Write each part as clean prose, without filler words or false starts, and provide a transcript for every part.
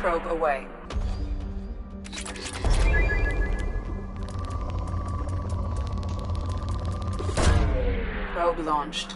probe away. Probe launched.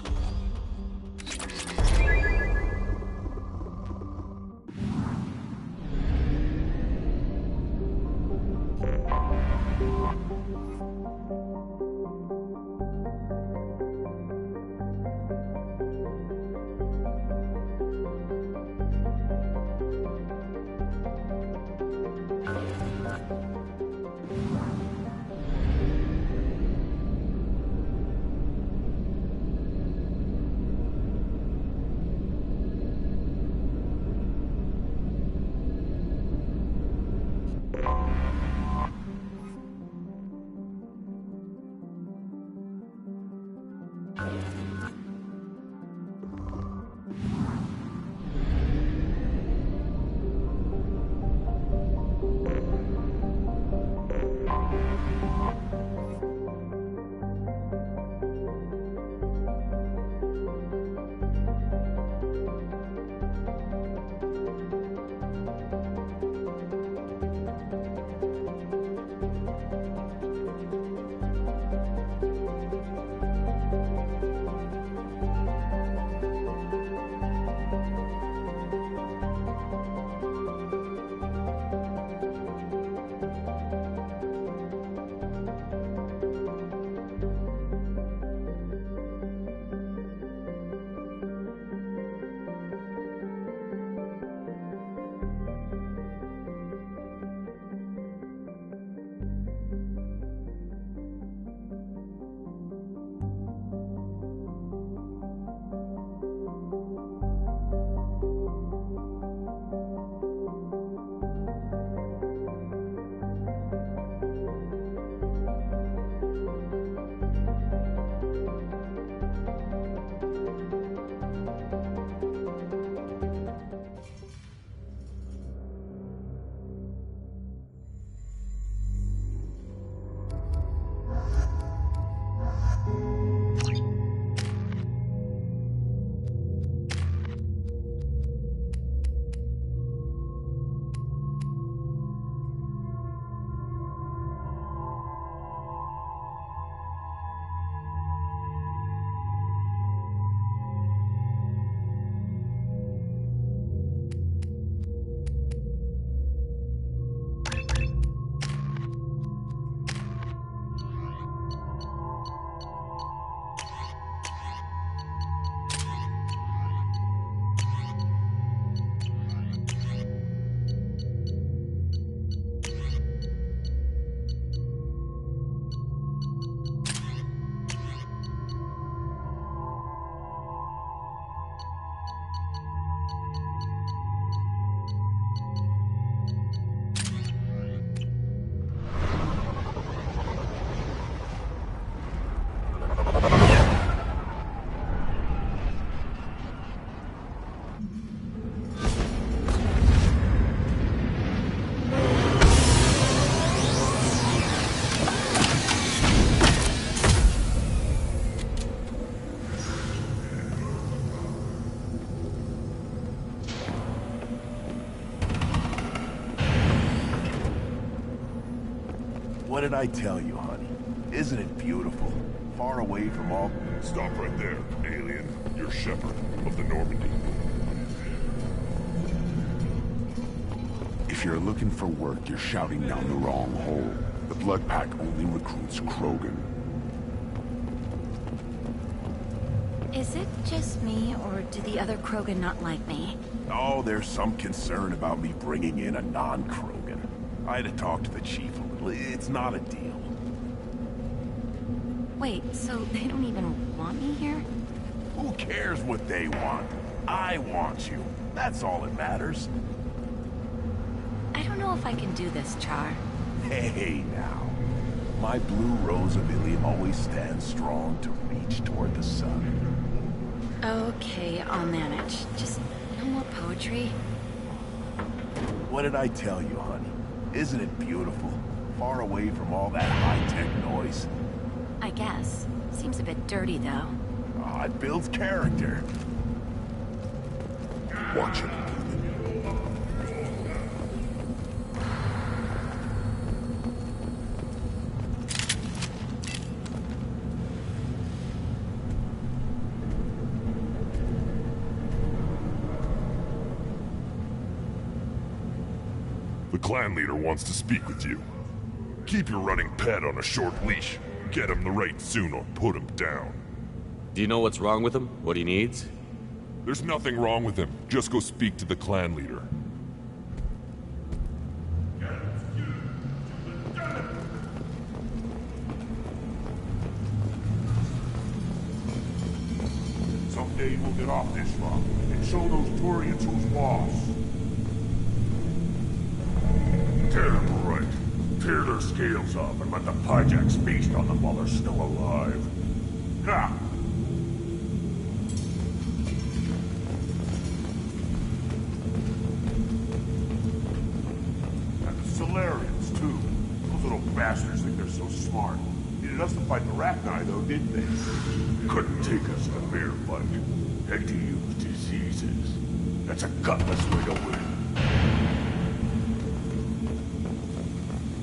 What did I tell you, honey? Isn't it beautiful? Far away from all... Stop right there, alien. You're Shepherd of the Normandy. If you're looking for work, you're shouting down the wrong hole. The Blood Pack only recruits Krogan. Is it just me, or do the other Krogan not like me? Oh, there's some concern about me bringing in a non-Krogan. I had to talk to the chief a little. It's not a deal. Wait, so they don't even want me here? Who cares what they want? I want you. That's all that matters. I don't know if I can do this, Char. Hey, now. My blue rose of Ilium always stands strong to reach toward the sun. Okay, I'll manage. Just no more poetry. What did I tell you, honey? Isn't it beautiful? Far away from all that high-tech noise. I guess. Seems a bit dirty, though. Oh, it builds character. Watch it. The clan leader wants to speak with you. Keep your running pet on a short leash. Get him the right soon or put him down. Do you know what's wrong with him? What he needs? There's nothing wrong with him. Just go speak to the clan leader. Someday we'll get off this rock and show those Turians who's boss. Tear them right. Tear their scales off and let the Pyjaks feast on them while they're still alive. Ha! And the Solarians, too. Those little bastards think they're so smart. Needed us to fight the Rachni, though, didn't they? Couldn't take us in a fair fight. Had to use diseases. That's a gutless way to win.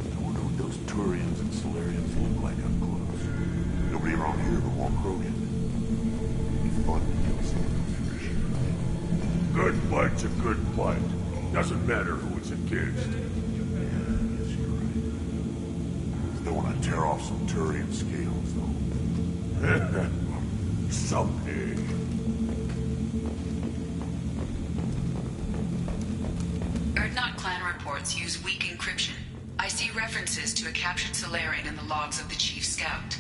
I wonder what those Turians and Solarians look like up close. Nobody around here but one Krogan. It'd be fun to kill some of those fish. Good fight's a good fight. Doesn't matter who it's against. Yeah, I guess you're right. Still want to tear off some Turian scales, though. Someday. Erdnot clan reports use weak encryption. I see references to a captured Solarian in the logs of the Chief Scout.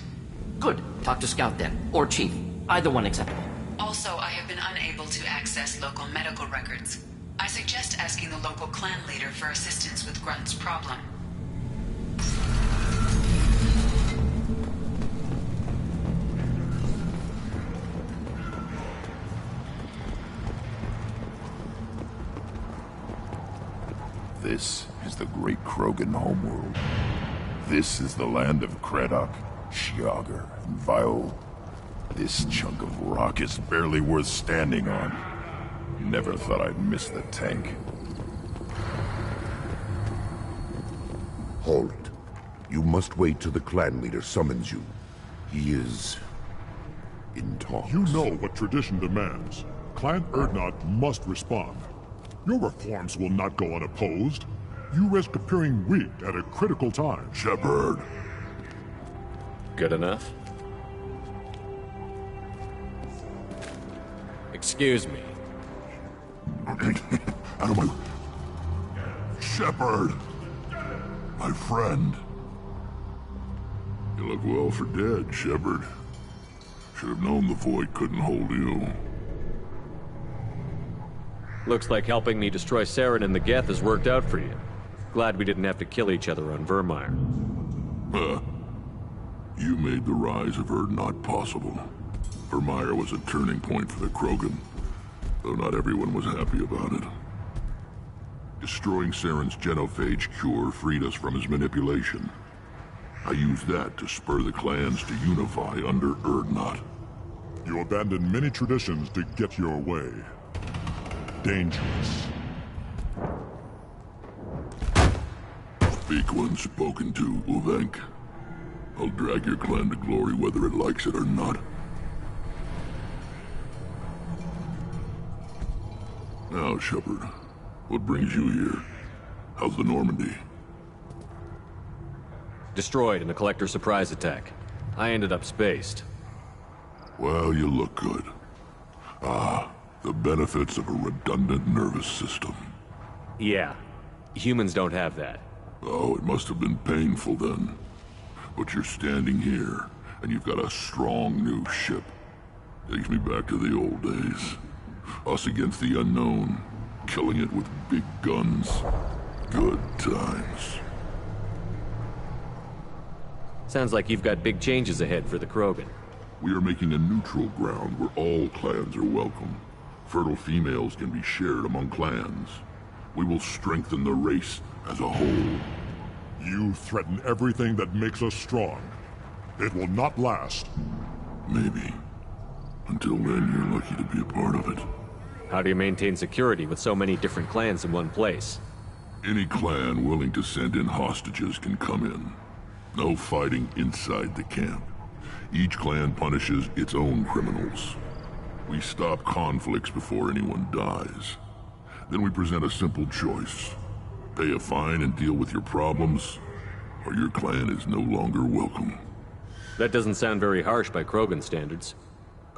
Good. Talk to Scout then. Or Chief. Either one acceptable. Also, I have been unable to access local medical records. I suggest asking the local clan leader for assistance with Grunt's problem. This is the great Krogan homeworld. This is the land of Kredok, Shiagar, and Viol. This chunk of rock is barely worth standing on. Never thought I'd miss the tank. Halt. You must wait till the clan leader summons you. He is in talks. You know what tradition demands. Clan Erdnot must respond. Your reforms will not go unopposed. You risk appearing weak at a critical time. Shepard. Good enough? Excuse me. Out of my... Shepard! My friend. You look well for dead, Shepard. Should have known the Void couldn't hold you. Looks like helping me destroy Saren and the Geth has worked out for you. Glad we didn't have to kill each other on Vermeer. You made the rise of Erdnot possible. Vermeer was a turning point for the Krogan, though not everyone was happy about it. Destroying Saren's genophage cure freed us from his manipulation. I used that to spur the clans to unify under Erdnot. You abandoned many traditions to get your way. Dangerous. Speak when spoken to, Uvenk. I'll drag your clan to glory whether it likes it or not. Now, Shepard, what brings you here? How's the Normandy? Destroyed in a Collector surprise attack. I ended up spaced. Well, you look good. The benefits of a redundant nervous system. Yeah. Humans don't have that. Oh, it must have been painful then. But you're standing here, and you've got a strong new ship. Takes me back to the old days. Us against the unknown, killing it with big guns. Good times. Sounds like you've got big changes ahead for the Krogan. We are making a neutral ground where all clans are welcome. Fertile females can be shared among clans. We will strengthen the race as a whole. You threaten everything that makes us strong. It will not last. Maybe. Until then, you're lucky to be a part of it. How do you maintain security with so many different clans in one place? Any clan willing to send in hostages can come in. No fighting inside the camp. Each clan punishes its own criminals. We stop conflicts before anyone dies. Then we present a simple choice. Pay a fine and deal with your problems, or your clan is no longer welcome. That doesn't sound very harsh by Krogan standards.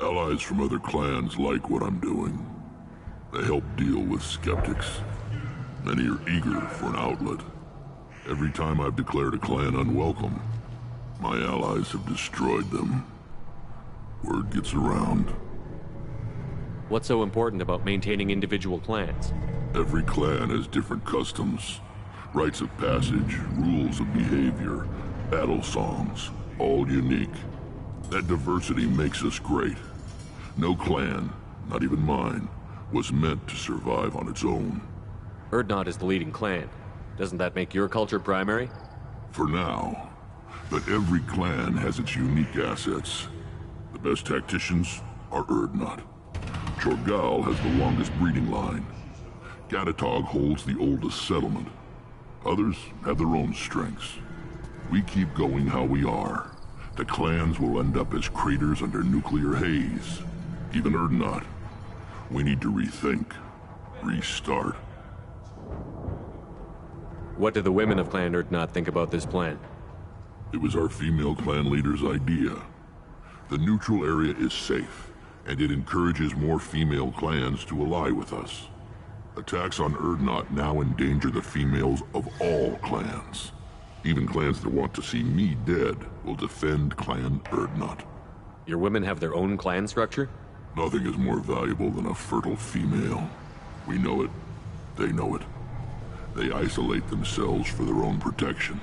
Allies from other clans like what I'm doing. They help deal with skeptics. Many are eager for an outlet. Every time I've declared a clan unwelcome, my allies have destroyed them. Word gets around. What's so important about maintaining individual clans? Every clan has different customs, rites of passage, rules of behavior, battle songs, all unique. That diversity makes us great. No clan, not even mine, was meant to survive on its own. Urdnot is the leading clan. Doesn't that make your culture primary? For now. But every clan has its unique assets. The best tacticians are Urdnot. Chorgal has the longest breeding line. Gatatog holds the oldest settlement. Others have their own strengths. We keep going how we are. The clans will end up as craters under nuclear haze. Even Urdnot. We need to rethink. Restart. What do the women of Clan Urdnot think about this plan? It was our female clan leader's idea. The neutral area is safe, and it encourages more female clans to ally with us. Attacks on Urdnot now endanger the females of all clans. Even clans that want to see me dead will defend Clan Urdnot. Your women have their own clan structure? Nothing is more valuable than a fertile female. We know it. They know it. They isolate themselves for their own protection.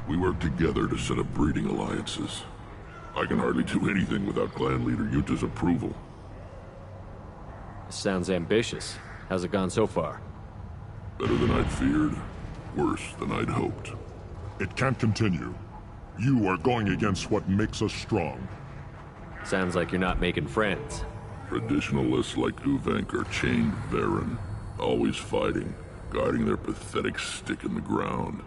We work together to set up breeding alliances. I can hardly do anything without clan leader Yuta's approval. Sounds ambitious. How's it gone so far? Better than I'd feared. Worse than I'd hoped. It can't continue. You are going against what makes us strong. Sounds like you're not making friends. Traditionalists like Uvenk are chained Varen, always fighting, guarding their pathetic stick in the ground.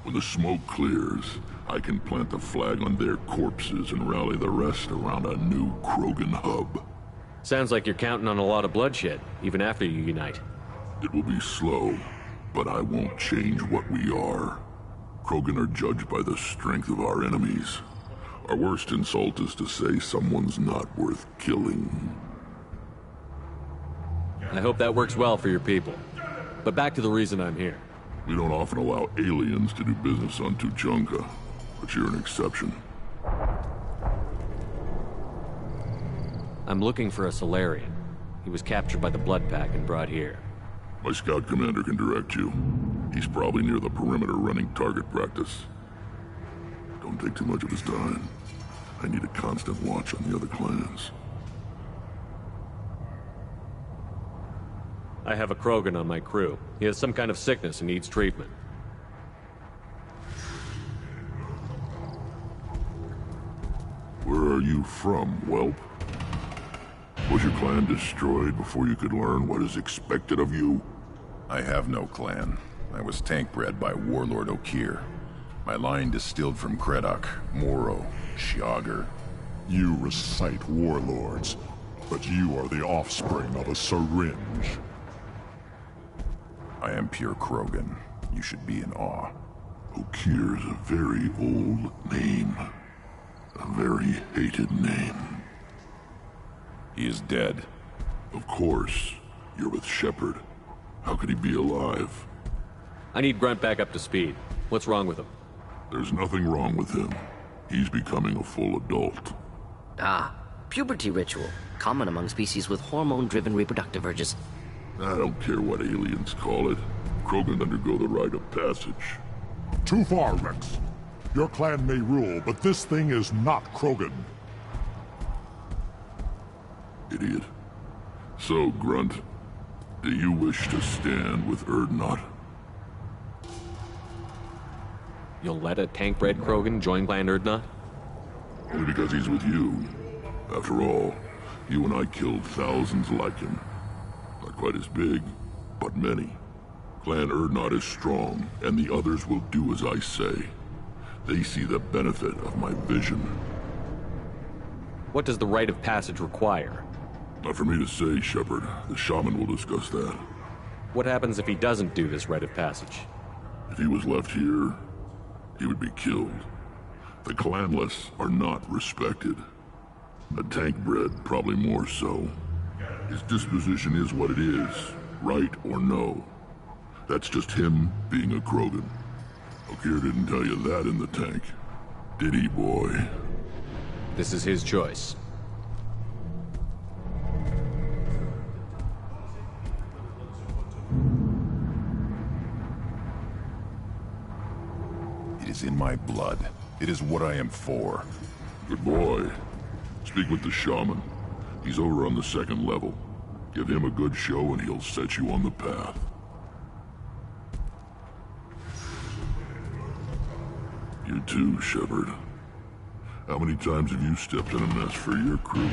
When the smoke clears, I can plant the flag on their corpses and rally the rest around a new Krogan hub. Sounds like you're counting on a lot of bloodshed, even after you unite. It will be slow, but I won't change what we are. Krogan are judged by the strength of our enemies. Our worst insult is to say someone's not worth killing. I hope that works well for your people. But back to the reason I'm here. We don't often allow aliens to do business on Tuchanka, but you're an exception. I'm looking for a Solarian. He was captured by the Blood Pack and brought here. My scout commander can direct you. He's probably near the perimeter running target practice. Don't take too much of his time. I need a constant watch on the other clans. I have a Krogan on my crew. He has some kind of sickness and needs treatment. Where are you from, whelp? Was your clan destroyed before you could learn what is expected of you? I have no clan. I was tank bred by Warlord Okir. My line distilled from Kredok, Moro, Shiagar. You recite warlords, but you are the offspring of a syringe. I am pure Krogan. You should be in awe. Okir is a very old name. A very hated name. He is dead. Of course. You're with Shepard. How could he be alive? I need Grunt back up to speed. What's wrong with him? There's nothing wrong with him. He's becoming a full adult. Ah, puberty ritual. Common among species with hormone-driven reproductive urges. I don't care what aliens call it. Krogan undergo the rite of passage. Too far, Rex. Your clan may rule, but this thing is not Krogan. Idiot. So, Grunt, do you wish to stand with Urdnot? You'll let a tank-bred Krogan join Clan Urdnot? Only because he's with you. After all, you and I killed thousands like him. Not quite as big, but many. Clan Urdnot is strong, and the others will do as I say. They see the benefit of my vision. What does the rite of passage require? Not for me to say, Shepard. The shaman will discuss that. What happens if he doesn't do this rite of passage? If he was left here, he would be killed. The clanless are not respected. A tank bred, probably more so. His disposition is what it is, right or no. That's just him being a Krogan. Okeer didn't tell you that in the tank, did he, boy? This is his choice. It is in my blood. It is what I am for. Good boy. Speak with the shaman. He's over on the second level. Give him a good show and he'll set you on the path. You too, Shepard. How many times have you stepped in a mess for your crew?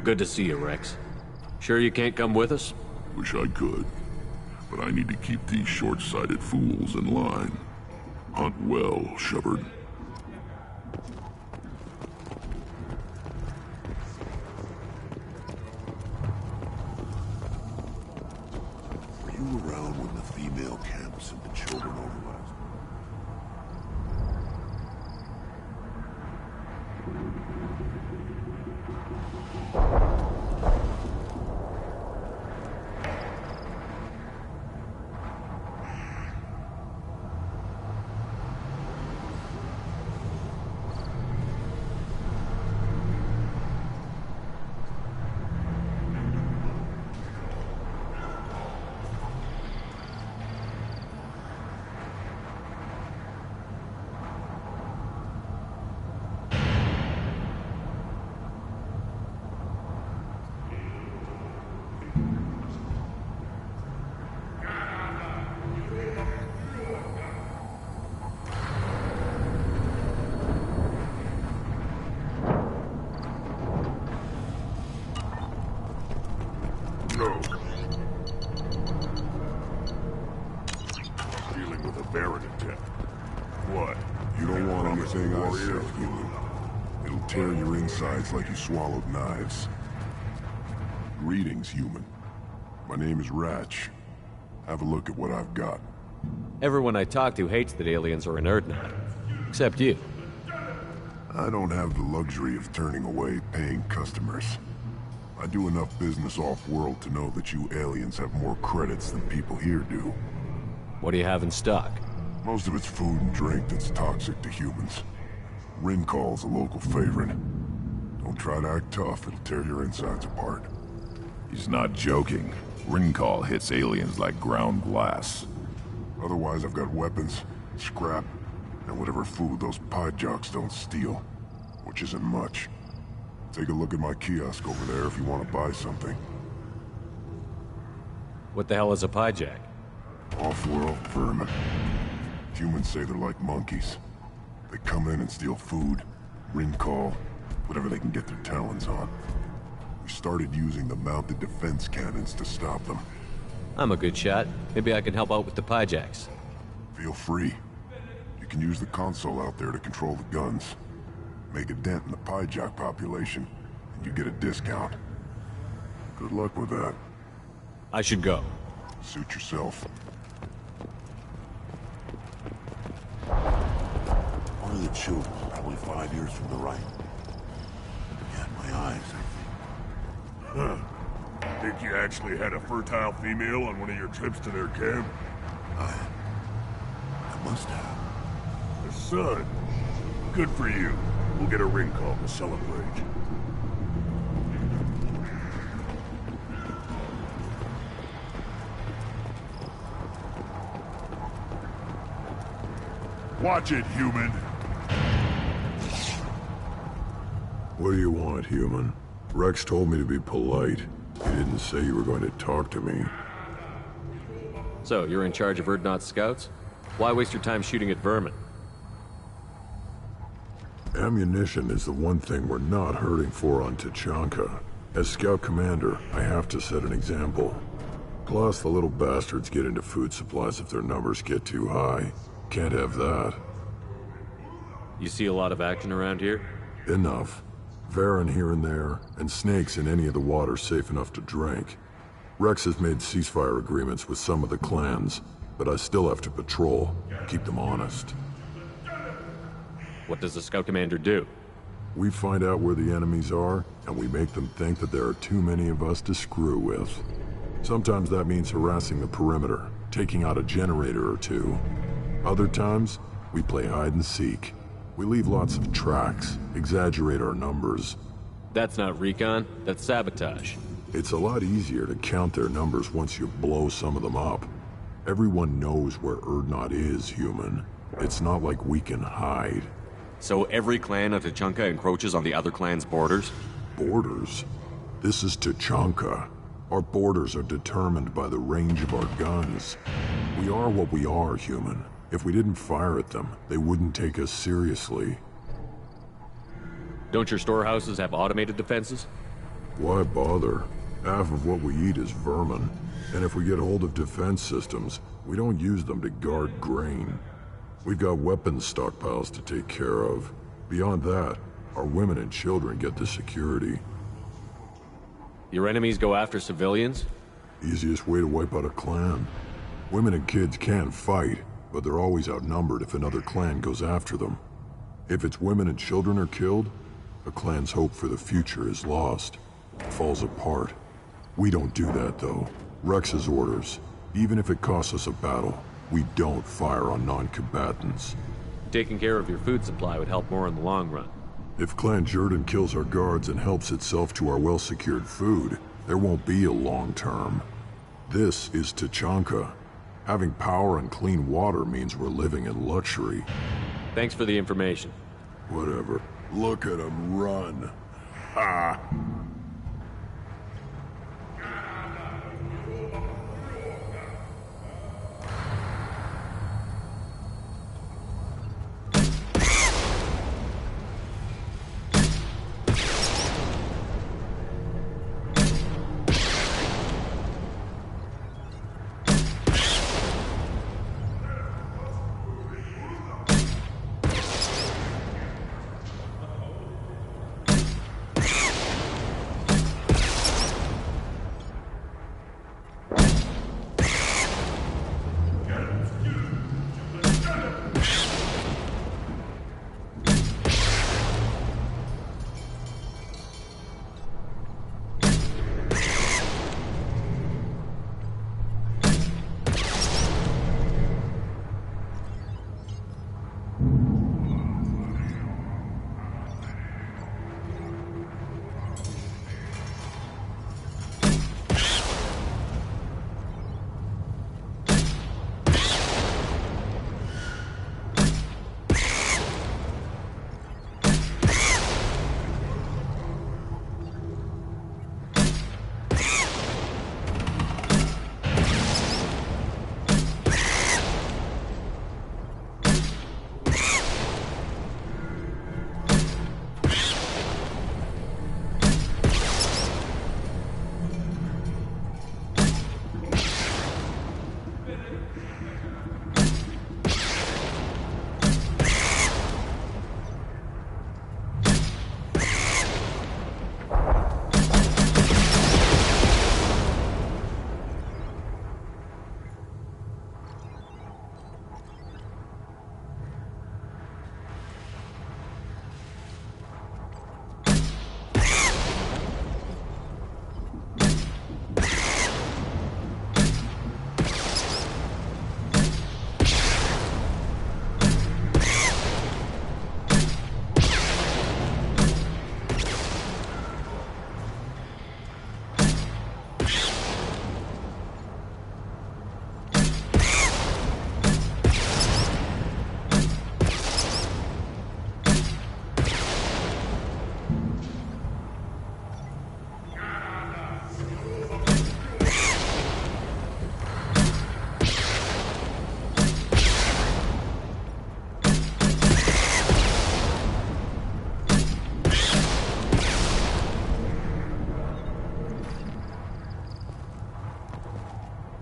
Good to see you, Rex. Sure you can't come with us? Wish I could. But I need to keep these short-sighted fools in line. Hunt well, Shepard. Were you around when the female camps and the children overlapped? No. Dealing with a Baron attack. What? You don't want anything I said, human. It'll tear your insides like you swallowed knives. Greetings, human. My name is Ratch. Have a look at what I've got. Everyone I talk to hates that aliens are inert now. Except you. I don't have the luxury of turning away paying customers. I do enough business off-world to know that you aliens have more credits than people here do. What do you have in stock? Most of it's food and drink that's toxic to humans. Ringcall's a local favorite. Don't try to act tough, it'll tear your insides apart. He's not joking. Ringcall hits aliens like ground glass. Otherwise, I've got weapons, scrap, and whatever food those pie jocks don't steal. Which isn't much. Take a look at my kiosk over there if you want to buy something. What the hell is a piejack? Off-world vermin. Humans say they're like monkeys. They come in and steal food, ring call, whatever they can get their talons on. We started using the mounted defense cannons to stop them. I'm a good shot. Maybe I can help out with the piejacks. Feel free. You can use the console out there to control the guns. Make a dent in the piejack population, and you get a discount. Good luck with that. I should go. Suit yourself. One of the children, probably 5 years from the right. Yeah, my eyes, I think. Huh. Think you actually had a fertile female on one of your trips to their camp? I must have. The son. Good for you. We'll get a ring call to celebrate. Watch it, human. What do you want, human? Rex told me to be polite. He didn't say you were going to talk to me. So, you're in charge of Erdnot scouts? Why waste your time shooting at vermin? Ammunition is the one thing we're not hurting for on Tachanka. As scout commander, I have to set an example. Plus, the little bastards get into food supplies if their numbers get too high. Can't have that. You see a lot of action around here? Enough. Varen here and there, and snakes in any of the water safe enough to drink. Rex has made ceasefire agreements with some of the clans, but I still have to patrol, keep them honest. What does the Scout Commander do? We find out where the enemies are, and we make them think that there are too many of us to screw with. Sometimes that means harassing the perimeter, taking out a generator or two. Other times, we play hide and seek. We leave lots of tracks, exaggerate our numbers. That's not recon, that's sabotage. It's a lot easier to count their numbers once you blow some of them up. Everyone knows where Urdnot is, human. It's not like we can hide. So every clan of Tuchanka encroaches on the other clan's borders? Borders? This is Tuchanka. Our borders are determined by the range of our guns. We are what we are, human. If we didn't fire at them, they wouldn't take us seriously. Don't your storehouses have automated defenses? Why bother? Half of what we eat is vermin. And if we get hold of defense systems, we don't use them to guard grain. We've got weapons stockpiles to take care of. Beyond that, our women and children get the security. Your enemies go after civilians? Easiest way to wipe out a clan. Women and kids can fight, but they're always outnumbered if another clan goes after them. If its women and children are killed, a clan's hope for the future is lost. It falls apart. We don't do that, though. Rex's orders. Even if it costs us a battle, we don't fire on non-combatants. Taking care of your food supply would help more in the long run. If Clan Jordan kills our guards and helps itself to our well-secured food, there won't be a long term. This is Tuchanka. Having power and clean water means we're living in luxury. Thanks for the information. Whatever. Look at him run. Ha!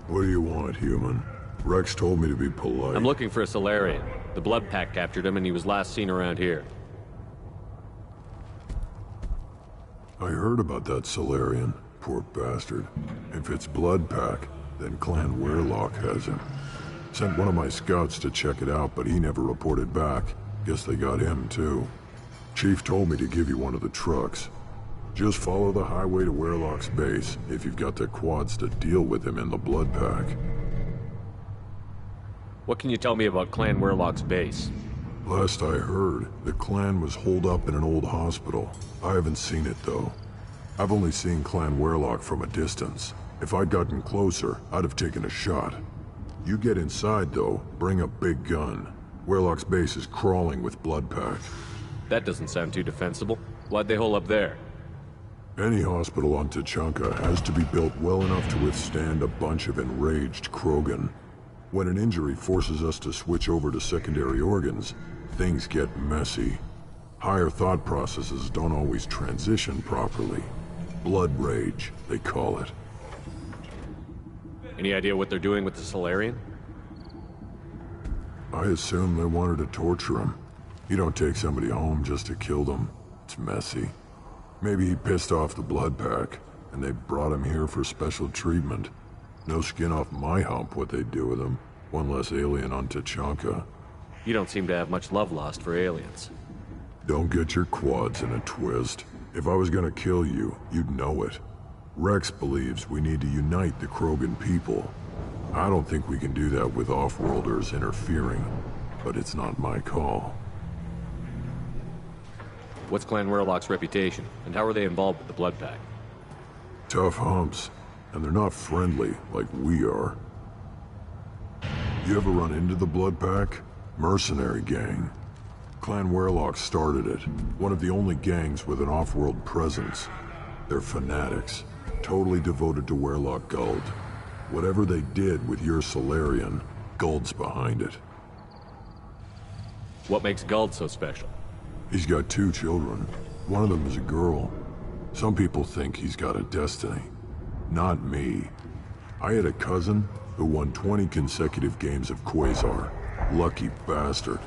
What do you want, human? Rex told me to be polite. I'm looking for a Solarian. The Blood Pack captured him and he was last seen around here. I heard about that Solarian. Poor bastard. If it's Blood Pack, then Clan Weirlock has him. Sent one of my scouts to check it out, but he never reported back. Guess they got him, too. Chief told me to give you one of the trucks. Just follow the highway to Weirlock's base if you've got the quads to deal with him in the Blood Pack. What can you tell me about Clan Weirlock's base? Last I heard, the clan was holed up in an old hospital. I haven't seen it, though. I've only seen Clan Weirlock from a distance. If I'd gotten closer, I'd have taken a shot. You get inside, though, bring a big gun. Weirlock's base is crawling with Blood Pack. That doesn't sound too defensible. Why'd they hole up there? Any hospital on Tachanka has to be built well enough to withstand a bunch of enraged Krogan. When an injury forces us to switch over to secondary organs, things get messy. Higher thought processes don't always transition properly. Blood rage, they call it. Any idea what they're doing with the Solarian? I assume they wanted to torture him. You don't take somebody home just to kill them. It's messy. Maybe he pissed off the Blood Pack, and they brought him here for special treatment. No skin off my hump what they'd do with him. One less alien on Tachanka. You don't seem to have much love lost for aliens. Don't get your quads in a twist. If I was gonna kill you, you'd know it. Rex believes we need to unite the Krogan people. I don't think we can do that with off-worlders interfering, but it's not my call. What's Clan Weirlock's reputation, and how are they involved with the Blood Pack? Tough humps, and they're not friendly like we are. You ever run into the Blood Pack? Mercenary gang. Clan Weirlock started it, one of the only gangs with an off-world presence. They're fanatics, totally devoted to Weirlock Guld. Whatever they did with your Solarian, Guld's behind it. What makes Guld so special? He's got 2 children. One of them is a girl. Some people think he's got a destiny. Not me. I had a cousin who won 20 consecutive games of Quasar. Lucky bastard.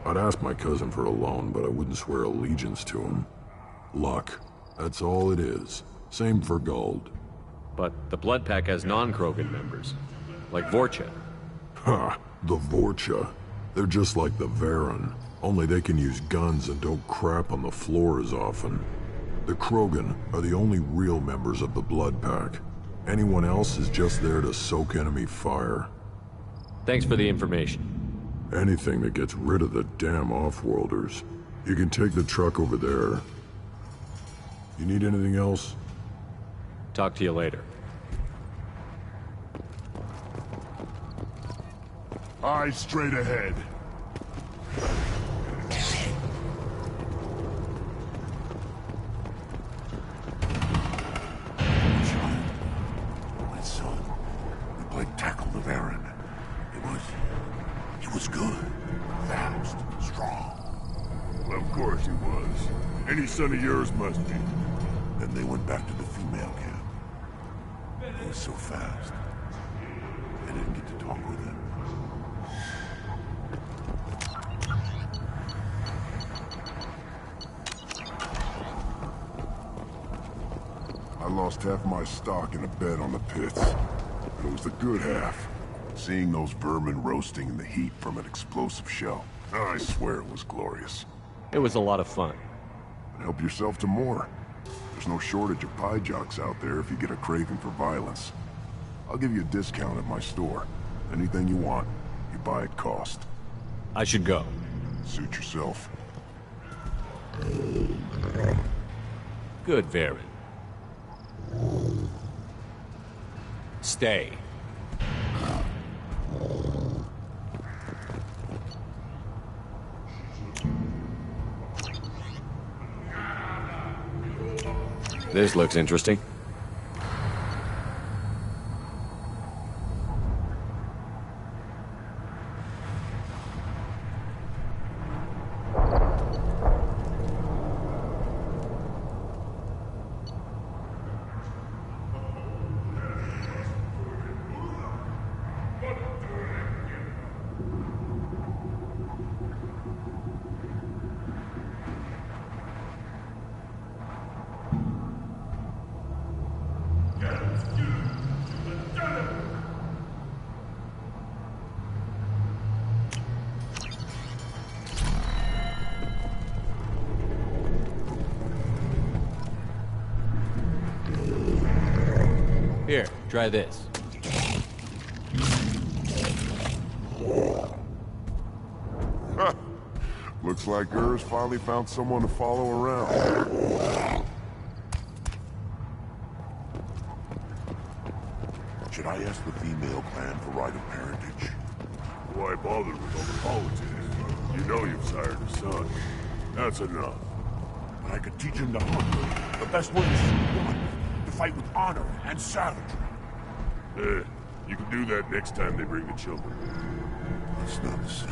I'd ask my cousin for a loan, but I wouldn't swear allegiance to him. Luck. That's all it is. Same for Guld. But the Blood Pack has non-Krogan members, like Vorcha. Ha! The Vorcha. They're just like the Varen, only they can use guns and don't crap on the floor as often. The Krogan are the only real members of the Blood Pack. Anyone else is just there to soak enemy fire. Thanks for the information. Anything that gets rid of the damn off-worlders. You can take the truck over there. You need anything else? Talk to you later. Eyes straight ahead. My son, we played tackle the Varen. He was good. Fast, strong. Well, of course he was. Any son of yours must be. Then they went back to the female camp. He was so fast. I didn't get to talk with him. I lost half my stock in a bet on the pits. But it was the good half. Seeing those vermin roasting in the heat from an explosive shell. I swear it was glorious. It was a lot of fun. And help yourself to more. There's no shortage of pie jocks out there if you get a craving for violence. I'll give you a discount at my store. Anything you want, you buy at cost. I should go. Suit yourself. Good, Varen. Stay. This looks interesting. Here, try this. Looks like Ur's finally found someone to follow around. Should I ask the female clan for right of parentage? Why bother with all the politics? You know you've sired a son. That's enough. But I could teach him to hunt. The best way to shoot one. To fight with honor and savagery. You can do that next time they bring the children. It's not the same.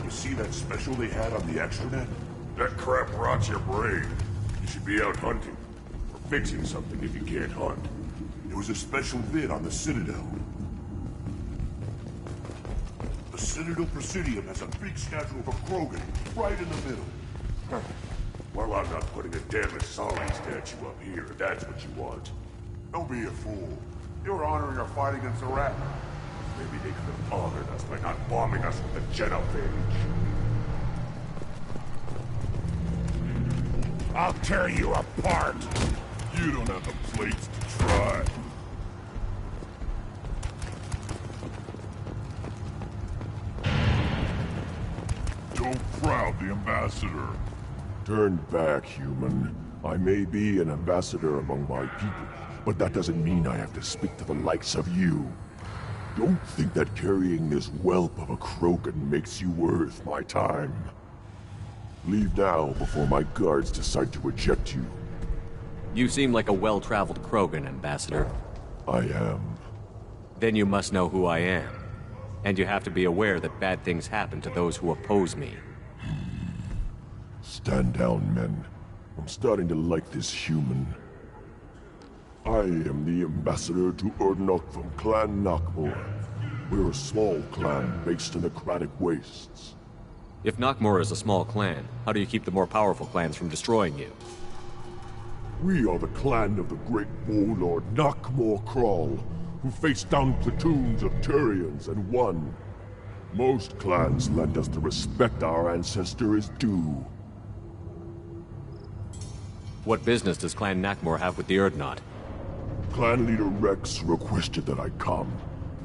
You see that special they had on the extranet? That crap rots your brain. You should be out hunting. Or fixing something if you can't hunt. It was a special vid on the Citadel. The Citadel Presidium has a big statue of a Krogan right in the middle. Well, I'm not putting a damn Asali statue up here, if that's what you want. Don't be a fool. You're honoring our fight against the rat. Maybe they could have honored us by not bombing us with the genophage. I'll tear you apart! You don't have the plates to try. Don't crowd the ambassador. Turn back, human. I may be an ambassador among my people, but that doesn't mean I have to speak to the likes of you. Don't think that carrying this whelp of a Krogan makes you worth my time. Leave now before my guards decide to eject you. You seem like a well-traveled Krogan, Ambassador. I am. Then you must know who I am. And you have to be aware that bad things happen to those who oppose me. Stand down, men. I'm starting to like this human. I am the ambassador to Urdnot from Clan Nakmor. We're a small clan based in the Kratic Wastes. If Nakmor is a small clan, how do you keep the more powerful clans from destroying you? We are the clan of the great warlord Nakmor Krawl, who faced down platoons of Turians and won. Most clans lend us the respect our ancestor is due. What business does Clan Nakmor have with the Urdnot? Clan leader Rex requested that I come.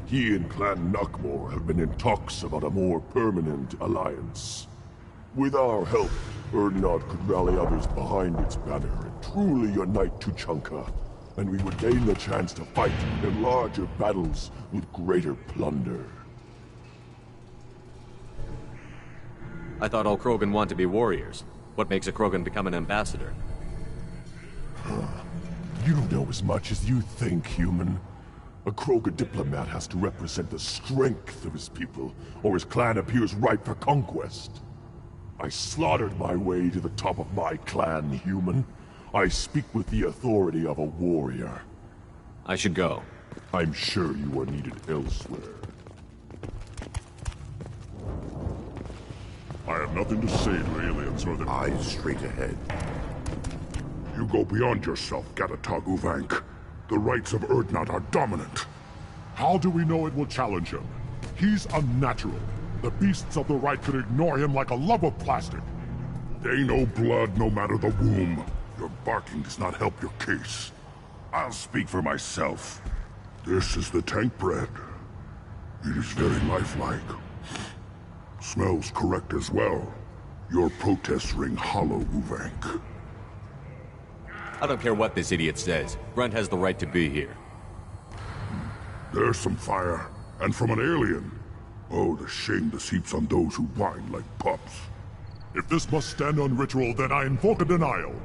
He and Clan Nakmor have been in talks about a more permanent alliance. With our help, Urdnot could rally others behind its banner and truly unite Tuchanka, and we would gain the chance to fight in larger battles with greater plunder. I thought all Krogan want to be warriors. What makes a Krogan become an ambassador? You don't know as much as you think, human. A Krogan diplomat has to represent the strength of his people, or his clan appears ripe for conquest. I slaughtered my way to the top of my clan, human. I speak with the authority of a warrior. I should go. I'm sure you are needed elsewhere. I have nothing to say to aliens or their Eyes straight ahead. You go beyond yourself, Gatatog Uvank. The rights of Urdnot are dominant. How do we know it will challenge him? He's unnatural. The beasts of the right could ignore him like a lump of plastic. They know blood no matter the womb. Your barking does not help your case. I'll speak for myself. This is the tank bread. It is very lifelike. Smells correct as well. Your protests ring hollow, Uvank. I don't care what this idiot says. Grunt has the right to be here. There's some fire, and from an alien. Oh, the shame this heaps on those who whine like pups. If this must stand on ritual, then I invoke a denial.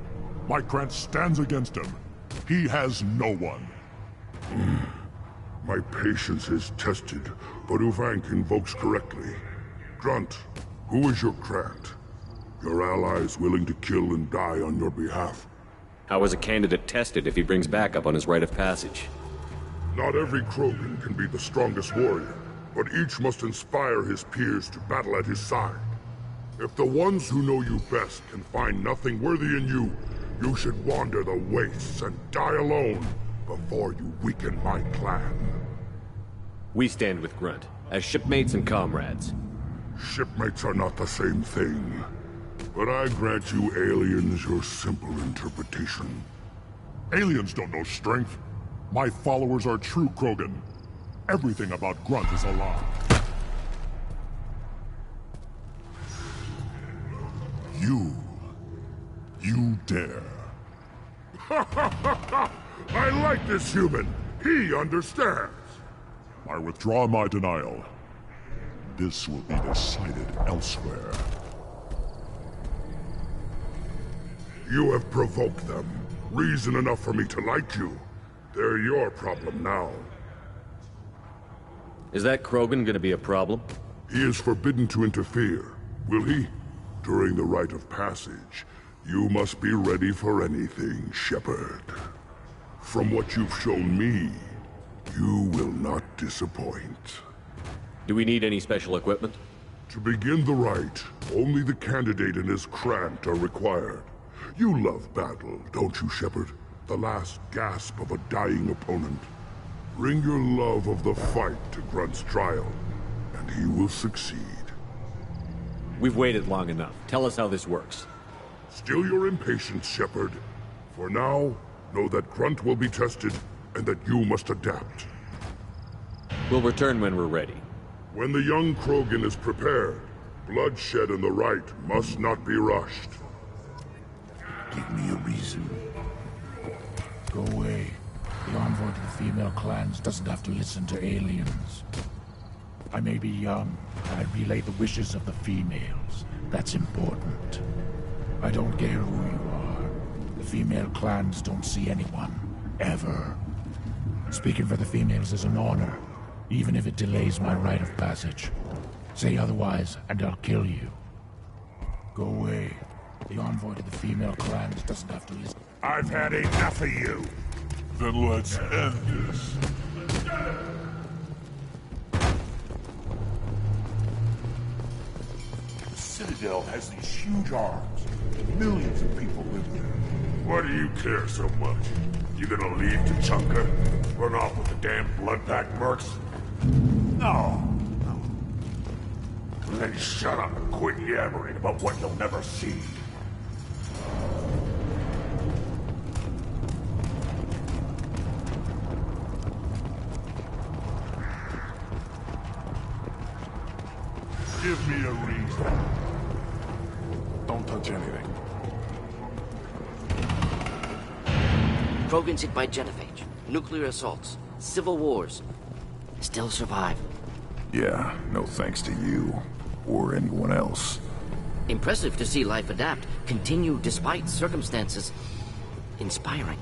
My Krantz stands against him. He has no one. My patience is tested, but Uvank invokes correctly. Grunt, who is your Krant? Your allies willing to kill and die on your behalf. How is a candidate tested if he brings backup on his rite of passage? Not every Krogan can be the strongest warrior, but each must inspire his peers to battle at his side. If the ones who know you best can find nothing worthy in you, you should wander the wastes and die alone before you weaken my clan. We stand with Grunt, as shipmates and comrades. Shipmates are not the same thing. But I grant you aliens your simple interpretation. Aliens don't know strength. My followers are true Krogan. Everything about Grunt is a lie. You dare. I like this human. He understands. I withdraw my denial. This will be decided elsewhere. You have provoked them. Reason enough for me to like you. They're your problem now. Is that Krogan gonna be a problem? He is forbidden to interfere, will he? During the rite of passage, you must be ready for anything, Shepard. From what you've shown me, you will not disappoint. Do we need any special equipment? To begin the rite, only the candidate and his Krant are required. You love battle, don't you, Shepard? The last gasp of a dying opponent. Bring your love of the fight to Grunt's trial, and he will succeed. We've waited long enough. Tell us how this works. Still your impatience, Shepard. For now, know that Grunt will be tested, and that you must adapt. We'll return when we're ready. When the young Krogan is prepared, bloodshed in the rite must not be rushed. Give me a reason. Go away. The envoy to the female clans doesn't have to listen to aliens. I may be young, but I relay the wishes of the females. That's important. I don't care who you are. The female clans don't see anyone. Ever. Speaking for the females is an honor, even if it delays my rite of passage. Say otherwise, and I'll kill you. Go away. The envoy to the female clans doesn't have to listen. I've had enough of you. Then let's end this. The Citadel has these huge arms. Millions of people live there. Why do you care so much? You gonna leave Tachanka? Run off with the damn blood-packed mercs? No. Then shut up and quit yammering about what you'll never see. Give me a reason. Don't touch anything. Krogans hit by genophage, nuclear assaults, civil wars. Still survive. Yeah, no thanks to you. Or anyone else. Impressive to see life adapt, continue despite circumstances. Inspiring.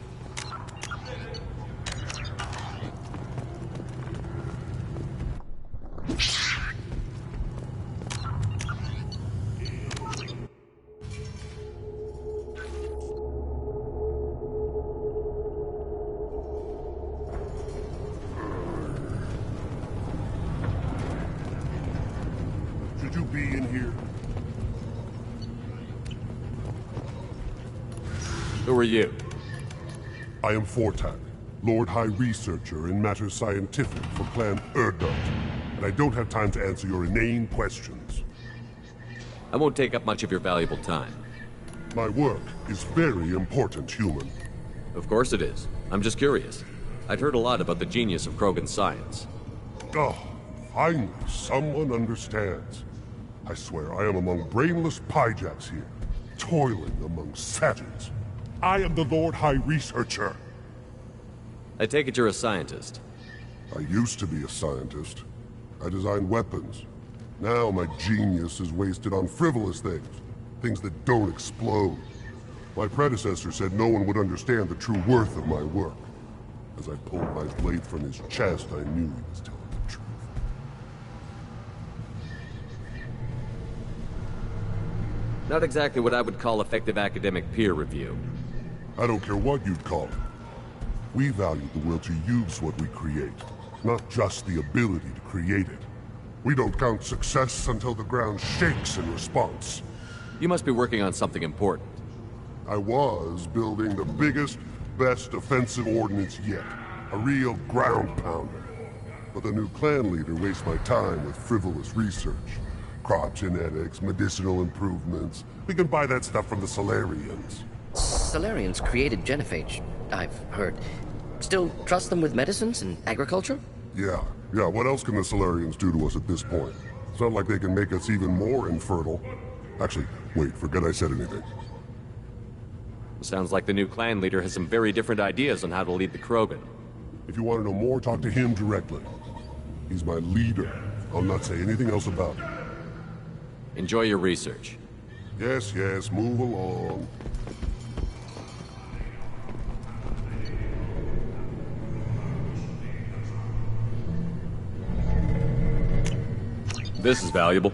Should you be in here? Who are you? I am Fortak, Lord High Researcher in matters scientific for Clan Erdnut, and I don't have time to answer your inane questions. I won't take up much of your valuable time. My work is very important, human. Of course it is. I'm just curious. I'd heard a lot about the genius of Krogan science. Oh, finally, someone understands. I swear I am among brainless pyjaks here, toiling among savages. I am the Lord High Researcher. I take it you're a scientist. I used to be a scientist. I designed weapons. Now my genius is wasted on frivolous things. Things that don't explode. My predecessor said no one would understand the true worth of my work. As I pulled my blade from his chest, I knew he was telling the truth. Not exactly what I would call effective academic peer review. I don't care what you'd call it. We value the will to use what we create, not just the ability to create it. We don't count success until the ground shakes in response. You must be working on something important. I was building the biggest, best offensive ordnance yet. A real ground pounder. But the new clan leader wastes my time with frivolous research. Crop genetics, medicinal improvements. We can buy that stuff from the Solarians. Solarians created genophage, I've heard. Still trust them with medicines and agriculture? Yeah. What else can the Solarians do to us at this point? It's not like they can make us even more infertile. Actually, wait, forget I said anything. Sounds like the new clan leader has some very different ideas on how to lead the Krogan. If you want to know more, talk to him directly. He's my leader. I'll not say anything else about it. Enjoy your research. Yes, move along. This is valuable.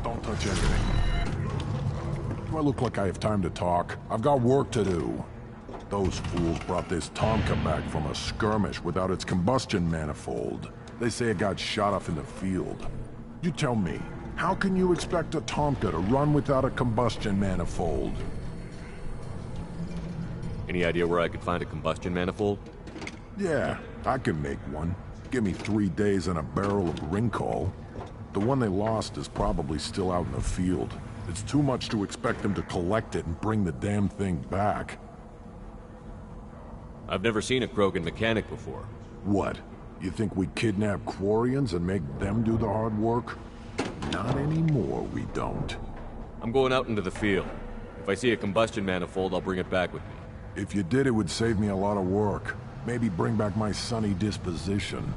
Don't touch anything. Do I look like I have time to talk? I've got work to do. Those fools brought this Tonka back from a skirmish without its combustion manifold. They say it got shot off in the field. You tell me, how can you expect a Tonka to run without a combustion manifold? Any idea where I could find a combustion manifold? Yeah, I can make one. Give me 3 days and a barrel of Ringcall. The one they lost is probably still out in the field. It's too much to expect them to collect it and bring the damn thing back. I've never seen a Krogan mechanic before. What? You think we kidnap Quarians and make them do the hard work? Not anymore, we don't. I'm going out into the field. If I see a combustion manifold, I'll bring it back with me. If you did, it would save me a lot of work. Maybe bring back my sunny disposition.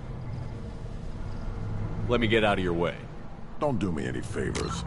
Let me get out of your way. Don't do me any favors.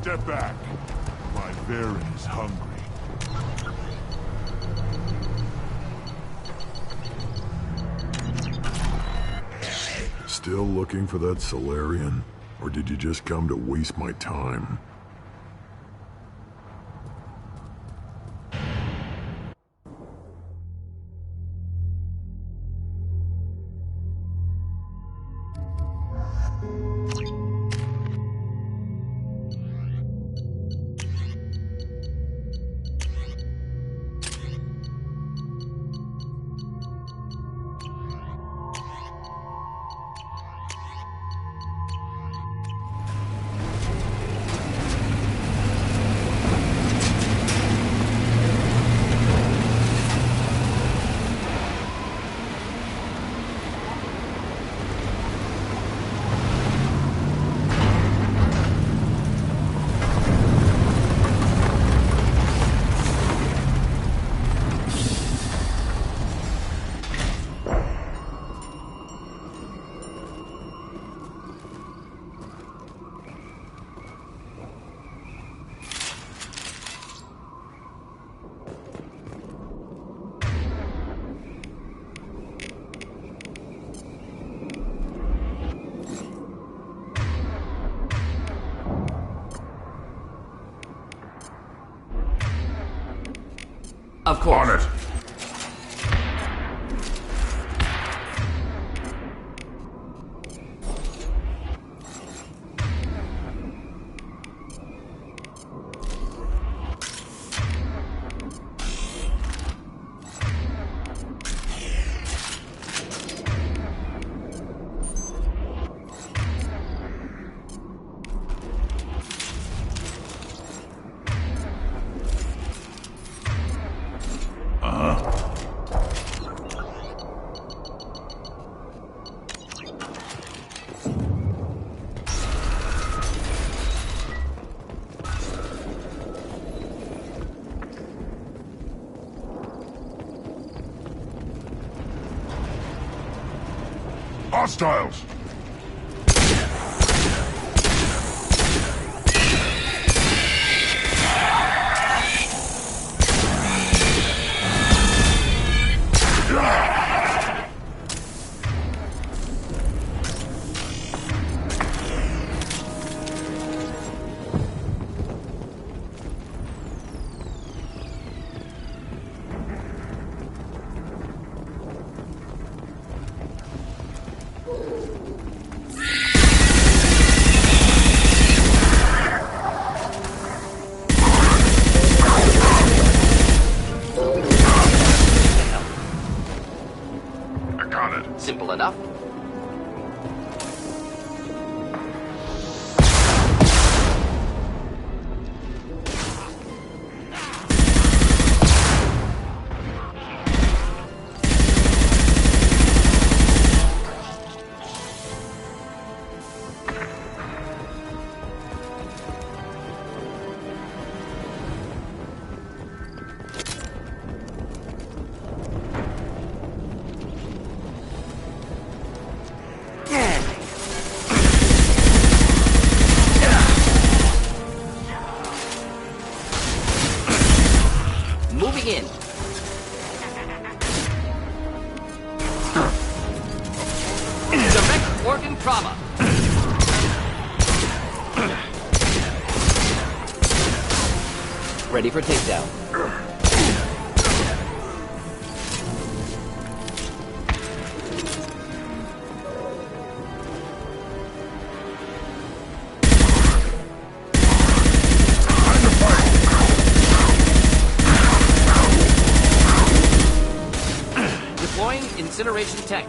Step back. My bear is hungry. Still looking for that Solarian? Or did you just come to waste my time? Of course. On it! Hostiles! Simple enough. Moving in. Direct organ trauma. Ready for takedown. Deploying incineration tech.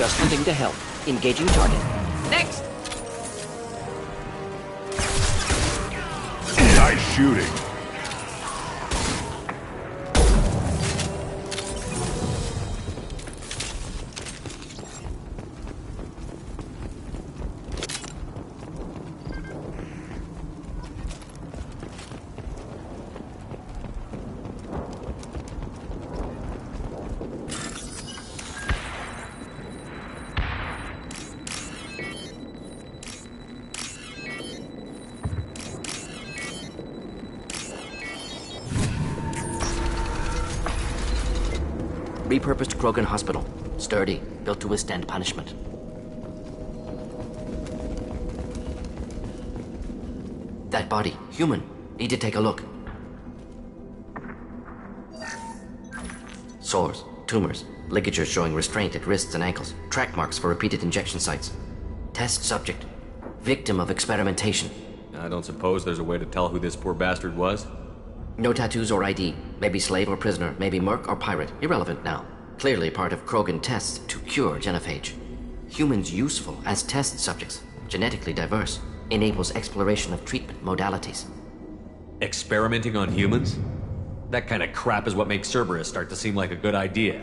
Just the thing to help. Engaging target. Next! Nice shooting. Repurposed Krogan Hospital. Sturdy, built to withstand punishment. That body, human. Need to take a look. Sores, tumors, ligatures showing restraint at wrists and ankles, track marks for repeated injection sites. Test subject. Victim of experimentation. I don't suppose there's a way to tell who this poor bastard was? No tattoos or ID. Maybe slave or prisoner, maybe merc or pirate. Irrelevant now. Clearly part of Krogan tests to cure genophage. Humans useful as test subjects. Genetically diverse. Enables exploration of treatment modalities. Experimenting on humans? That kind of crap is what makes Cerberus start to seem like a good idea.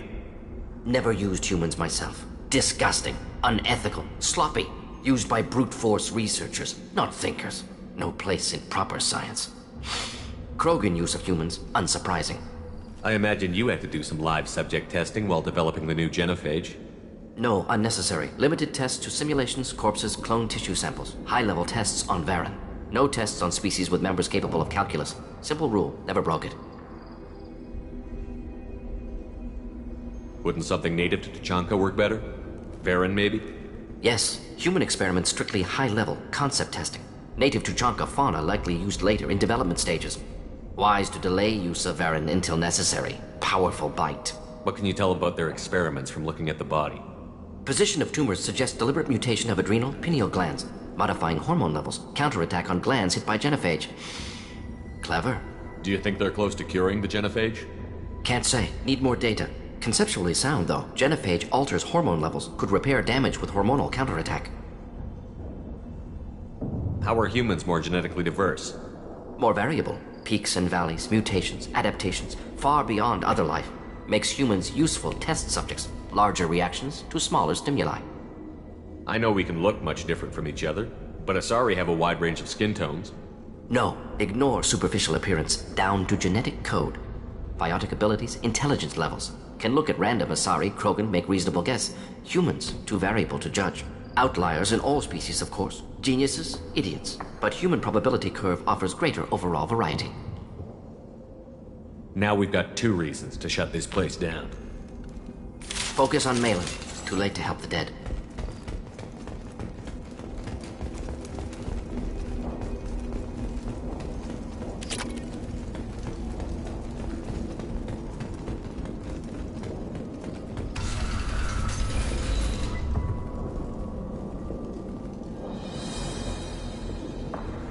Never used humans myself. Disgusting. Unethical. Sloppy. Used by brute force researchers, not thinkers. No place in proper science. Krogan use of humans, unsurprising. I imagine you had to do some live subject testing while developing the new genophage. No, unnecessary. Limited tests to simulations, corpses, cloned tissue samples. High-level tests on Varen. No tests on species with members capable of calculus. Simple rule, never broke it. Wouldn't something native to Tuchanka work better? Varen, maybe? Yes, human experiments strictly high-level, concept testing. Native Tuchanka fauna likely used later in development stages. Wise to delay use of Varen until necessary. Powerful bite. What can you tell about their experiments from looking at the body? Position of tumors suggests deliberate mutation of adrenal, pineal glands, modifying hormone levels, counterattack on glands hit by genophage. Clever. Do you think they're close to curing the genophage? Can't say. Need more data. Conceptually sound, though. Genophage alters hormone levels, could repair damage with hormonal counterattack. How are humans more genetically diverse? More variable. Peaks and valleys, mutations, adaptations, far beyond other life. Makes humans useful test subjects. Larger reactions to smaller stimuli. I know we can look much different from each other, but Asari have a wide range of skin tones. No, ignore superficial appearance, down to genetic code. Biotic abilities, intelligence levels. Can look at random Asari, Krogan, make reasonable guess. Humans, too variable to judge. Outliers in all species, of course. Geniuses, idiots. But human probability curve offers greater overall variety. Now we've got 2 reasons to shut this place down. Focus on Malin. Too late to help the dead.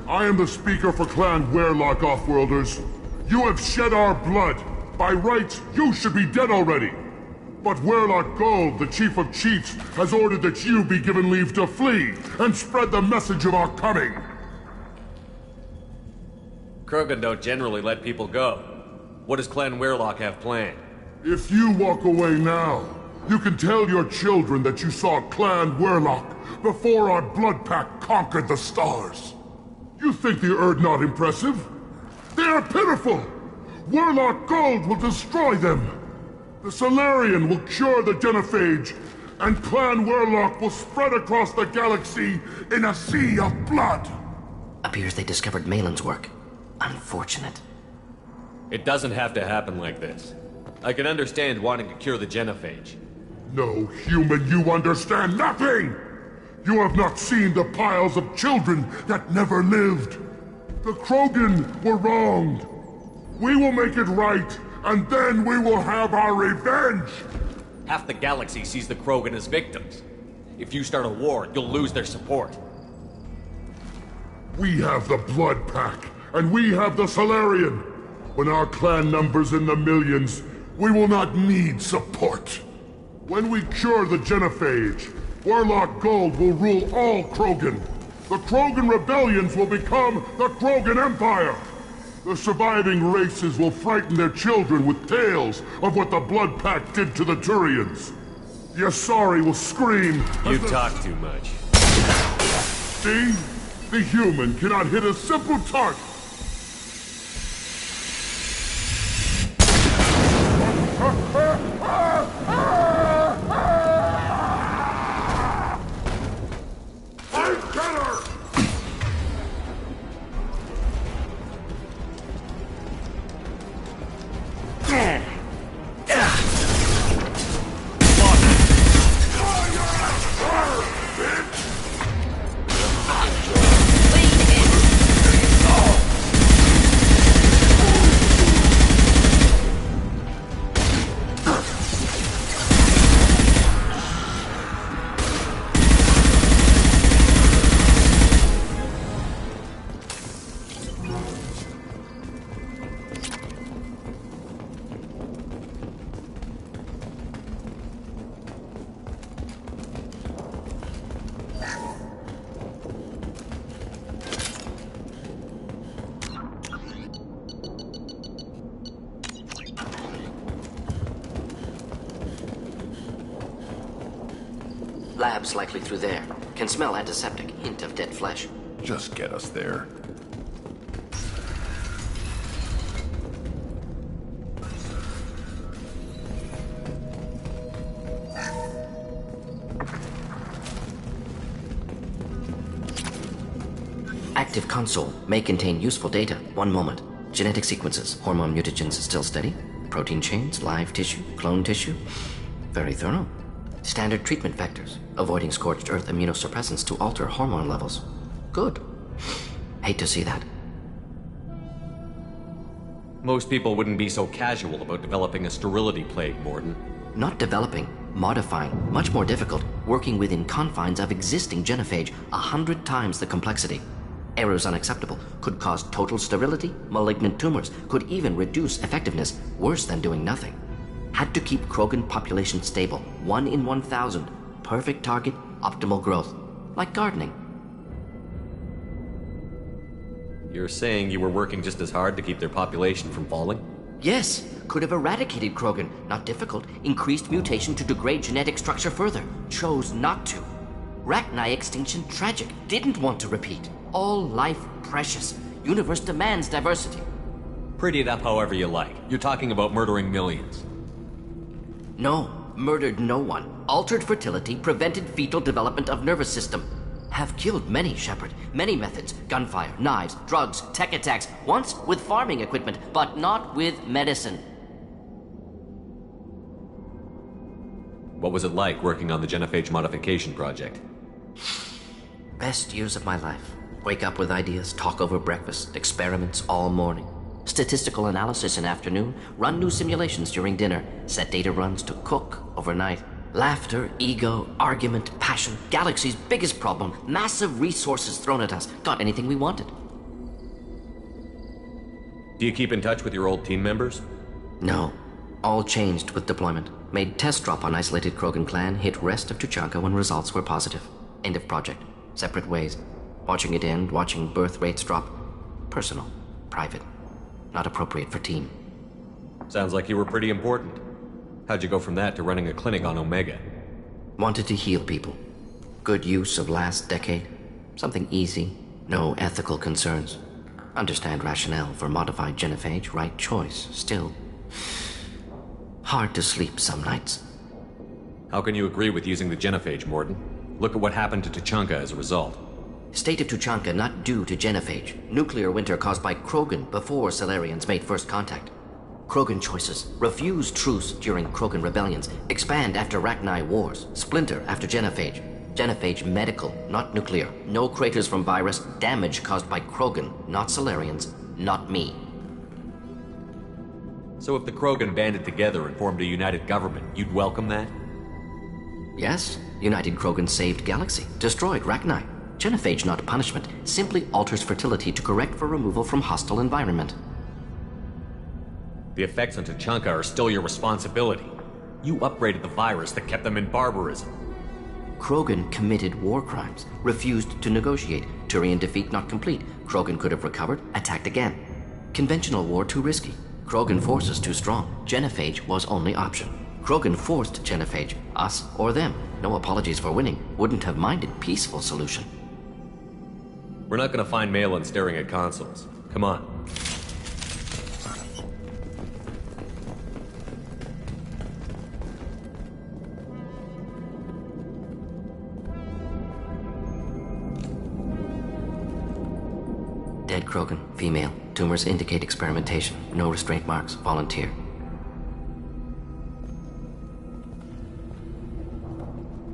I am the speaker for Clan Werlock, Offworlders. You have shed our blood. By rights, you should be dead already. But Werlock Gold, the Chief of Chiefs, has ordered that you be given leave to flee and spread the message of our coming. Krogan don't generally let people go. What does Clan Werlock have planned? If you walk away now, you can tell your children that you saw Clan Werlock before our blood pact conquered the stars. You think the Erd not impressive? They are pitiful! Werlock Gold will destroy them! The Solarian will cure the genophage, and Clan Werlock will spread across the galaxy in a sea of blood! Appears they discovered Malin's work. Unfortunate. It doesn't have to happen like this. I can understand wanting to cure the genophage. No, human, you understand nothing! You have not seen the piles of children that never lived. The Krogan were wronged. We will make it right, and then we will have our revenge! Half the galaxy sees the Krogan as victims. If you start a war, you'll lose their support. We have the Blood Pack, and we have the Solarian. When our clan numbers in the millions, we will not need support. When we cure the genophage, Warlock Gold will rule all Krogan. The Krogan rebellions will become the Krogan Empire. The surviving races will frighten their children with tales of what the Blood Pact did to the Turians. The Asari will scream. You talk too much. See? The human cannot hit a simple target. Labs likely through there. Can smell antiseptic, hint of dead flesh. Just get us there. Active console may contain useful data. One moment. Genetic sequences, hormone mutagens still steady. Protein chains, live tissue, clone tissue. Very thorough. Standard treatment vectors, avoiding scorched earth immunosuppressants to alter hormone levels. Good. Hate to see that. Most people wouldn't be so casual about developing a sterility plague, Morden. Not developing, modifying, much more difficult, working within confines of existing genophage, 100 times the complexity. Errors unacceptable, could cause total sterility, malignant tumors, could even reduce effectiveness, worse than doing nothing. Had to keep Krogan population stable, 1 in 1,000. Perfect target, optimal growth. Like gardening. You're saying you were working just as hard to keep their population from falling? Yes, could have eradicated Krogan. Not difficult. Increased mutation to degrade genetic structure further. Chose not to. Rachni extinction tragic. Didn't want to repeat. All life precious. Universe demands diversity. Pretty it up however you like. You're talking about murdering millions. No, murdered no one. Altered fertility, prevented fetal development of nervous system. Have killed many, Shepard. Many methods. Gunfire, knives, drugs, tech attacks. Once with farming equipment, but not with medicine. What was it like working on the genophage modification project? Best years of my life. Wake up with ideas, talk over breakfast, experiments all morning. Statistical analysis in afternoon, run new simulations during dinner, set data runs to cook overnight. Laughter, ego, argument, passion, galaxy's biggest problem, massive resources thrown at us. Got anything we wanted. Do you keep in touch with your old team members? No. All changed with deployment. Made test drop on isolated Krogan clan, hit rest of Tuchanka when results were positive. End of project. Separate ways. Watching it end, watching birth rates drop. Personal. Private. Not appropriate for team. Sounds like you were pretty important. How'd you go from that to running a clinic on Omega? Wanted to heal people. Good use of last decade. Something easy. No ethical concerns. Understand rationale for modified genophage. Right choice. Still. Hard to sleep some nights. How can you agree with using the genophage, Morden? Look at what happened to Tuchanka as a result. State of Tuchanka not due to genophage. Nuclear winter caused by Krogan before Salarians made first contact. Krogan choices. Refuse truce during Krogan rebellions. Expand after Rachni wars. Splinter after genophage. Genophage medical, not nuclear. No craters from virus. Damage caused by Krogan, not Salarians, not me. So if the Krogan banded together and formed a united government, you'd welcome that? Yes. United Krogan saved Galaxy. Destroyed Rachni. Genophage not punishment. Simply alters fertility to correct for removal from hostile environment. The effects on Tuchanka are still your responsibility. You upgraded the virus that kept them in barbarism. Krogan committed war crimes, refused to negotiate. Turian defeat not complete. Krogan could have recovered, attacked again. Conventional war too risky. Krogan forces too strong. Genophage was only option. Krogan forced Genophage, us or them. No apologies for winning. Wouldn't have minded peaceful solution. We're not gonna find Malin staring at consoles. Come on. Dead Krogan, female. Tumors indicate experimentation. No restraint marks. Volunteer.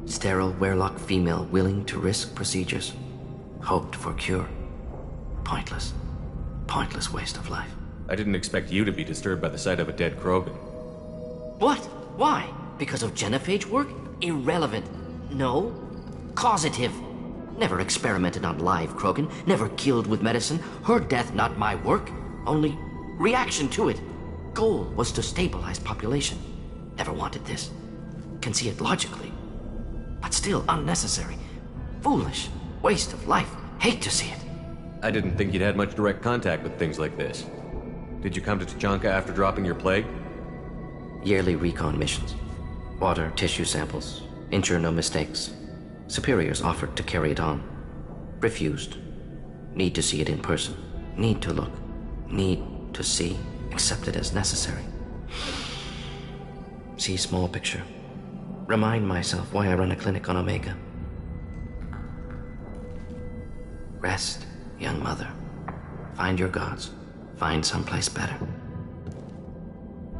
Sterile, werelock female willing to risk procedures. Hoped for cure. Pointless. Pointless waste of life. I didn't expect you to be disturbed by the sight of a dead Krogan. What? Why? Because of genophage work? Irrelevant. No. Causative. Never experimented on live Krogan. Never killed with medicine. Her death not my work. Only reaction to it. Goal was to stabilize population. Never wanted this. Can see it logically. But still unnecessary. Foolish. Waste of life. Hate to see it. I didn't think you'd had much direct contact with things like this. Did you come to Tuchanka after dropping your plague? Yearly recon missions. Water, tissue samples. Ensure no mistakes. Superiors offered to carry it on. Refused. Need to see it in person. Need to look. Need to see. Accepted as necessary. See small picture. Remind myself why I run a clinic on Omega. Rest, young mother. Find your gods. Find someplace better.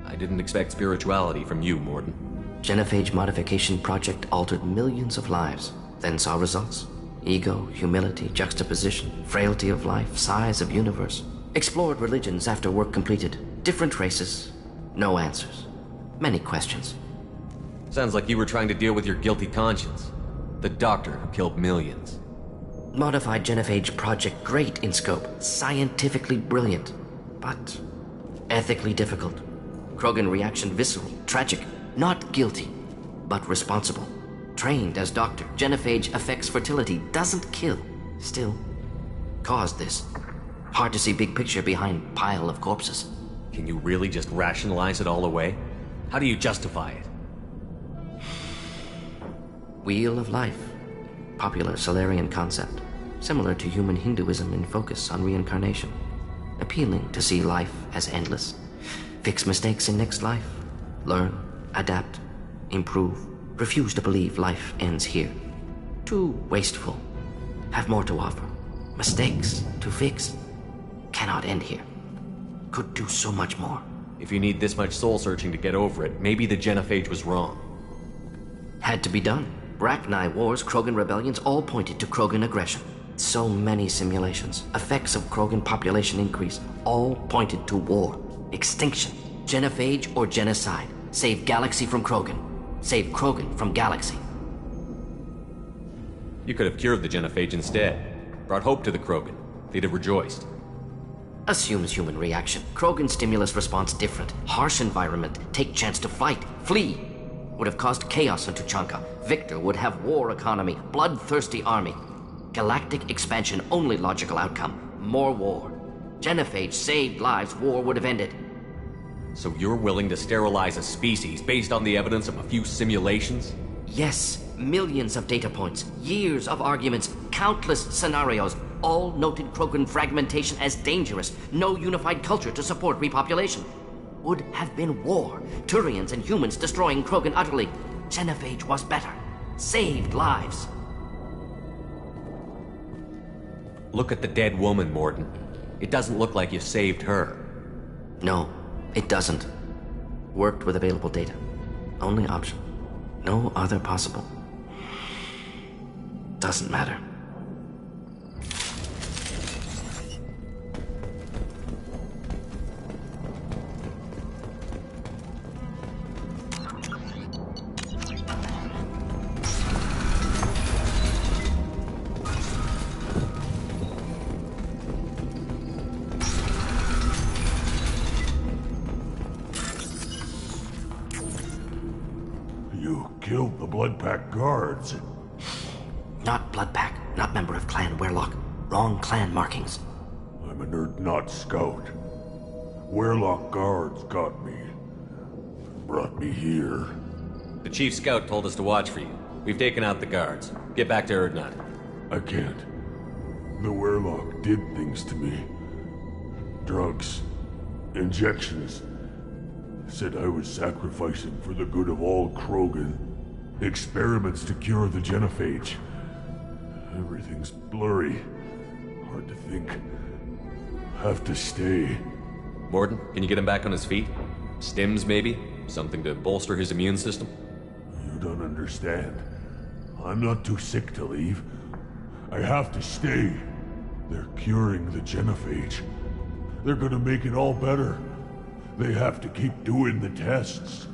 I didn't expect spirituality from you, Mordin. Genophage modification project altered millions of lives, then saw results. Ego, humility, juxtaposition, frailty of life, size of universe. Explored religions after work completed. Different races. No answers. Many questions. Sounds like you were trying to deal with your guilty conscience. The doctor who killed millions. Modified genophage project great in scope. Scientifically brilliant. But ethically difficult. Krogan reaction visceral, tragic. Not guilty, but responsible. Trained as doctor, genophage affects fertility, doesn't kill. Still, caused this. Hard to see big picture behind pile of corpses. Can you really just rationalize it all away? How do you justify it? Wheel of life. Popular Solarian concept. Similar to human Hinduism in focus on reincarnation. Appealing to see life as endless. Fix mistakes in next life. Learn. Adapt, improve, refuse to believe life ends here. Too wasteful. Have more to offer. Mistakes to fix. Cannot end here. Could do so much more. If you need this much soul searching to get over it, maybe the genophage was wrong. Had to be done. Bracknai wars, Krogan rebellions, all pointed to Krogan aggression. So many simulations. Effects of Krogan population increase, all pointed to war. Extinction. Genophage or genocide. Save galaxy from Krogan. Save Krogan from galaxy. You could have cured the genophage instead. Brought hope to the Krogan. They'd have rejoiced. Assumes human reaction. Krogan stimulus response different. Harsh environment. Take chance to fight. Flee. Would have caused chaos in Tuchanka. Victor would have war economy. Bloodthirsty army. Galactic expansion only logical outcome. More war. Genophage saved lives. War would have ended. So you're willing to sterilize a species based on the evidence of a few simulations? Yes. Millions of data points. Years of arguments. Countless scenarios. All noted Krogan fragmentation as dangerous. No unified culture to support repopulation. Would have been war. Turians and humans destroying Krogan utterly. Genophage was better. Saved lives. Look at the dead woman, Mordin. It doesn't look like you saved her. No. It doesn't. Worked with available data. Only option. No other possible. Doesn't matter. You killed the Blood Pack guards. Not Blood Pack, not member of Clan Werlock. Wrong clan markings. I'm a nerd not scout. Werlock guards got me. Brought me here. The chief scout told us to watch for you. We've taken out the guards. Get back to Erdnot. I can't. The Werlock did things to me. Drugs. Injections. Said I was sacrificing for the good of all Krogan. Experiments to cure the genophage. Everything's blurry. Hard to think. Have to stay. Morden, can you get him back on his feet? Stims, maybe? Something to bolster his immune system? You don't understand. I'm not too sick to leave. I have to stay. They're curing the genophage. They're gonna make it all better. They have to keep doing the tests.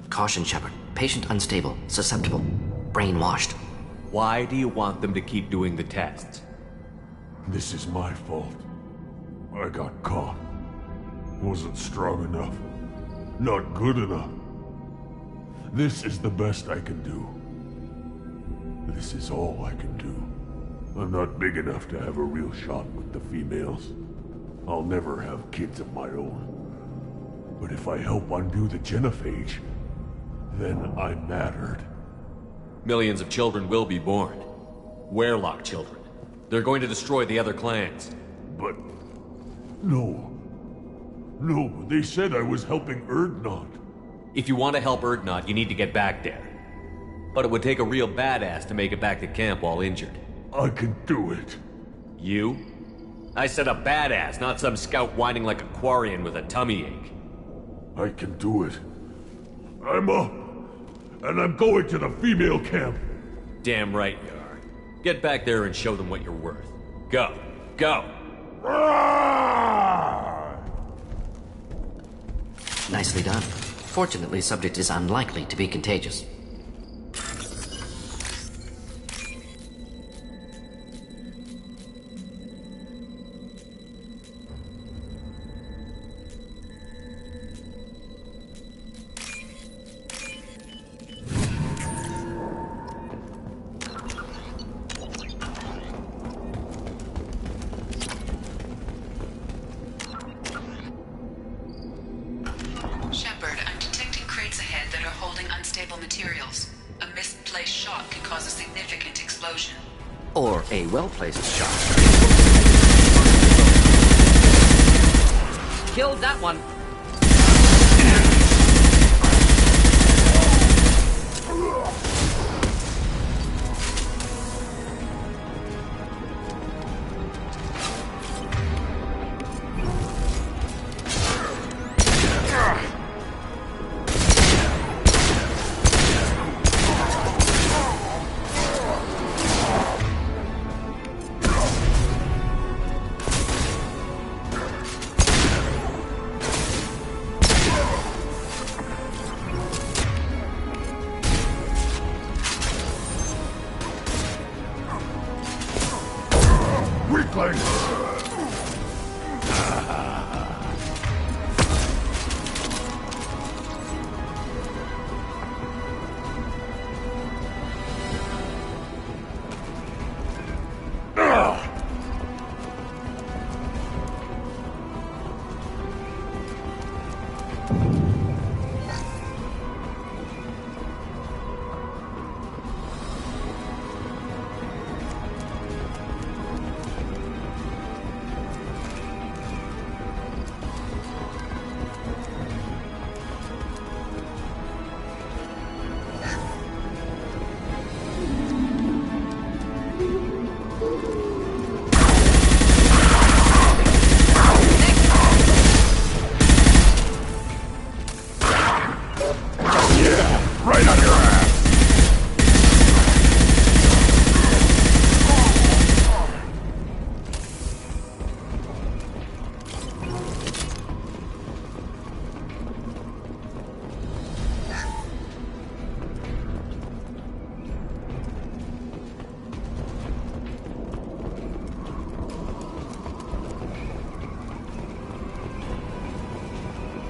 Caution, Shepard. Patient unstable, susceptible, brainwashed. Why do you want them to keep doing the tests? This is my fault. I got caught. Wasn't strong enough. Not good enough. This is the best I can do. This is all I can do. I'm not big enough to have a real shot with the females. I'll never have kids of my own. But if I help undo the genophage, then I'm mattered. Millions of children will be born. Werlock children. They're going to destroy the other clans. But... no. No, they said I was helping Erdnot. If you want to help Erdnot, you need to get back there. But it would take a real badass to make it back to camp while injured. I can do it. You? I said a badass, not some scout whining like a Quarian with a tummy ache. I can do it. I'm up. And I'm going to the female camp. Damn right you are. Get back there and show them what you're worth. Go. Go! Nicely done. Fortunately, subject is unlikely to be contagious. Shepard, I'm detecting crates ahead that are holding unstable materials. A misplaced shot can cause a significant explosion. Or a well-placed shot. Killed that one.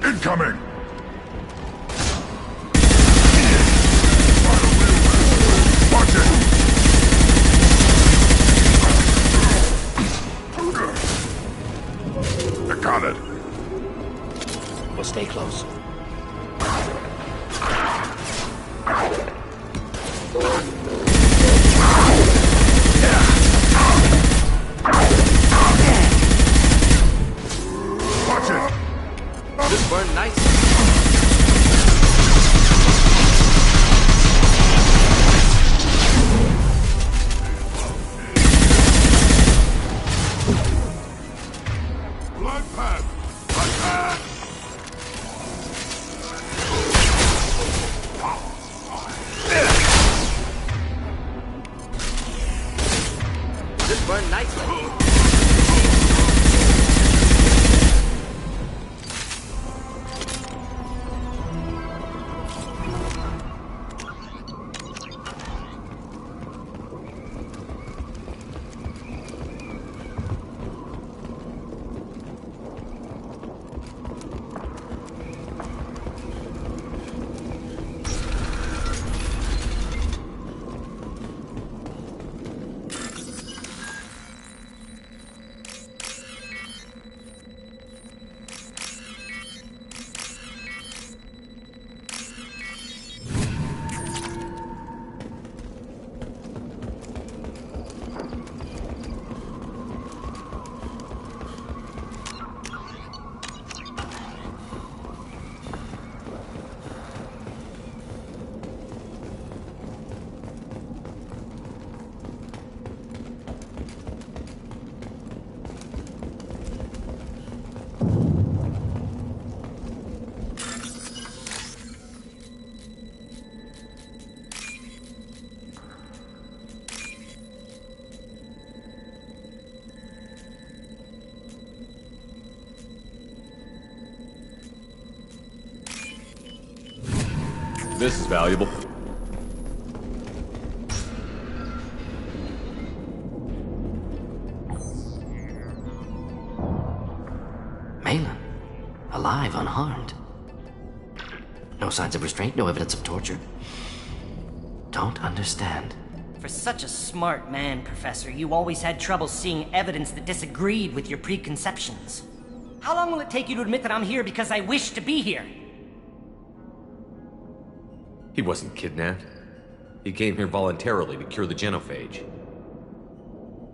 Incoming! stay close. Watch it! This burned nice. Blood path! Blood path! This burned nicely. This is valuable. Malin, alive, unharmed. No signs of restraint, no evidence of torture. Don't understand. For such a smart man, Professor, you always had trouble seeing evidence that disagreed with your preconceptions. How long will it take you to admit that I'm here because I wish to be here? He wasn't kidnapped. He came here voluntarily to cure the genophage.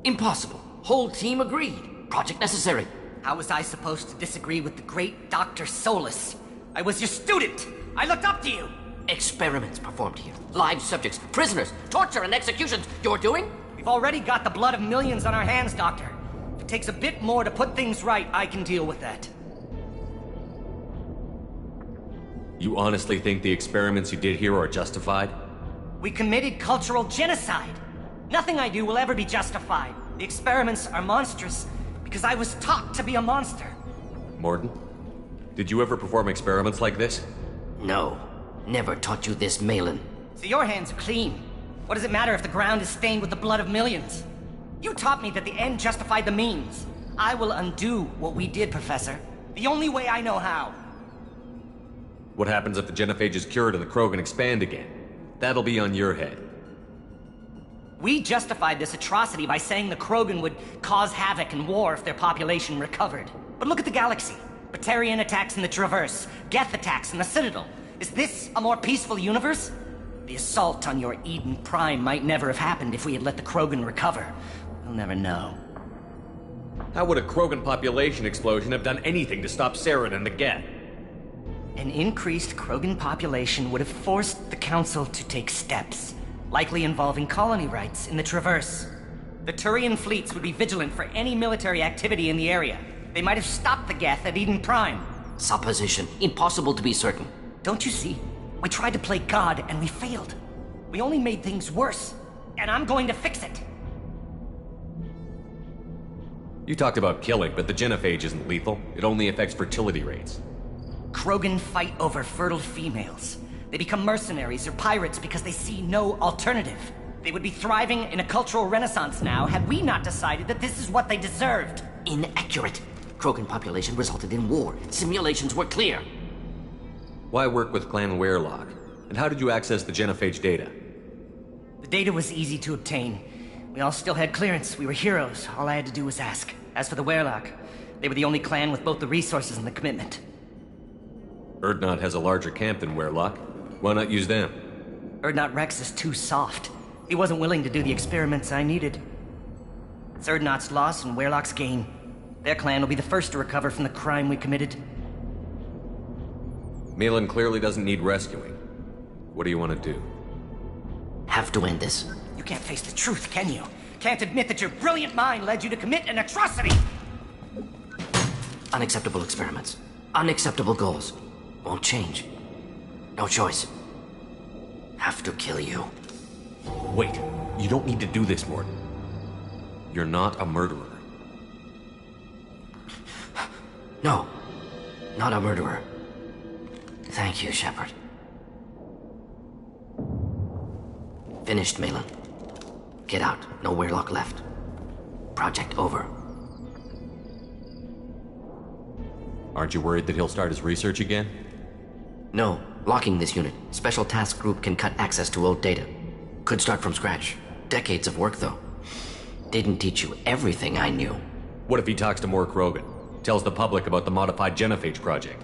Impossible. Whole team agreed. Project necessary. How was I supposed to disagree with the great Dr. Solus? I was your student! I looked up to you! Experiments performed here. Live subjects, prisoners, torture and executions. You're doing? We've already got the blood of millions on our hands, Doctor. If it takes a bit more to put things right, I can deal with that. You honestly think the experiments you did here are justified? We committed cultural genocide. Nothing I do will ever be justified. The experiments are monstrous because I was taught to be a monster. Morton, did you ever perform experiments like this? No. Never taught you this, Malin. So your hands are clean. What does it matter if the ground is stained with the blood of millions? You taught me that the end justified the means. I will undo what we did, Professor. The only way I know how. What happens if the genophage is cured and the Krogan expand again? That'll be on your head. We justified this atrocity by saying the Krogan would cause havoc and war if their population recovered. But look at the galaxy. Batarian attacks in the Traverse, Geth attacks in the Citadel. Is this a more peaceful universe? The assault on your Eden Prime might never have happened if we had let the Krogan recover. We'll never know. How would a Krogan population explosion have done anything to stop Saren and the Geth? An increased Krogan population would have forced the Council to take steps, likely involving colony rights in the Traverse. The Turian fleets would be vigilant for any military activity in the area. They might have stopped the Geth at Eden Prime. Supposition. Impossible to be certain. Don't you see? We tried to play God and we failed. We only made things worse. And I'm going to fix it. You talked about killing, but the genophage isn't lethal. It only affects fertility rates. Krogan fight over fertile females. They become mercenaries or pirates because they see no alternative. They would be thriving in a cultural renaissance now had we not decided that this is what they deserved. Inaccurate. Krogan population resulted in war. Simulations were clear. Why work with Clan Werelock? And how did you access the genophage data? The data was easy to obtain. We all still had clearance. We were heroes. All I had to do was ask. As for the Werelock, they were the only clan with both the resources and the commitment. Erdnot has a larger camp than Werlock. Why not use them? Erdnot Rex is too soft. He wasn't willing to do the experiments I needed. It's Erdnot's loss and Werlock's gain. Their clan will be the first to recover from the crime we committed. Malin clearly doesn't need rescuing. What do you want to do? Have to end this. You can't face the truth, can you? Can't admit that your brilliant mind led you to commit an atrocity! Unacceptable experiments. Unacceptable goals. Won't change. No choice. Have to kill you. Wait, you don't need to do this, Morton. You're not a murderer. No. Not a murderer. Thank you, Shepard. Finished, Malin. Get out. No Werlock left. Project over. Aren't you worried that he'll start his research again? No. Locking this unit. Special task group can cut access to old data. Could start from scratch. Decades of work, though. Didn't teach you everything I knew. What if he talks to more Krogan? Tells the public about the modified genophage project?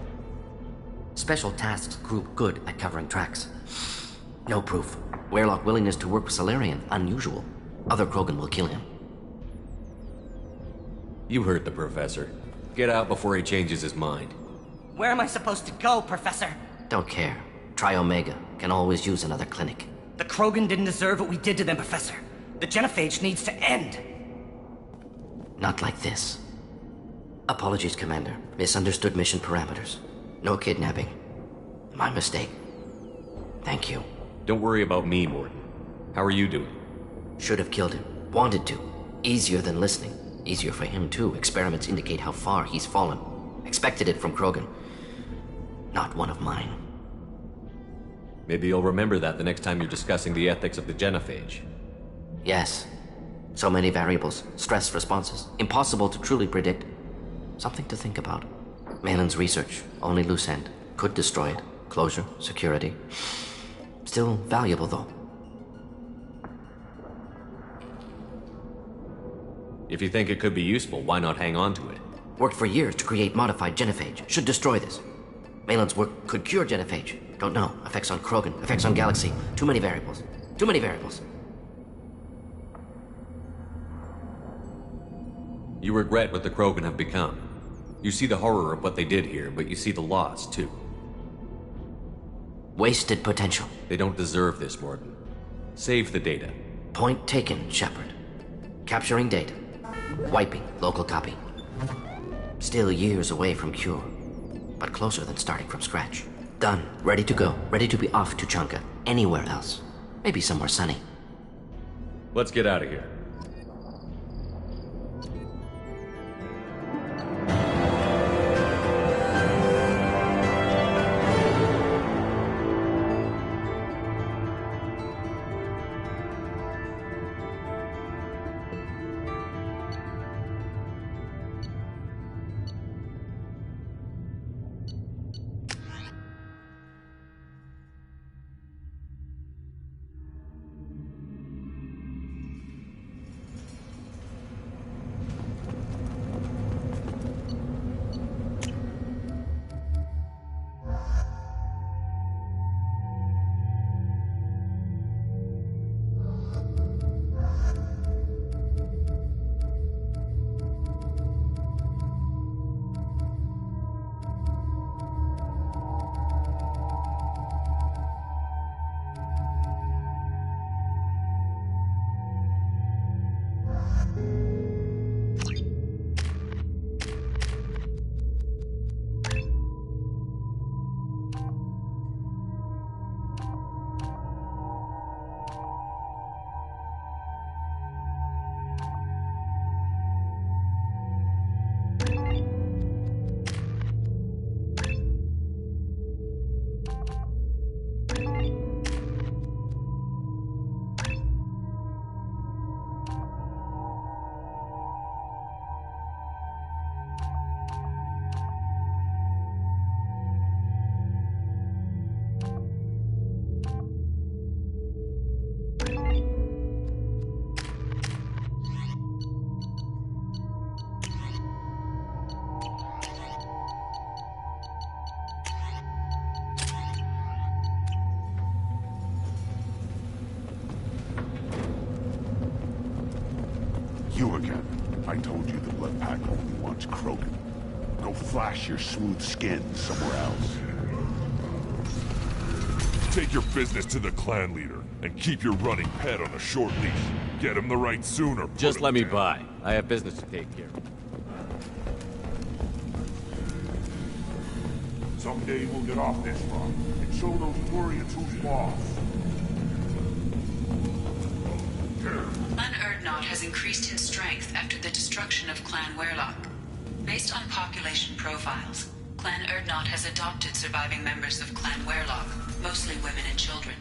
Special tasks group good at covering tracks. No proof. Werlock willingness to work with Salarian, unusual. Other Krogan will kill him. You heard the professor. Get out before he changes his mind. Where am I supposed to go, Professor? Don't care. Try Omega. Can always use another clinic. The Krogan didn't deserve what we did to them, Professor. The genophage needs to end. Not like this. Apologies, Commander. Misunderstood mission parameters. No kidnapping. My mistake. Thank you. Don't worry about me, Morton. How are you doing? Should have killed him. Wanted to. Easier than listening. Easier for him, too. Experiments indicate how far he's fallen. Expected it from Krogan. Not one of mine. Maybe you'll remember that the next time you're discussing the ethics of the genophage. Yes. So many variables. Stress responses. Impossible to truly predict. Something to think about. Malin's research. Only loose end. Could destroy it. Closure. Security. Still valuable, though. If you think it could be useful, why not hang on to it? Worked for years to create modified genophage. Should destroy this. Malin's work could cure genophage. Don't know. Effects on Krogan. Effects on Galaxy. Too many variables. Too many variables. You regret what the Krogan have become. You see the horror of what they did here, but you see the loss, too. Wasted potential. They don't deserve this, Morton. Save the data. Point taken, Shepard. Capturing data. Wiping local copy. Still years away from cure, but closer than starting from scratch. Done. Ready to go. Ready to be off to Chunka. Anywhere else. Maybe somewhere sunny. Let's get out of here. again. I told you the Blood Pack only wants Krogan. Go flash your smooth skin somewhere else. Take your business to the clan leader, and keep your running pet on a short leash. Get him the right soon or Just let me by. I have business to take care of. Someday we'll get off this rock and show those Turians who's boss. Clan Erdnot has increased in strength after the destruction of Clan Werlock. Based on population profiles, Clan Erdnot has adopted surviving members of Clan Werlock, mostly women and children.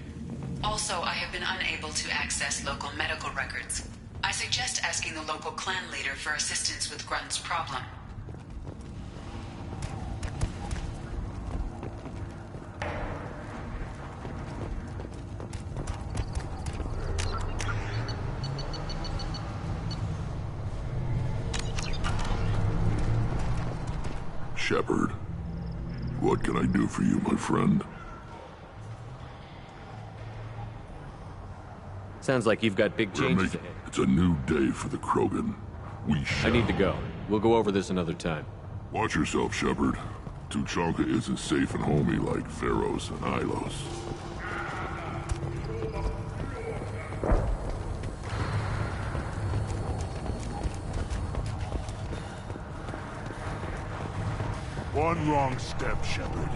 Also, I have been unable to access local medical records. I suggest asking the local clan leader for assistance with Grunt's problem. Shepard, what can I do for you, my friend? Sounds like you've got big changes ahead. It's a new day for the Krogan. We shall. I need to go. We'll go over this another time. Watch yourself, Shepard. Tuchanka isn't safe and homey like Pharaohs and Ilos. One wrong step, Shepard.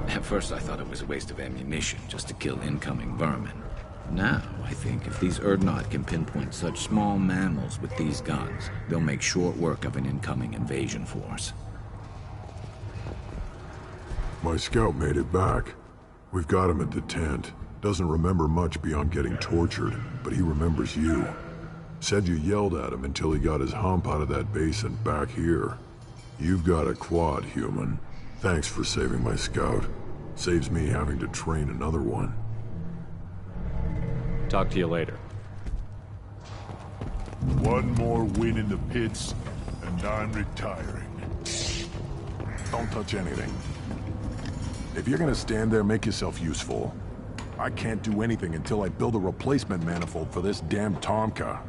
At first I thought it was a waste of ammunition just to kill incoming vermin. Now, I think if these Erdnot can pinpoint such small mammals with these guns, they'll make short work of an incoming invasion force. My scout made it back. We've got him at the tent. Doesn't remember much beyond getting tortured, but he remembers you. Said you yelled at him until he got his hump out of that basin back here. You've got a quad, human. Thanks for saving my scout. Saves me having to train another one. Talk to you later. One more win in the pits, and I'm retiring. Don't touch anything. If you're gonna stand there, make yourself useful. I can't do anything until I build a replacement manifold for this damn Tomka.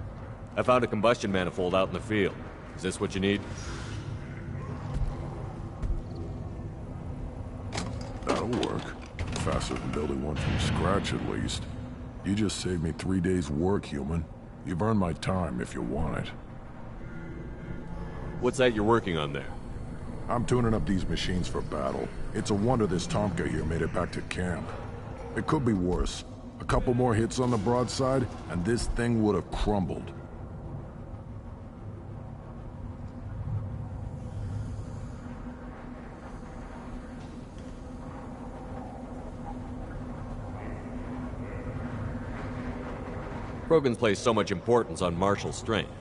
I found a combustion manifold out in the field. Is this what you need? That'll work. Faster than building one from scratch, at least. You just saved me 3 days' work, human. You've earned my time if you want it. What's that you're working on there? I'm tuning up these machines for battle. It's a wonder this Tomka here made it back to camp. It could be worse. A couple more hits on the broadside, and this thing would have crumbled. Krogans place so much importance on martial strength.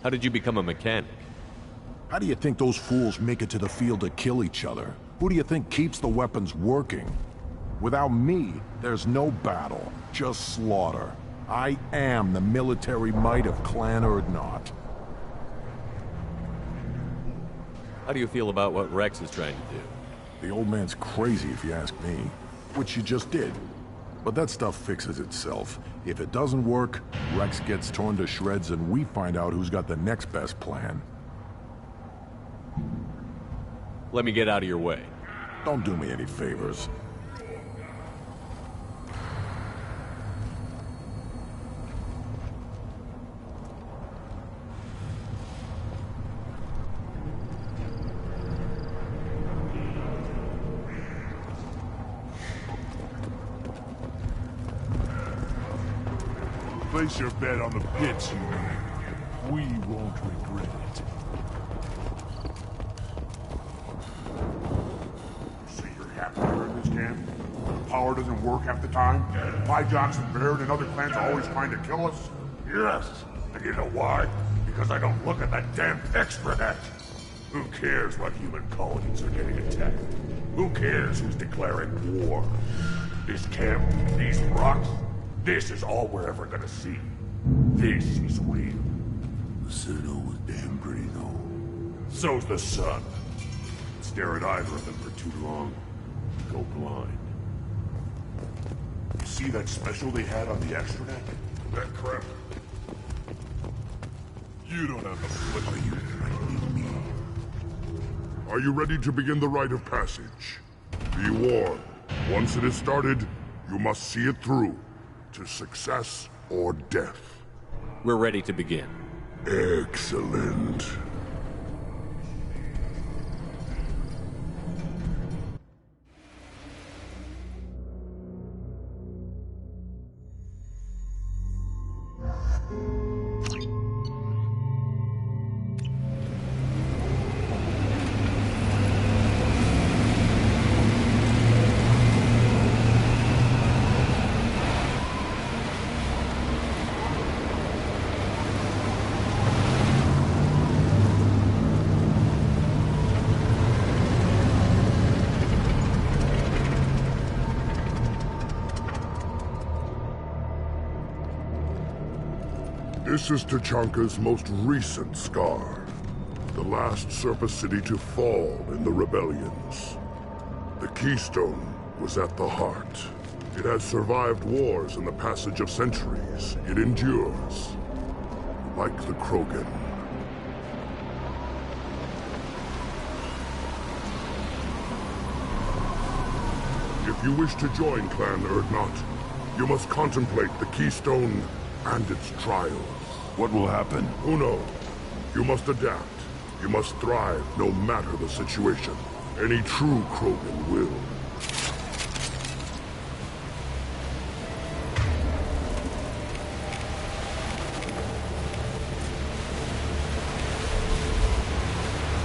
How did you become a mechanic? How do you think those fools make it to the field to kill each other? Who do you think keeps the weapons working? Without me, there's no battle, just slaughter. I am the military might of Clan Erdnot. How do you feel about what Rex is trying to do? The old man's crazy if you ask me, which you just did. But that stuff fixes itself. If it doesn't work, Rex gets torn to shreds and we find out who's got the next best plan. Let me get out of your way. Don't do me any favors. Place your bet on the pits, human. We won't regret it. So you're happy you're in this camp? The power doesn't work half the time? Pyjaks and Baird and other clans are always trying to kill us? Yes. And you know why? Because I don't look at that damn extranet. Who cares what human colonies are getting attacked? Who cares who's declaring war? This camp, these rocks, this is all we're ever gonna see. This is real. The Citadel was damn pretty, though. So's the sun. Stare at either of them for too long. Go blind. You see that special they had on the extranet? That crap. You don't have the... Are you threatening me? Are you ready to begin the rite of passage? Be warned, once it is started, you must see it through, to success or death. We're ready to begin. Excellent. This is Tachanka's most recent scar. The last surface city to fall in the rebellions. The Keystone was at the heart. It has survived wars and the passage of centuries. It endures. Like the Krogan. If you wish to join Clan Urdnot, you must contemplate the Keystone and its trials. What will happen? Who knows? You must adapt. You must thrive no matter the situation. Any true Krogan will.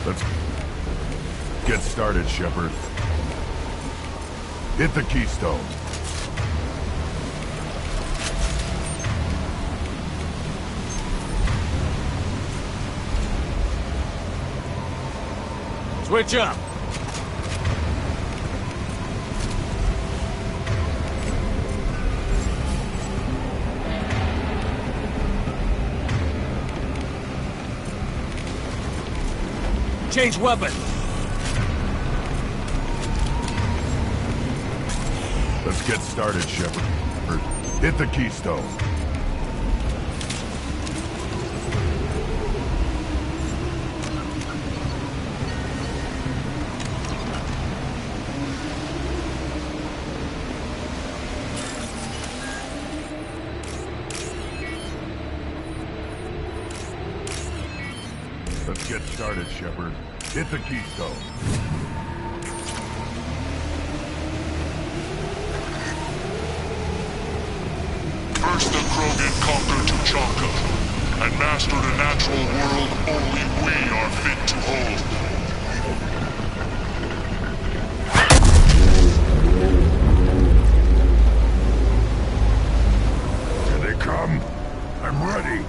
Let's get started, Shepard. Hit the Keystone. Switch up! Change weapon! Let's get started, Shepard. Hit the Keystone. Let's get started, Shepard. Hit the Keystone. First the Krogan conquered Tachanka, and mastered a natural world only we are fit to hold. Here they come. I'm ready.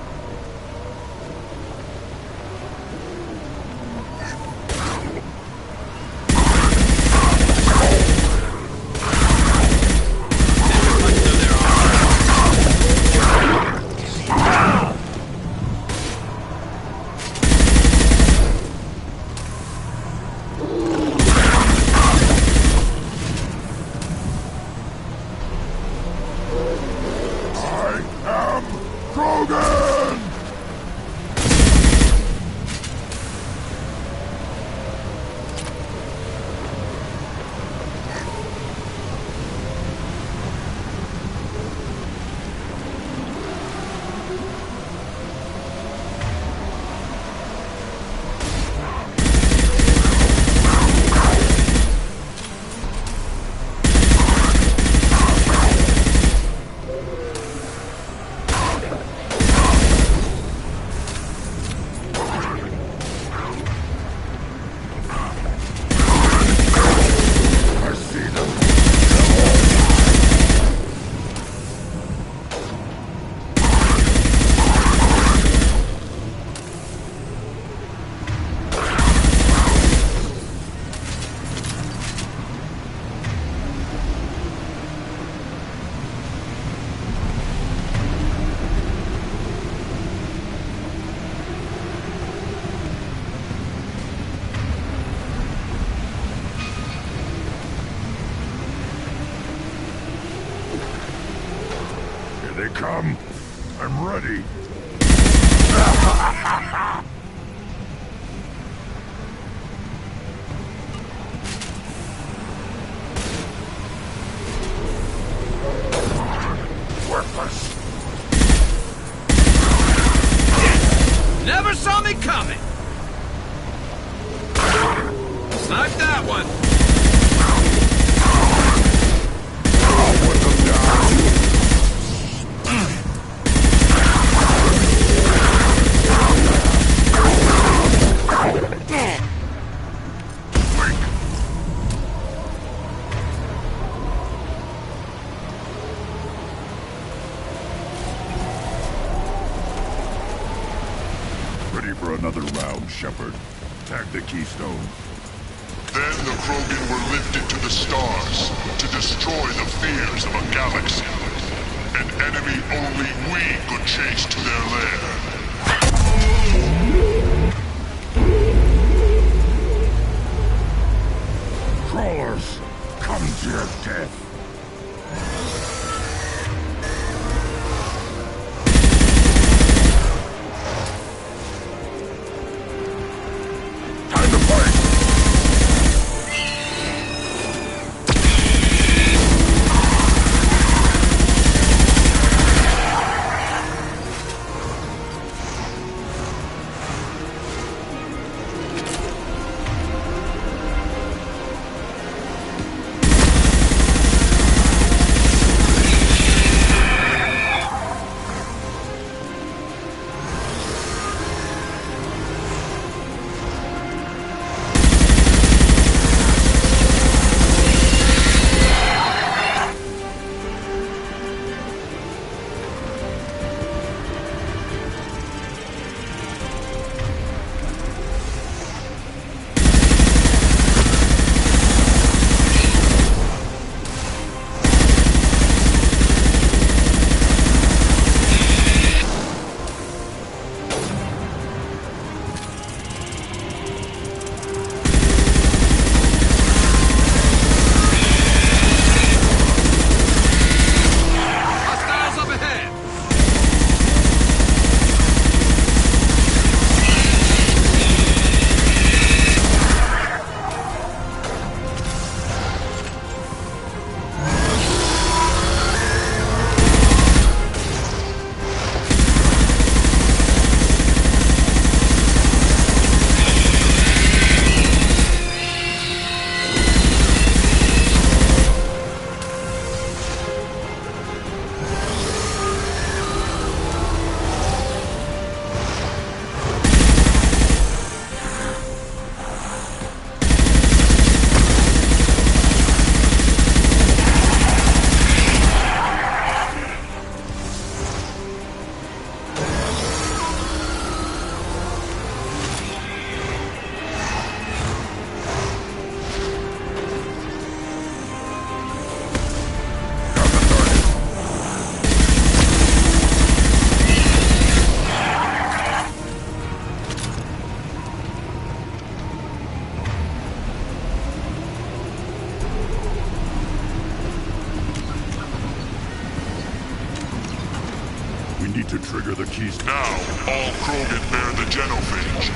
Here they come. I'm ready. Worthless. Never saw me coming! Like that one! Ready for another round, Shepard. Tag the keystone. Then the Krogan were lifted to the stars to destroy the fears of a galaxy. An enemy only we could chase to their lair. Crawlers, come to your death. Time to fight! To trigger the keys. Now, all Krogan bear the genophage.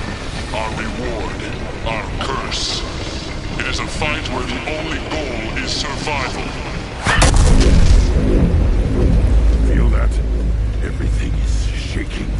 Our reward, our curse. It is a fight where the only goal is survival. Feel that? Everything is shaking.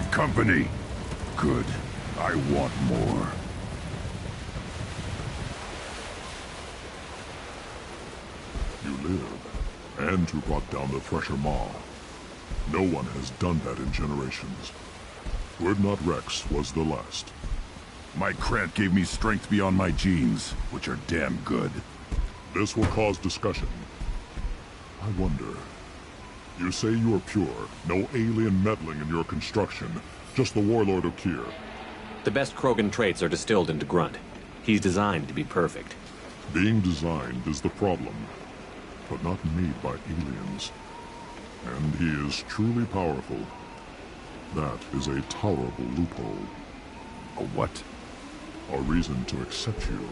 have company. Good. I want more. You live, and who brought down the Thresher Maw. No one has done that in generations. Urdnot Rex was the last. My Krant gave me strength beyond my genes, which are damn good. This will cause discussion. I wonder... You say you are pure, no alien meddling in your construction, just the Warlord Okeer. The best Krogan traits are distilled into Grunt. He's designed to be perfect. Being designed is the problem, but not made by aliens. And he is truly powerful. That is a tolerable loophole. A what? A reason to accept you.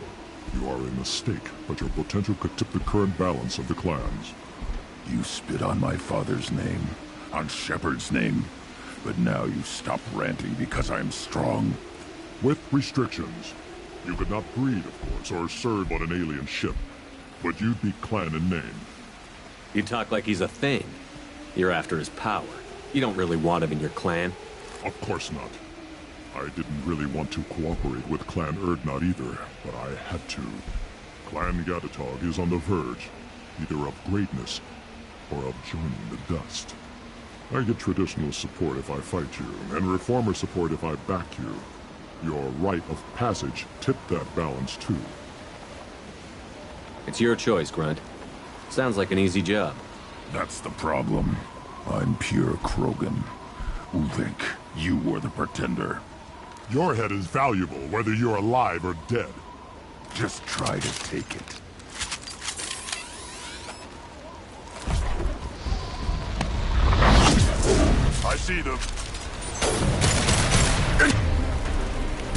You are a mistake, but your potential could tip the current balance of the clans. You spit on my father's name, on Shepard's name, but now you stop ranting because I'm strong. With restrictions. You could not breed, of course, or serve on an alien ship, but you'd be clan in name. You talk like he's a thing. You're after his power. You don't really want him in your clan. Of course not. I didn't really want to cooperate with Clan Urdnot either, but I had to. Clan Gatatog is on the verge, either of greatness or of joining the dust. I get traditional support if I fight you, and reformer support if I back you. Your rite of passage tipped that balance too. It's your choice, Grunt. Sounds like an easy job. That's the problem. I'm pure Krogan. Ulvik, you were the pretender. Your head is valuable, whether you're alive or dead. Just try to take it. I see them.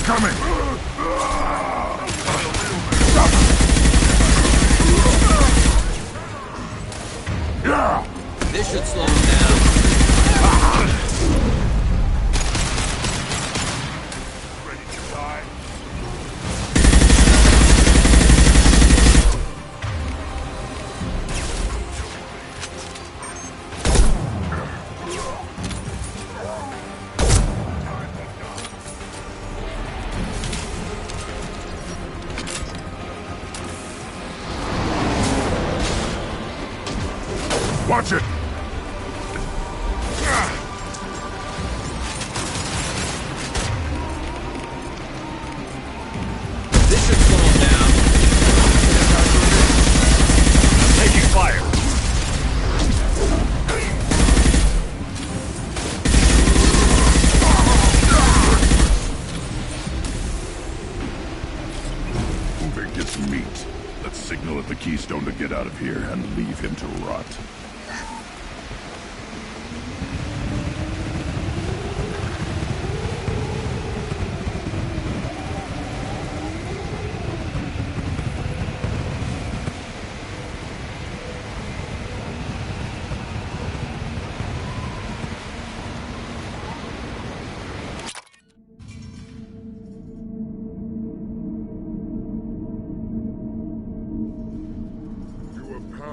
Coming! This should slow him down. Ready to die? Watch it! This should slow him down. Taking fire! Ulvik gets meat. Let's signal at the Keystone to get out of here and leave him to rot.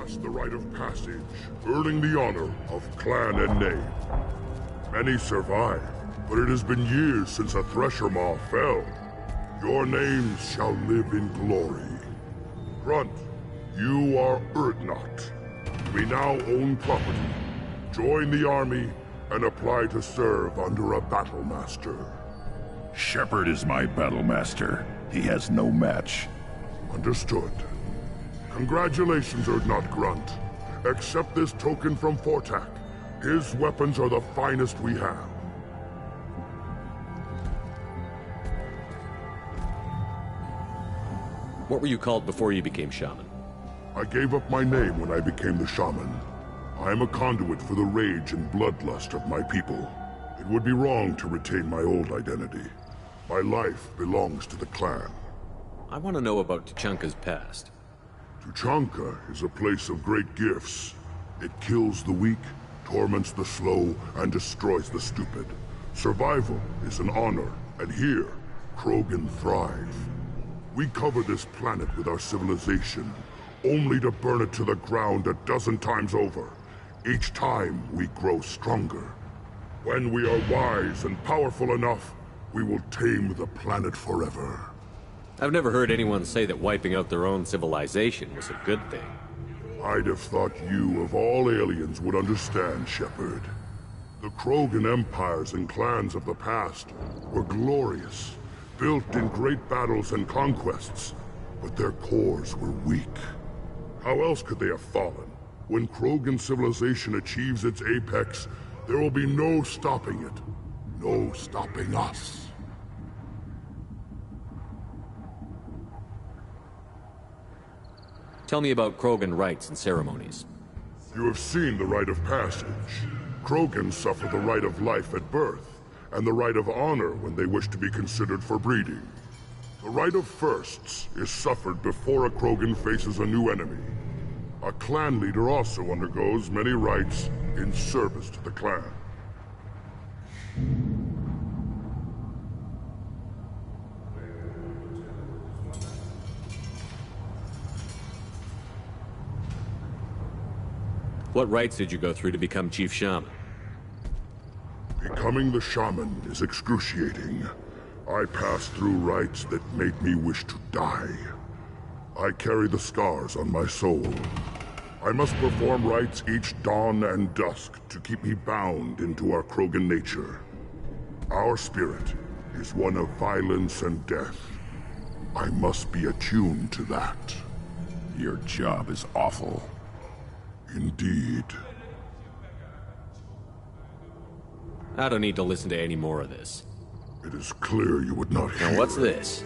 The rite of passage, earning the honor of clan and name. Many survive, but it has been years since a Thresher Maw fell. Your names shall live in glory. Grunt, you are Urdnot. We now own property. Join the army and apply to serve under a battle master. Shepard is my battle master. He has no match. Understood. Congratulations, Urdnot Grunt. Accept this token from Fortak. His weapons are the finest we have. What were you called before you became shaman? I gave up my name when I became the shaman. I am a conduit for the rage and bloodlust of my people. It would be wrong to retain my old identity. My life belongs to the clan. I want to know about Tuchanka's past. Tuchanka is a place of great gifts. It kills the weak, torments the slow, and destroys the stupid. Survival is an honor, and here, Krogan thrive. We cover this planet with our civilization, only to burn it to the ground a dozen times over. Each time, we grow stronger. When we are wise and powerful enough, we will tame the planet forever. I've never heard anyone say that wiping out their own civilization was a good thing. I'd have thought you, of all aliens, would understand, Shepard. The Krogan empires and clans of the past were glorious, built in great battles and conquests, but their cores were weak. How else could they have fallen? When Krogan civilization achieves its apex, there will be no stopping it. No stopping us. Tell me about Krogan rites and ceremonies. You have seen the rite of passage. Krogans suffer the rite of life at birth, and the rite of honor when they wish to be considered for breeding. The rite of firsts is suffered before a Krogan faces a new enemy. A clan leader also undergoes many rites in service to the clan. What rites did you go through to become Chief Shaman? Becoming the shaman is excruciating. I passed through rites that made me wish to die. I carry the scars on my soul. I must perform rites each dawn and dusk to keep me bound into our Krogan nature. Our spirit is one of violence and death. I must be attuned to that. Your job is awful. Indeed. I don't need to listen to any more of this. It is clear you would not hear. Now what's this?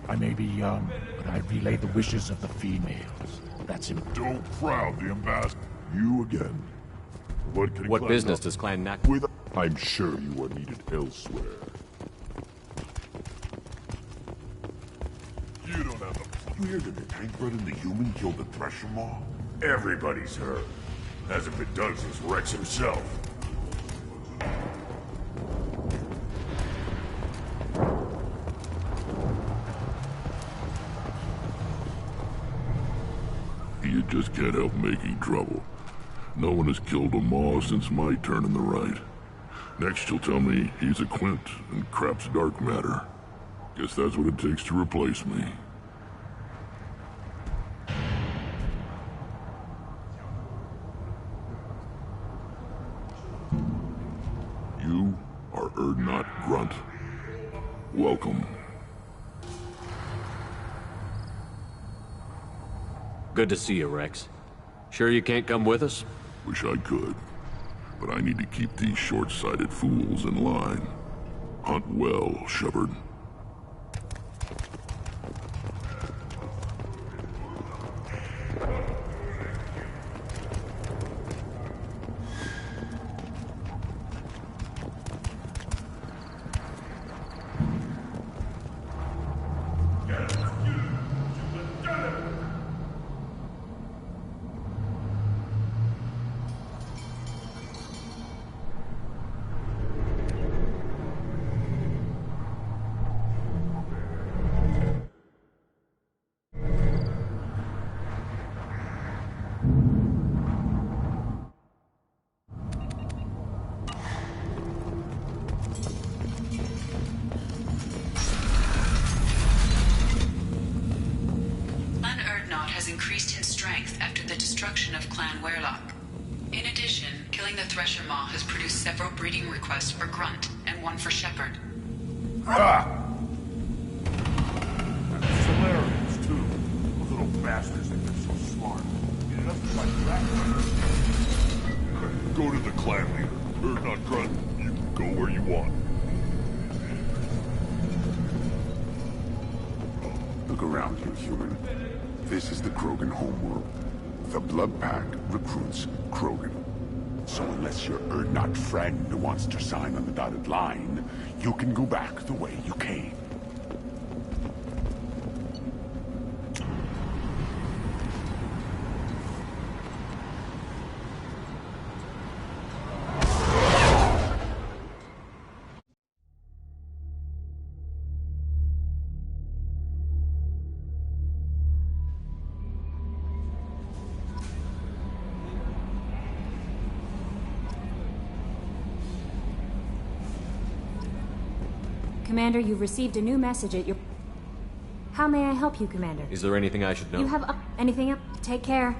I may be young, but I relay the wishes of the females. That's important. Don't crowd the ambassador. You again. What business does Clan Nak... I'm sure you are needed elsewhere. You don't have the... You hear that the tank bred and the human killed the Thresher Maw? Everybody's heard. Hasn't been done since Rex himself. You just can't help making trouble. No one has killed a Maw since my turn in the right. Next you'll tell me he's a Quint and crap's dark matter. Guess that's what it takes to replace me. You are Urdnot Grunt. Welcome. Good to see you, Rex. Sure you can't come with us? Wish I could. But I need to keep these short-sighted fools in line. Hunt well, Shepard. Increased in strength after the destruction of Clan Werlock. In addition, killing the Thresher Maw has produced several breeding requests for Grunt, and one for Shepard. Ah! And the Solarians, too. Those little bastards think they're Look around you, human. This is the Krogan homeworld. The Blood Pact recruits Krogan. So unless your Urdnot friend wants to sign on the dotted line, you can go back the way you came. Commander, you've received a new message at your... How may I help you, Commander? Is there anything I should know? You have anything up? Take care.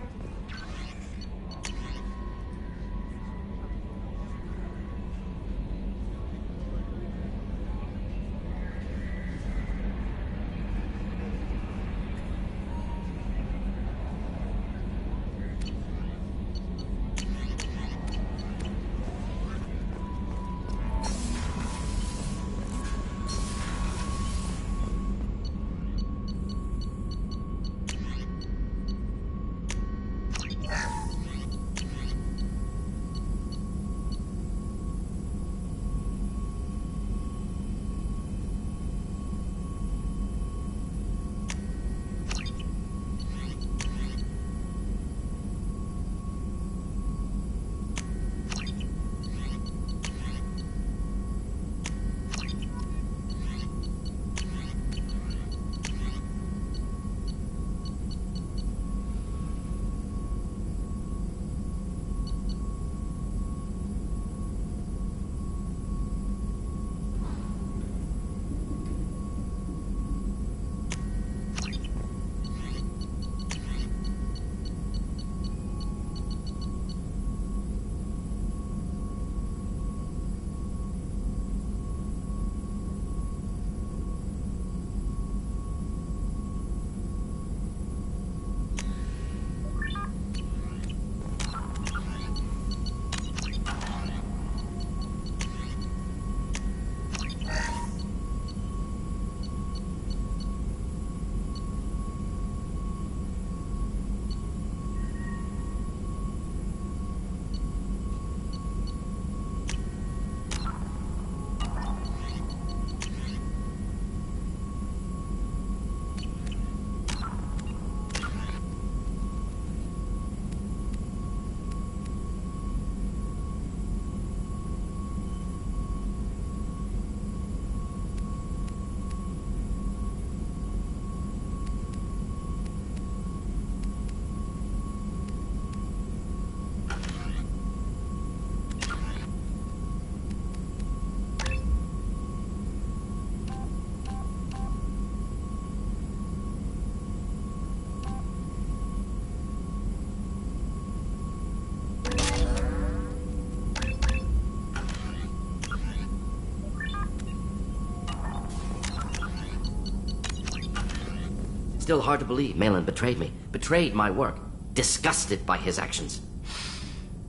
Still hard to believe Malin betrayed me. Betrayed my work. Disgusted by his actions.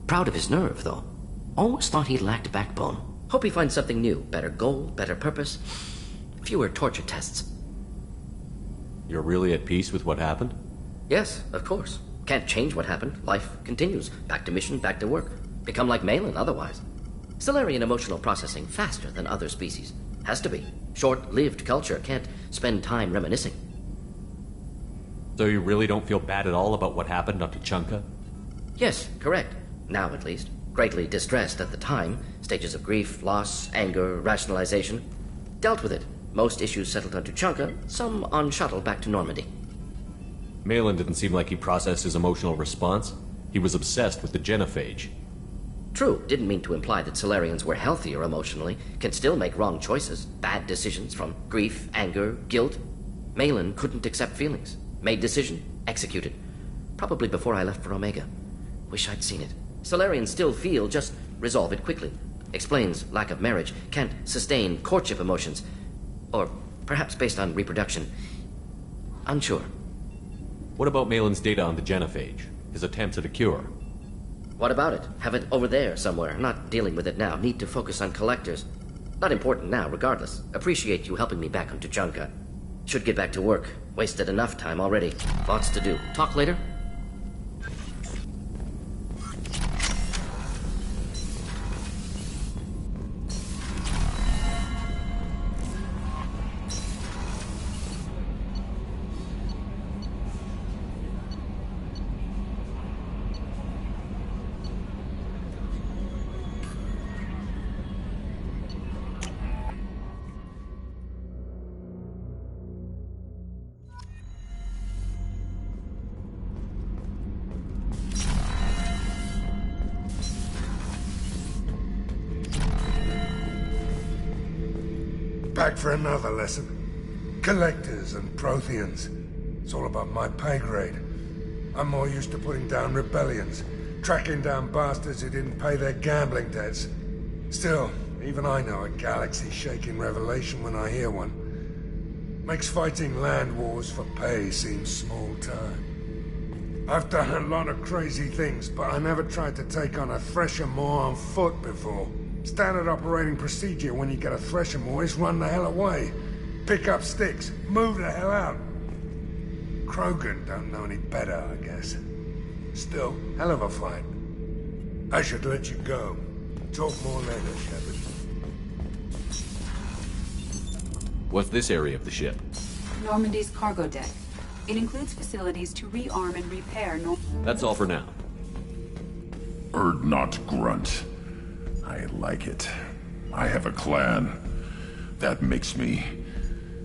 Proud of his nerve, though. Always thought he lacked backbone. Hope he finds something new. Better goal, better purpose. Fewer torture tests. You're really at peace with what happened? Yes, of course. Can't change what happened. Life continues. Back to mission, back to work. Become like Malin otherwise. Solarian emotional processing faster than other species. Has to be. Short-lived culture can't spend time reminiscing. So you really don't feel bad at all about what happened on Tuchanka? Yes, correct. Now at least. Greatly distressed at the time. Stages of grief, loss, anger, rationalization. Dealt with it. Most issues settled on Tuchanka, some on shuttle back to Normandy. Malin didn't seem like he processed his emotional response. He was obsessed with the genophage. True, didn't mean to imply that Solarians were healthier emotionally, can still make wrong choices, bad decisions from grief, anger, guilt. Malin couldn't accept feelings. Made decision, executed. Probably before I left for Omega. Wish I'd seen it. Solarians still feel, just resolve it quickly. Explains lack of marriage, can't sustain courtship emotions. Or perhaps based on reproduction. Unsure. What about Malin's data on the genophage? His attempts at a cure? What about it? Have it over there somewhere. Not dealing with it now. Need to focus on collectors. Not important now, regardless. Appreciate you helping me back on Tuchanka. Should get back to work. Wasted enough time already. Lots to do. Talk later? Back for another lesson. Collectors and Protheans. It's all about my pay grade. I'm more used to putting down rebellions, tracking down bastards who didn't pay their gambling debts. Still, even I know a galaxy-shaking revelation when I hear one. Makes fighting land wars for pay seem small time. I've done a lot of crazy things, but I never tried to take on a Thresher Maw on foot before. Standard operating procedure when you get a Thresher Maw is run the hell away. Pick up sticks, move the hell out. Krogan don't know any better, I guess. Still, hell of a fight. I should let you go. Talk more later, Shepard. What's this area of the ship? Normandy's cargo deck. It includes facilities to rearm and repair That's all for now. Urdnot grunt. I like it. I have a clan. That makes me...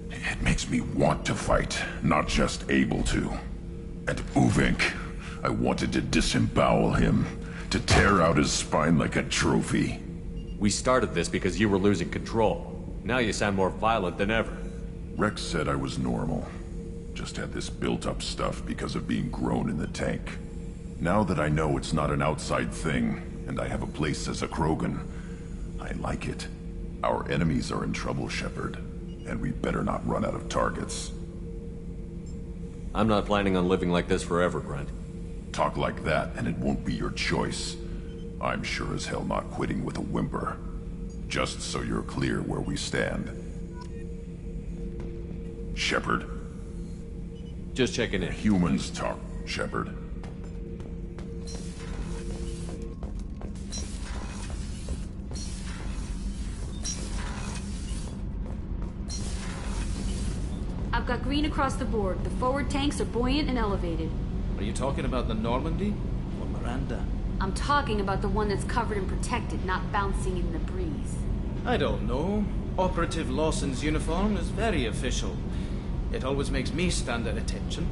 It makes me want to fight, not just able to. And Uvink, I wanted to disembowel him, to tear out his spine like a trophy. We started this because you were losing control. Now you sound more violent than ever. Rex said I was normal. Just had this built-up stuff because of being grown in the tank. Now that I know it's not an outside thing, and I have a place as a Krogan, I like it. Our enemies are in trouble, Shepard, and we better not run out of targets. I'm not planning on living like this forever, Grunt. Talk like that, and it won't be your choice. I'm sure as hell not quitting with a whimper. Just so you're clear where we stand. Shepard. Just checking in. Humans talk, Shepard. I've got green across the board. The forward tanks are buoyant and elevated. Are you talking about the Normandy? Or Miranda? I'm talking about the one that's covered and protected, not bouncing in the breeze. I don't know. Operative Lawson's uniform is very official. It always makes me stand at attention.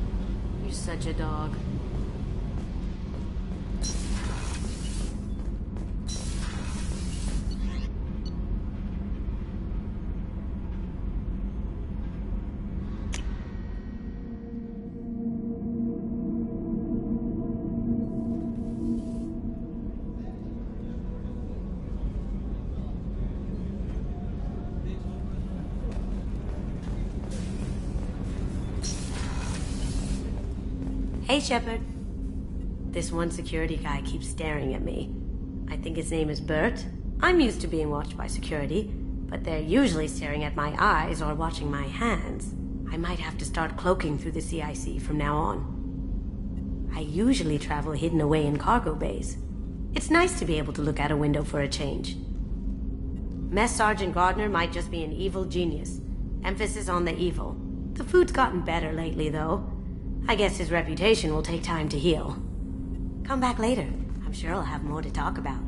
You're such a dog. Hey, Shepard. This one security guy keeps staring at me. I think his name is Bert. I'm used to being watched by security, but they're usually staring at my eyes or watching my hands. I might have to start cloaking through the CIC from now on. I usually travel hidden away in cargo bays. It's nice to be able to look out a window for a change. Mess Sergeant Gardner might just be an evil genius. Emphasis on the evil. The food's gotten better lately, though. I guess his reputation will take time to heal. Come back later. I'm sure I'll have more to talk about.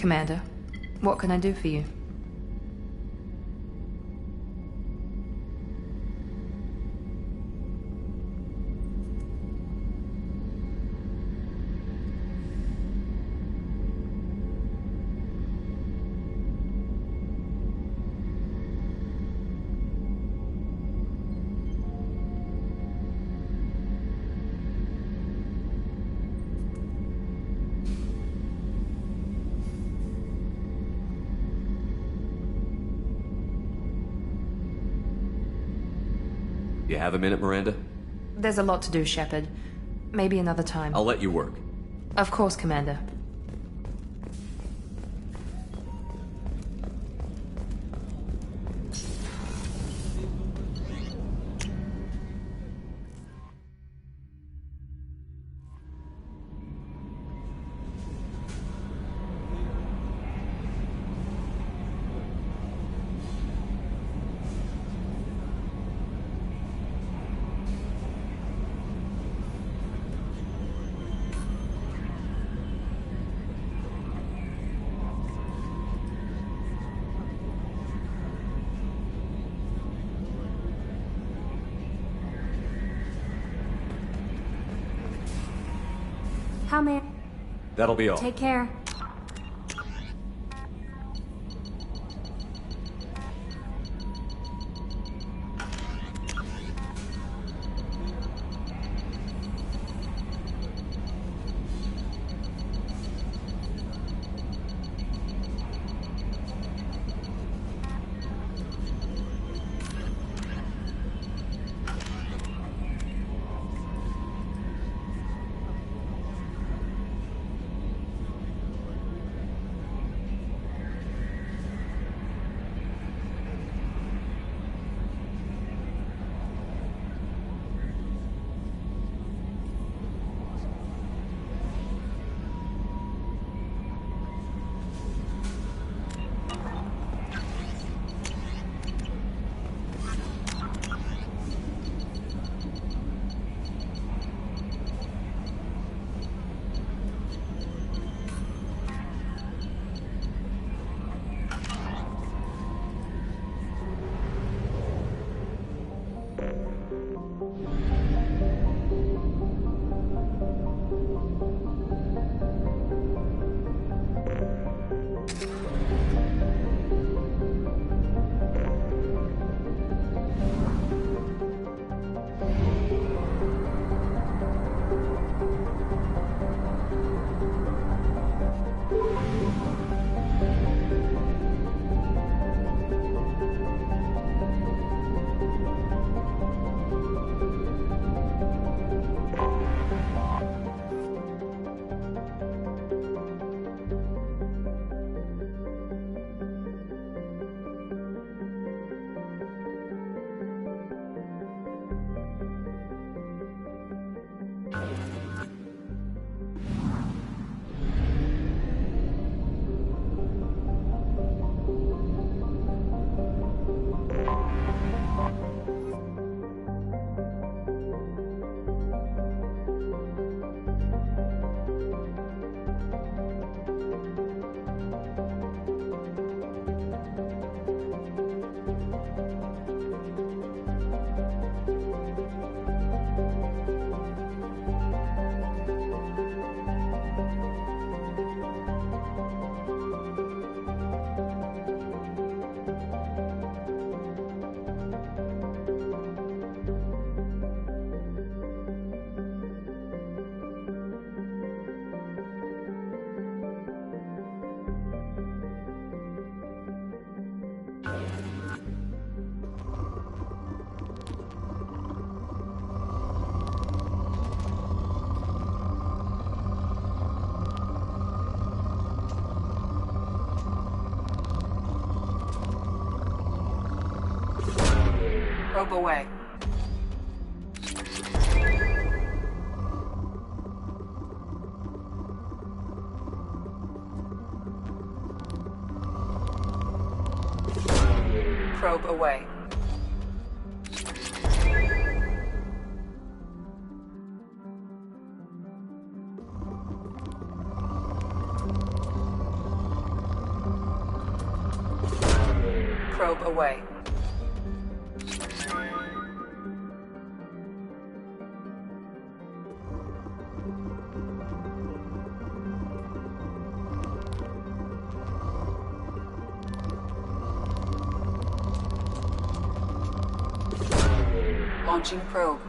Commander, what can I do for you? You have a minute, Miranda? There's a lot to do, Shepard. Maybe another time. I'll let you work. Of course, Commander. How may I... That'll be all. Take care. Probe away. Probe away. probe away. Launching probe.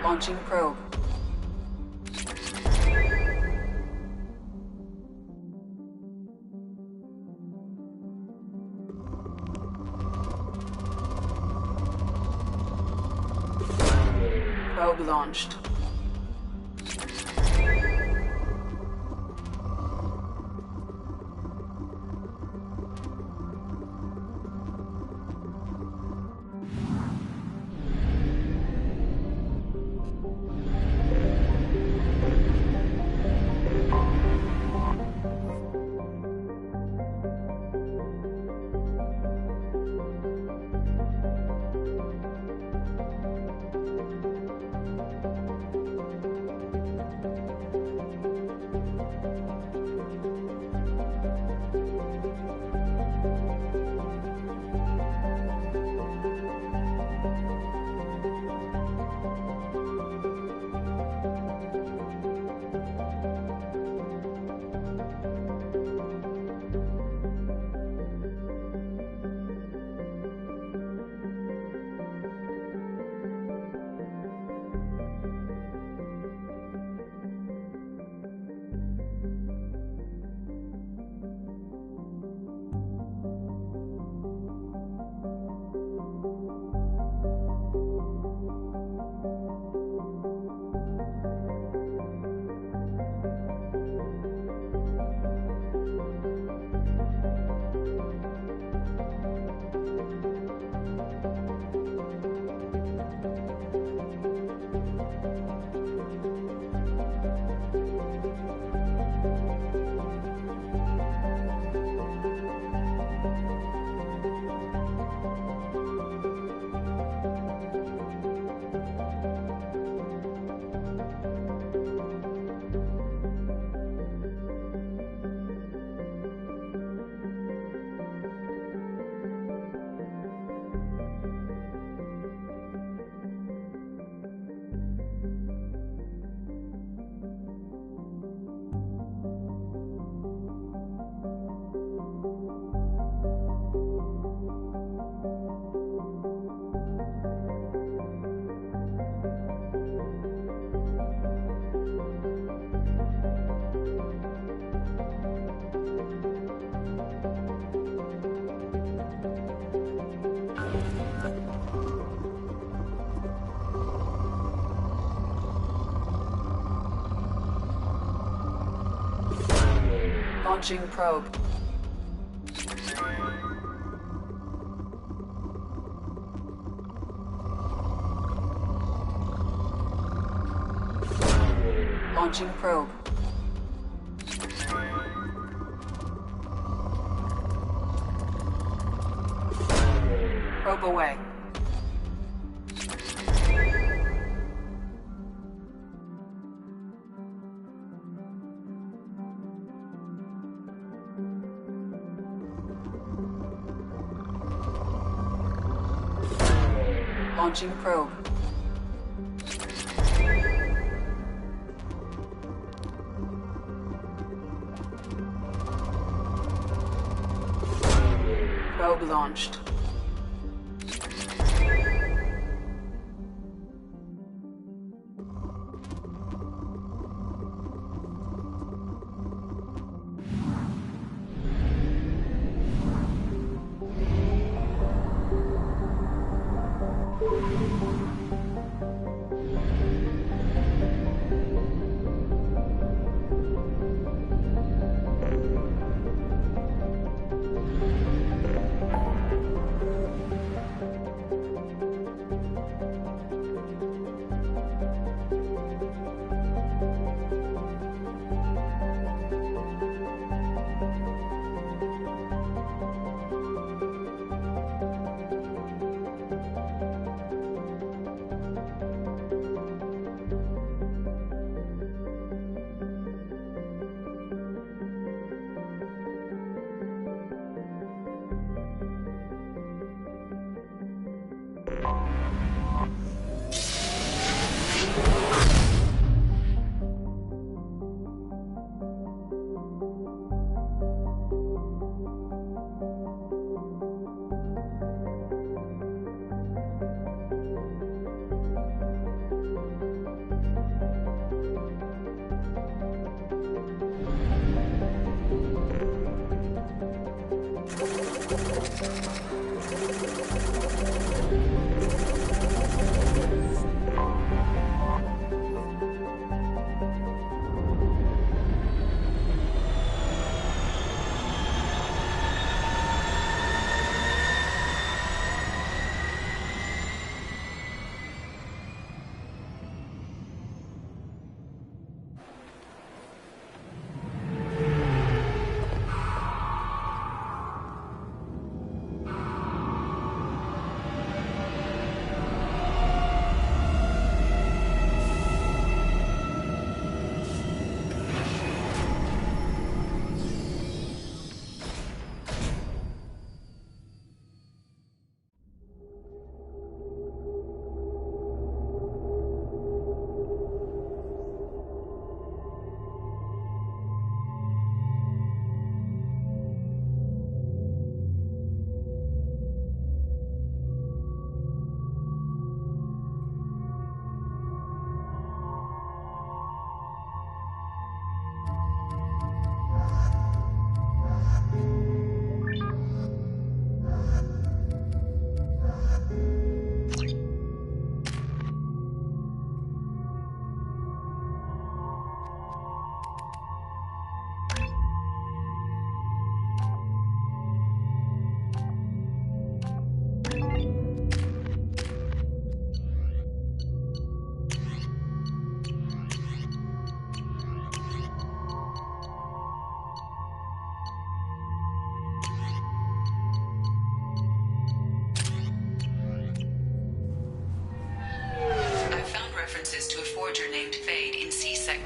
Launching probe. Probe launched. Launching probe. Launching probe. Probe away. Launching probe. Probe launched.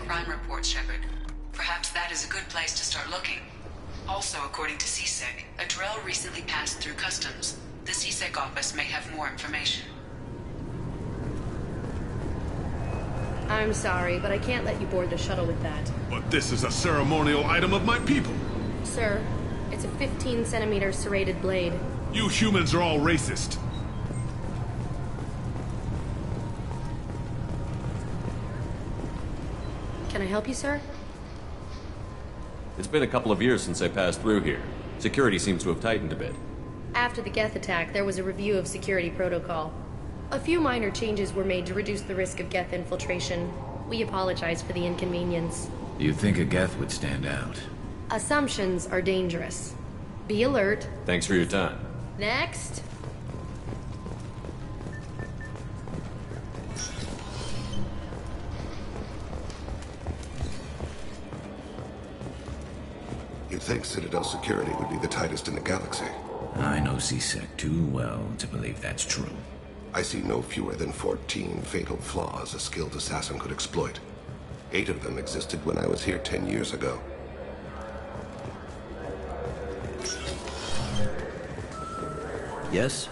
crime reports, Shepard. Perhaps that is a good place to start looking. Also, according to CSEC, a drill recently passed through customs. The CSEC office may have more information. I'm sorry, but I can't let you board the shuttle with that. But this is a ceremonial item of my people. Sir, it's a 15-centimeter serrated blade. You humans are all racist. Can I help you, sir? It's been a couple of years since I passed through here. Security seems to have tightened a bit. After the Geth attack, there was a review of security protocol. A few minor changes were made to reduce the risk of Geth infiltration. We apologize for the inconvenience. You'd think a Geth would stand out. Assumptions are dangerous. Be alert. Thanks for your time. Next. You'd think Citadel security would be the tightest in the galaxy. I know C-Sec too well to believe that's true. I see no fewer than 14 fatal flaws a skilled assassin could exploit. 8 of them existed when I was here 10 years ago. Yes?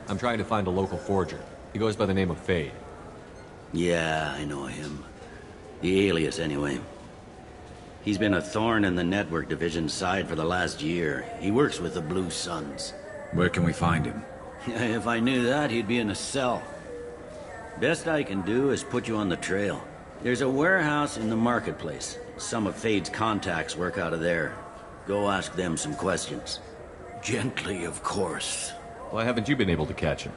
I'm trying to find a local forger. He goes by the name of Fade. Yeah, I know him. The alias, anyway. He's been a thorn in the network division's side for the last year. He works with the Blue Suns. Where can we find him? If I knew that, he'd be in a cell. Best I can do is put you on the trail. There's a warehouse in the marketplace. Some of Fade's contacts work out of there. Go ask them some questions. Gently, of course. Why haven't you been able to catch him?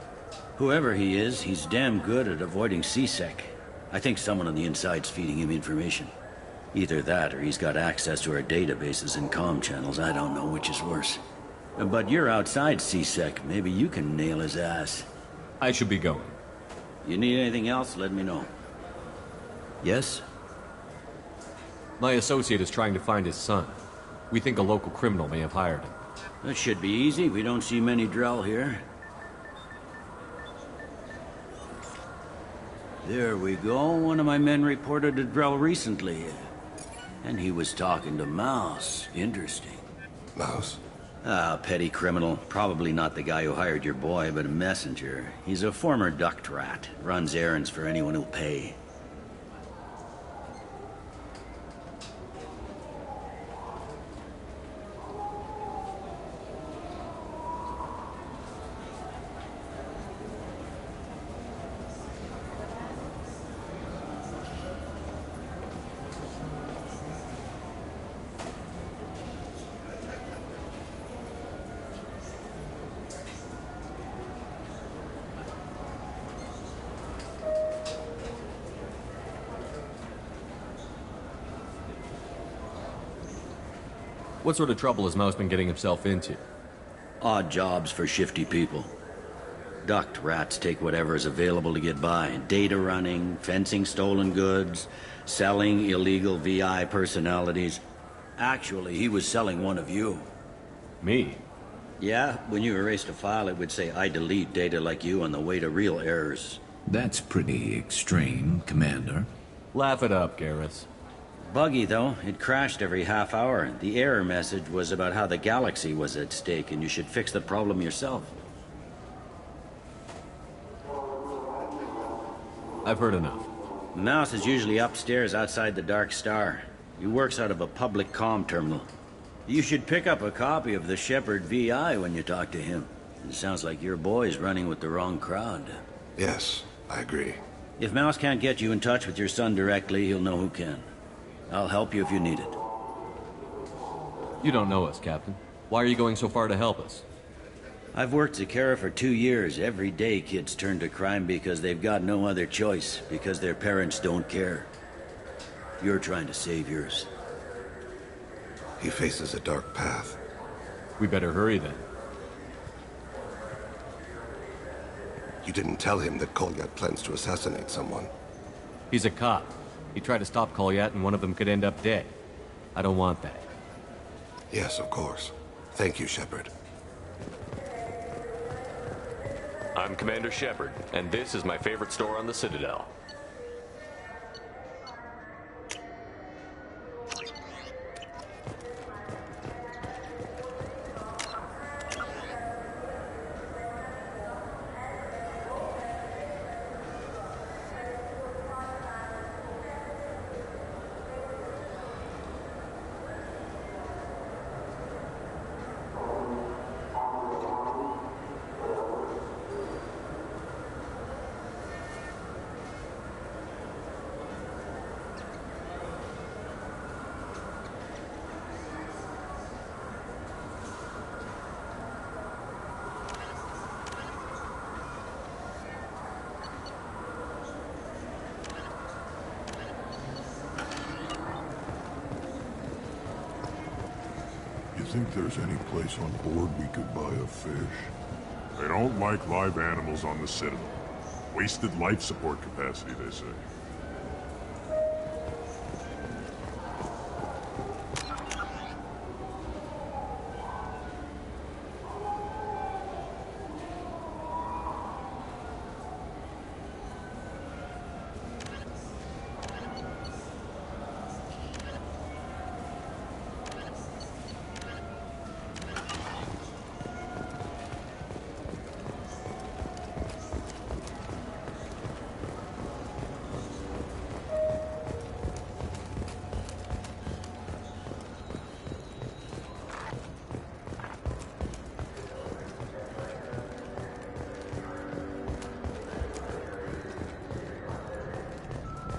Whoever he is, he's damn good at avoiding C-Sec. I think someone on the inside's feeding him information. Either that, or he's got access to our databases and comm channels. I don't know which is worse. But you're outside C-Sec. Maybe you can nail his ass. I should be going. You need anything else, let me know. Yes? My associate is trying to find his son. We think a local criminal may have hired him. That should be easy. We don't see many Drell here. There we go. One of my men reported a Drell recently. And he was talking to Mouse. Interesting. Mouse? Ah, petty criminal. Probably not the guy who hired your boy, but a messenger. He's a former duct rat. Runs errands for anyone who'll pay. What sort of trouble has Mouse been getting himself into? Odd jobs for shifty people. Duct rats take whatever is available to get by. Data running, fencing stolen goods, selling illegal VI personalities. Actually, he was selling one of you. Me? Yeah, when you erased a file, it would say, I delete data like you on the way to real errors. That's pretty extreme, Commander. Laugh it up, Garrus. Buggy, though. It crashed every half hour. The error message was about how the galaxy was at stake, and you should fix the problem yourself. I've heard enough. Mouse is usually upstairs outside the Dark Star. He works out of a public comm terminal. You should pick up a copy of the Shepherd VI when you talk to him. It sounds like your boy's running with the wrong crowd. Yes, I agree. If Mouse can't get you in touch with your son directly, he'll know who can. I'll help you if you need it. You don't know us, Captain. Why are you going so far to help us? I've worked Zakera for 2 years. Every day kids turn to crime because they've got no other choice, because their parents don't care. You're trying to save yours. He faces a dark path. We better hurry then. You didn't tell him that Kolyat plans to assassinate someone. He's a cop. He tried to stop Kolyat and one of them could end up dead. I don't want that. Yes, of course. Thank you, Shepard. I'm Commander Shepard, and this is my favorite store on the Citadel. think there's any place on board we could buy a fish? They don't like live animals on the Citadel. Wasted life support capacity, they say.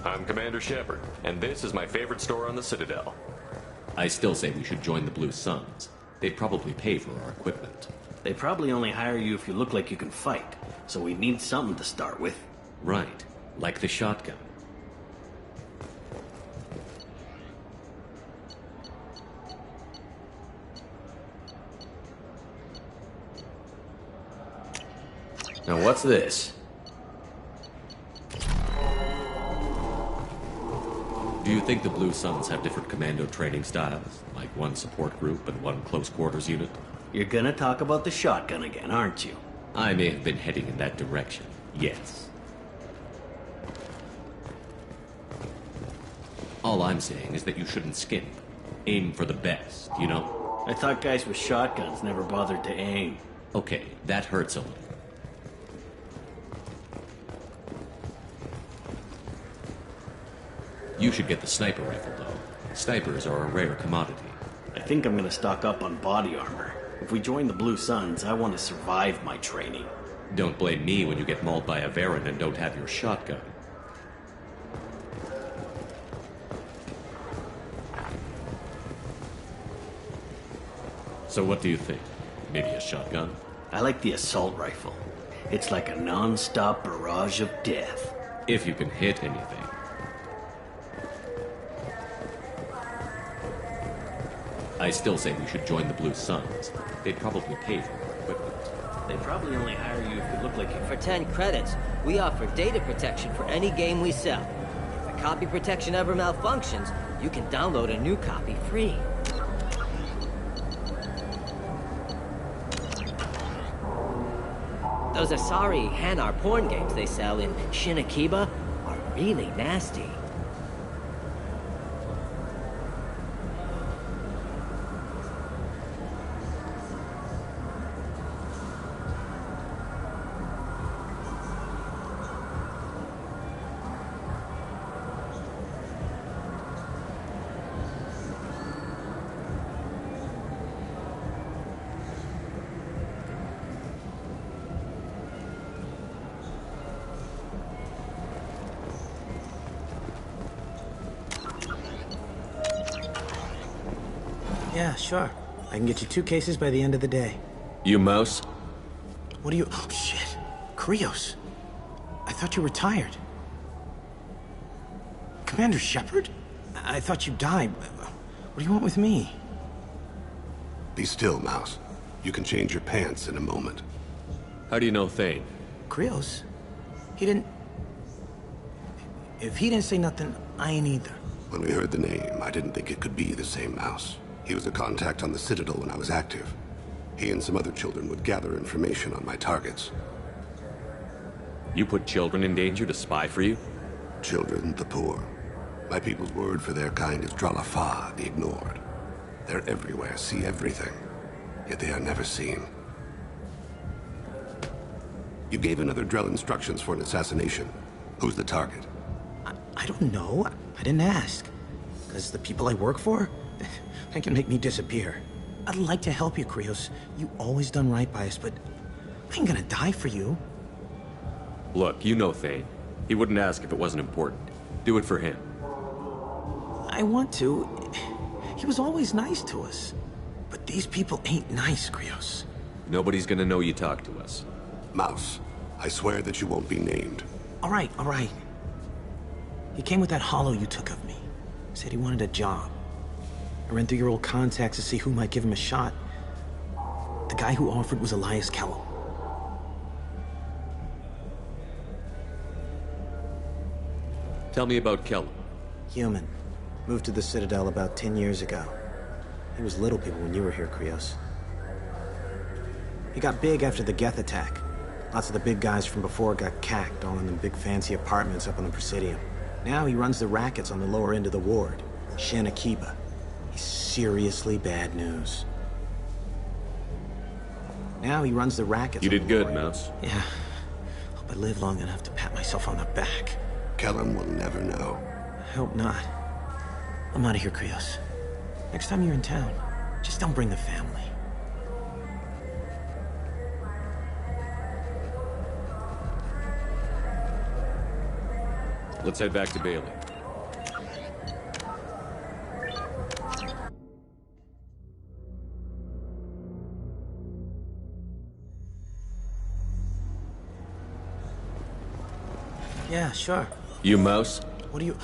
I'm Commander Shepard, and this is my favorite store on the Citadel. I still say we should join the Blue Suns. They'd probably pay for our equipment. They probably only hire you if you look like you can fight, so we need something to start with. Right, like the shotgun. Now what's this? Do you think the Blue Suns have different commando training styles? Like one support group and one close quarters unit? You're gonna talk about the shotgun again, aren't you? I may have been heading in that direction, yes. All I'm saying is that you shouldn't skimp. Aim for the best, you know? I thought guys with shotguns never bothered to aim. Okay, that hurts a little. You should get the sniper rifle, though. Snipers are a rare commodity. I think I'm gonna stock up on body armor. If we join the Blue Suns, I want to survive my training. Don't blame me when you get mauled by a Varren and don't have your shotgun. So what do you think? Maybe a shotgun? I like the assault rifle. It's like a non-stop barrage of death. If you can hit anything. I still say we should join the Blue Suns. They'd probably pay for our equipment. They probably only hire you if you look like you... For 10 credits, we offer data protection for any game we sell. If the copy protection ever malfunctions, you can download a new copy free. Those Asari Hanar porn games they sell in Shinakiba are really nasty. Yeah, sure. I can get you 2 cases by the end of the day. You mouse? What are you... Oh, shit. Krios. I thought you were retired. Commander Shepard? I thought you died. What do you want with me? Be still, Mouse. You can change your pants in a moment. How do you know Thane? Krios? He didn't... If he didn't say nothing, I ain't either. When we heard the name, I didn't think it could be the same Mouse. He was a contact on the Citadel when I was active. He and some other children would gather information on my targets. You put children in danger to spy for you? Children, the poor. My people's word for their kind is Dralafa, the ignored. They're everywhere, see everything. Yet they are never seen. You gave another Drell instructions for an assassination. Who's the target? I don't know. I didn't ask. Because the people I work for, they can make me disappear. I'd like to help you, Krios. You always done right by us, but I ain't gonna die for you. Look, you know Thane. He wouldn't ask if it wasn't important. Do it for him. I want to. He was always nice to us. But these people ain't nice, Krios. Nobody's gonna know you talk to us. Mouse, I swear that you won't be named. All right, all right. He came with that hollow you took of me. Said he wanted a job. I ran through your old contacts to see who might give him a shot. The guy who offered was Elias Kellum. Tell me about Kellum. Human. Moved to the Citadel about 10 years ago. He was little people when you were here, Krios. He got big after the Geth attack. Lots of the big guys from before got cacked, all in the big fancy apartments up on the Presidium. Now he runs the rackets on the lower end of the ward. Shin Akiba. He's seriously bad news. Now he runs the rackets. You did good, Mouse. Yeah. Hope I live long enough to pat myself on the back. Kellum will never know. I hope not. I'm out of here, Krios. Next time you're in town, just don't bring the family. Let's head back to Bailey. Yeah, sure. You, Mouse? What do you...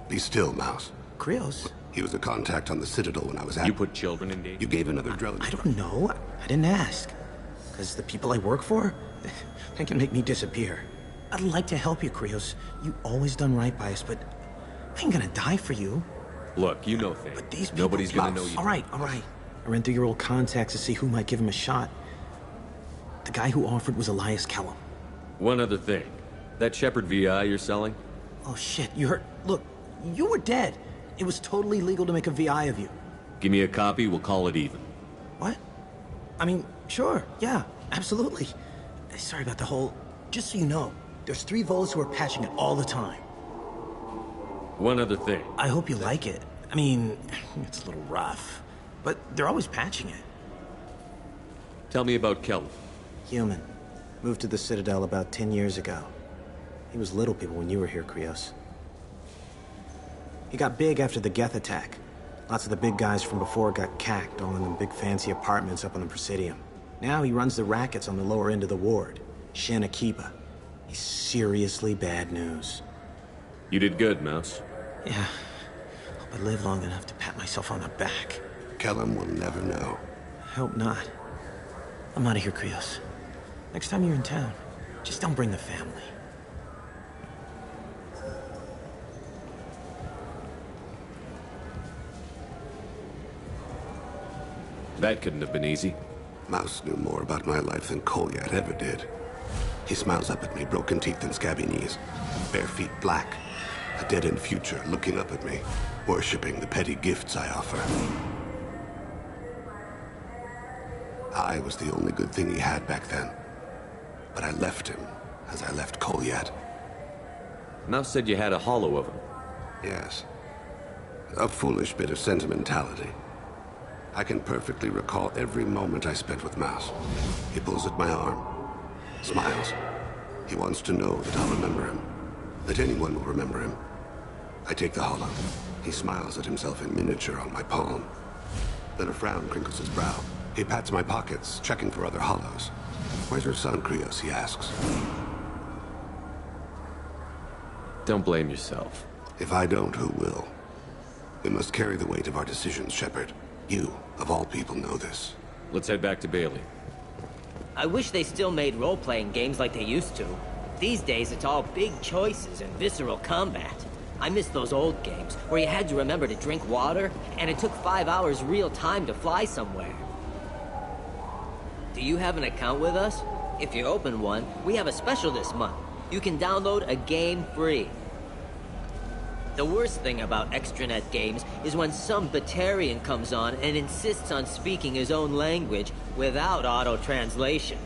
Be still, Mouse. Krios? He was a contact on the Citadel when I was at... You put children in danger? You gave another drone. I don't know. I didn't ask. Because the people I work for, they can make me disappear. I'd like to help you, Krios. You always done right by us, but I ain't gonna die for you. Look, you know things. But these people... Nobody's gonna know you. All right. I ran through your old contacts to see who might give him a shot. The guy who offered was Elias Kellum. One other thing. That Shepard VI you're selling? Oh, shit. You heard... Look, you were dead. It was totally legal to make a VI of you. Give me a copy, we'll call it even. What? I mean, sure. Yeah, absolutely. Sorry about the whole... Just so you know, there's 3 Vols who are patching it all the time. One other thing. I hope you like it. I mean, it's a little rough, but they're always patching it. Tell me about Kellum. Human. Moved to the Citadel about 10 years ago. He was little people when you were here, Krios. He got big after the Geth attack. Lots of the big guys from before got cacked, all in the big fancy apartments up on the Presidium. Now he runs the rackets on the lower end of the ward. Shin Akiba. He's seriously bad news. You did good, Mouse. Yeah. Hope I live long enough to pat myself on the back. Kellum will never know. I hope not. I'm out of here, Krios. Next time you're in town, just don't bring the family. That couldn't have been easy. Mouse knew more about my life than Kolyat ever did. He smiles up at me, broken teeth and scabby knees. Bare feet black. A dead-end future looking up at me, worshipping the petty gifts I offer. I was the only good thing he had back then. But I left him, as I left Kolyat. Mouse said you had a hollow of him. Yes. A foolish bit of sentimentality. I can perfectly recall every moment I spent with Mouse. He pulls at my arm, smiles. He wants to know that I'll remember him, that anyone will remember him. I take the hollow. He smiles at himself in miniature on my palm. Then a frown crinkles his brow. He pats my pockets, checking for other hollows. Where's your son, Krios? He asks. Don't blame yourself. If I don't, who will? We must carry the weight of our decisions, Shepard. You, of all people, know this. Let's head back to Bailey. I wish they still made role-playing games like they used to. These days, it's all big choices and visceral combat. I miss those old games, where you had to remember to drink water, and it took 5 hours real time to fly somewhere. Do you have an account with us? If you open one, we have a special this month. You can download a game free. The worst thing about extranet games is when some Batarian comes on and insists on speaking his own language without auto-translation.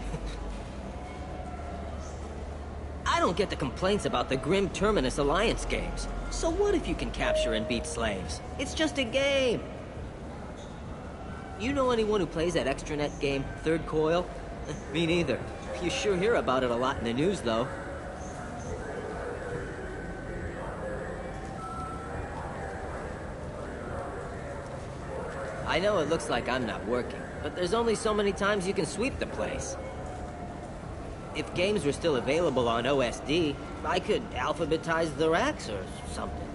I don't get the complaints about the Grim Terminus Alliance games. So what if you can capture and beat slaves? It's just a game. You know anyone who plays that extranet game, Third Coil? Me neither. You sure hear about it a lot in the news, though. I know it looks like I'm not working, but there's only so many times you can sweep the place. If games were still available on OSD, I could alphabetize the racks or something.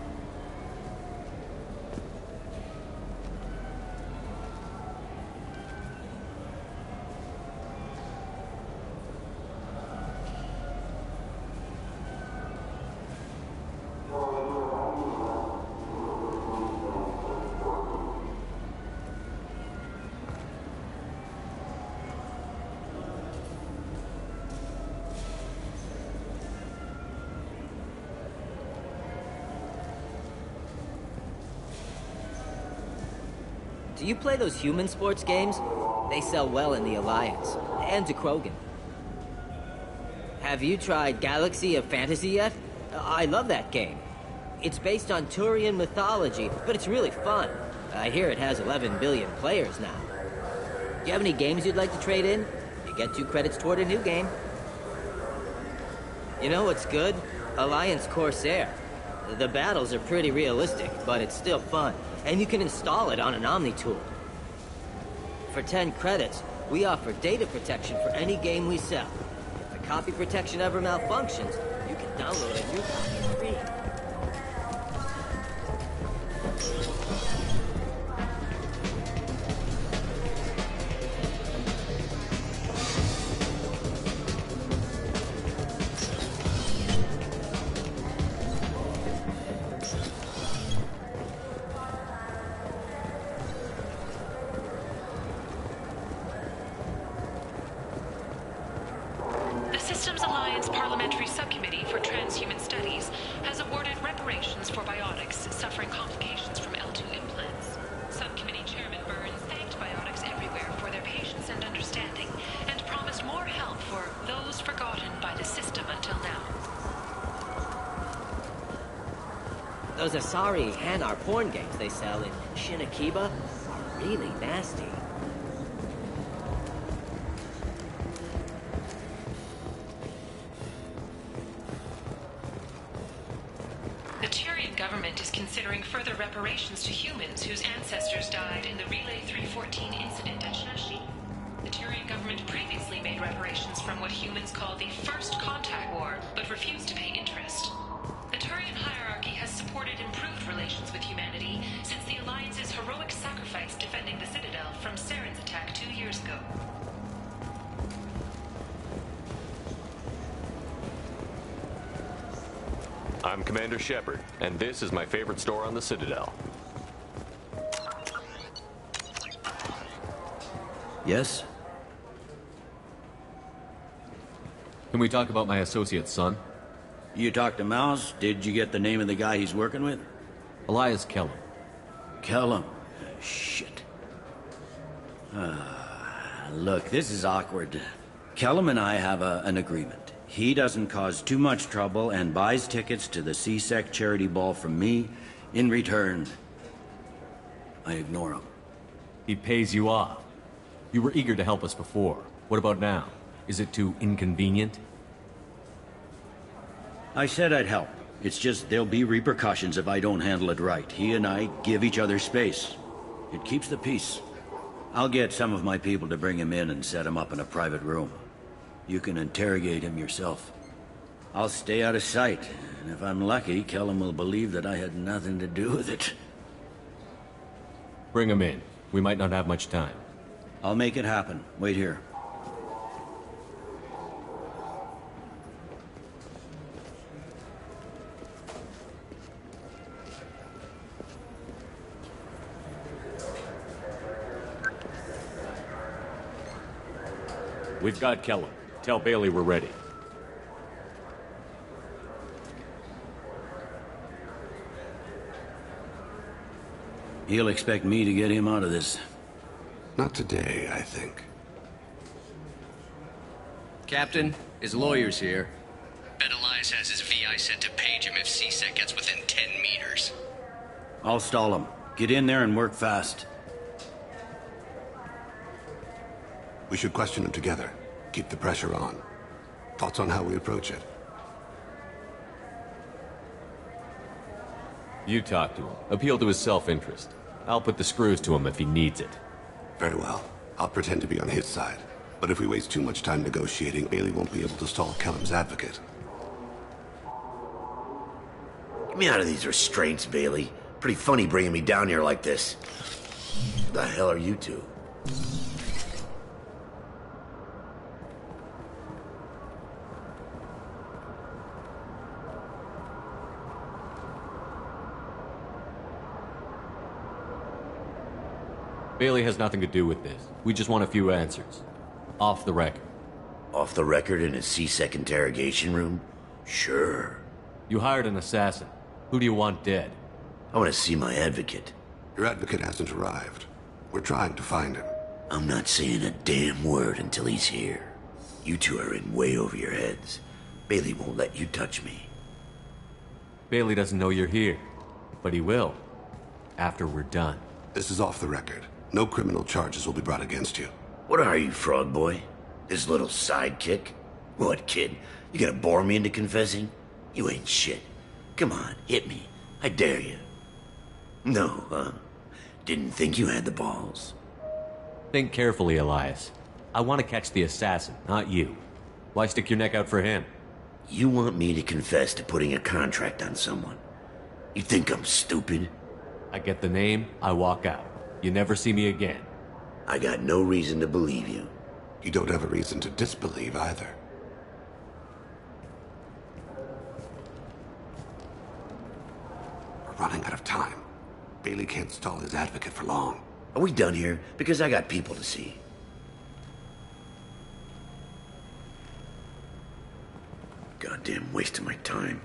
Do you play those human sports games? They sell well in the Alliance, and to Krogan. Have you tried Galaxy of Fantasy yet? I love that game. It's based on Turian mythology, but it's really fun. I hear it has 11 billion players now. Do you have any games you'd like to trade in? You get 2 credits toward a new game. You know what's good? Alliance Corsair. The battles are pretty realistic, but it's still fun. And you can install it on an Omni tool. For 10 credits, we offer data protection for any game we sell. If the copy protection ever malfunctions, you can download a new copy free. The Systems Alliance Parliamentary Subcommittee for Transhuman Studies has awarded reparations for biotics suffering complications from L2 implants. Subcommittee Chairman Burns thanked biotics everywhere for their patience and understanding, and promised more help for those forgotten by the system until now. Those Asari Hanar porn games they sell in Shinakiba are really nasty. The Tyrian government is considering further reparations to humans whose ancestors died in the Relay 314 incident at Shashi. The Tyrian government previously made reparations from what humans call the First Contact War, but refused to pay interest. The Turian hierarchy has supported improved relations with humanity since the Alliance's heroic sacrifice defending the Citadel from Saren's attack 2 years ago. I'm Commander Shepard, and this is my favorite store on the Citadel. Yes? Can we talk about my associate's son? You talked to Mouse? Did you get the name of the guy he's working with? Elias Kellum. Kellum? Shit. Look, this is awkward. Kellum and I have an agreement. He doesn't cause too much trouble and buys tickets to the CSEC charity ball from me. In return, I ignore him. He pays you off. You were eager to help us before. What about now? Is it too inconvenient? I said I'd help. It's just there'll be repercussions if I don't handle it right. He and I give each other space. It keeps the peace. I'll get some of my people to bring him in and set him up in a private room. You can interrogate him yourself. I'll stay out of sight, and if I'm lucky, Kellum will believe that I had nothing to do with it. Bring him in. We might not have much time. I'll make it happen. Wait here. We've got Kellum. Tell Bailey we're ready. He'll expect me to get him out of this. Not today, I think. Captain, his lawyer's here. Bet Elias has his VI set to page him if CSEC gets within 10 meters. I'll stall him. Get in there and work fast. We should question him together. Keep the pressure on. Thoughts on how we approach it? You talk to him. Appeal to his self-interest. I'll put the screws to him if he needs it. Very well. I'll pretend to be on his side. But if we waste too much time negotiating, Bailey won't be able to stall Kellum's advocate. Get me out of these restraints, Bailey. Pretty funny bringing me down here like this. The hell are you two? Bailey has nothing to do with this. We just want a few answers. Off the record. Off the record in a CSEC interrogation room? Sure. You hired an assassin. Who do you want dead? I want to see my advocate. Your advocate hasn't arrived. We're trying to find him. I'm not saying a damn word until he's here. You two are in way over your heads. Bailey won't let you touch me. Bailey doesn't know you're here, but he will. After we're done. This is off the record. No criminal charges will be brought against you. What are you, frog boy? This little sidekick? What, kid? You gonna bore me into confessing? You ain't shit. Come on, hit me. I dare you. No, huh? Didn't think you had the balls. Think carefully, Elias. I want to catch the assassin, not you. Why stick your neck out for him? You want me to confess to putting a contract on someone? You think I'm stupid? I get the name, I walk out. You never see me again. I got no reason to believe you. You don't have a reason to disbelieve either. We're running out of time. Bailey can't stall his advocate for long. Are we done here? Because I got people to see. Goddamn waste of my time.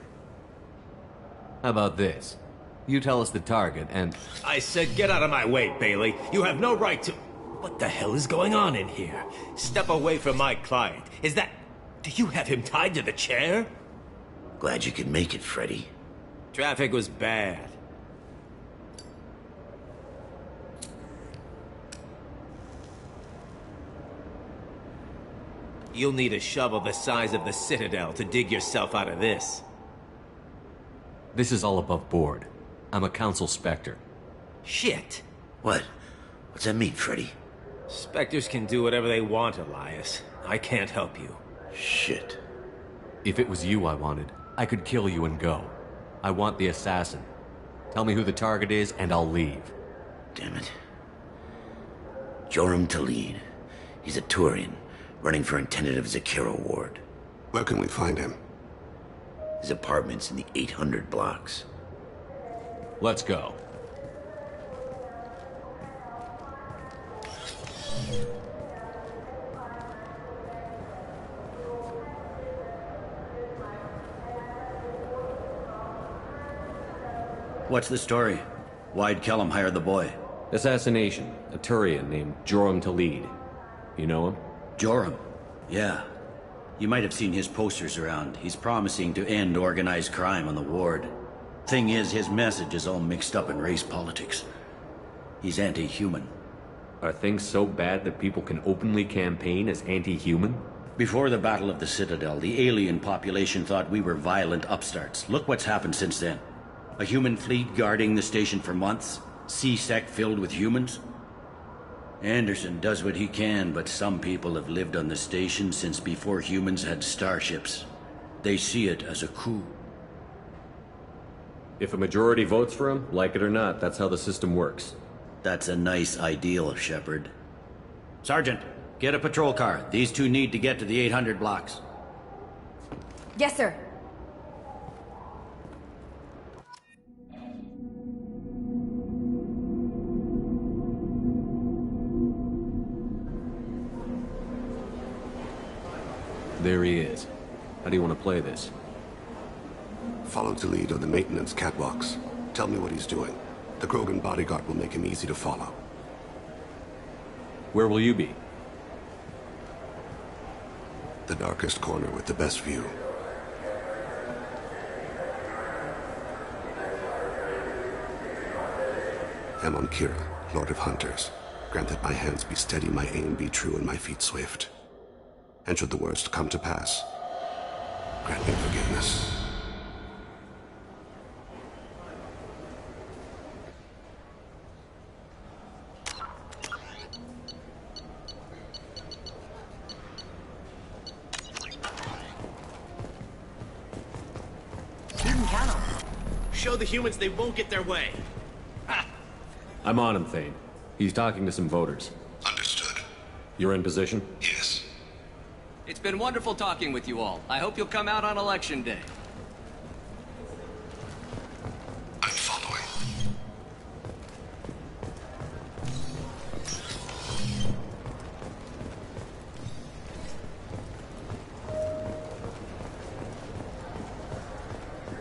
How about this? You tell us the target and... I said get out of my way, Bailey. You have no right to... What the hell is going on in here? Step away from my client. Is that... Do you have him tied to the chair? Glad you could make it, Freddy. Traffic was bad. You'll need a shovel the size of the Citadel to dig yourself out of this. This is all above board. I'm a council specter. Shit. What? What's that mean, Freddy? Spectres can do whatever they want, Elias. I can't help you. Shit. If it was you I wanted, I could kill you and go. I want the assassin. Tell me who the target is, and I'll leave. Damn it. Joram Talid. He's a Turian, running for a tentative Zakira ward. Where can we find him? His apartment's in the 800 blocks. Let's go. What's the story? Why'd Kellum hire the boy? Assassination. A Turian named Joram Talid. You know him? Joram? Yeah. You might have seen his posters around. He's promising to end organized crime on the ward. Thing is, his message is all mixed up in race politics. He's anti-human. Are things so bad that people can openly campaign as anti-human? Before the Battle of the Citadel, the alien population thought we were violent upstarts. Look what's happened since then. A human fleet guarding the station for months. C-Sec filled with humans. Anderson does what he can, but some people have lived on the station since before humans had starships. They see it as a coup. If a majority votes for him, like it or not, that's how the system works. That's a nice ideal, Shepard. Sergeant, get a patrol car. These two need to get to the 800 blocks. Yes, sir. There he is. How do you want to play this? Follow Talid on the maintenance catwalks. Tell me what he's doing. The Krogan bodyguard will make him easy to follow. Where will you be? The darkest corner with the best view. Amon Kira, Lord of Hunters. Grant that my hands be steady, my aim be true, and my feet swift. And should the worst come to pass, grant me forgiveness. Show the humans they won't get their way. I'm on him, Thane. He's talking to some voters. Understood. You're in position? Yes. It's been wonderful talking with you all. I hope you'll come out on Election Day. I'm following.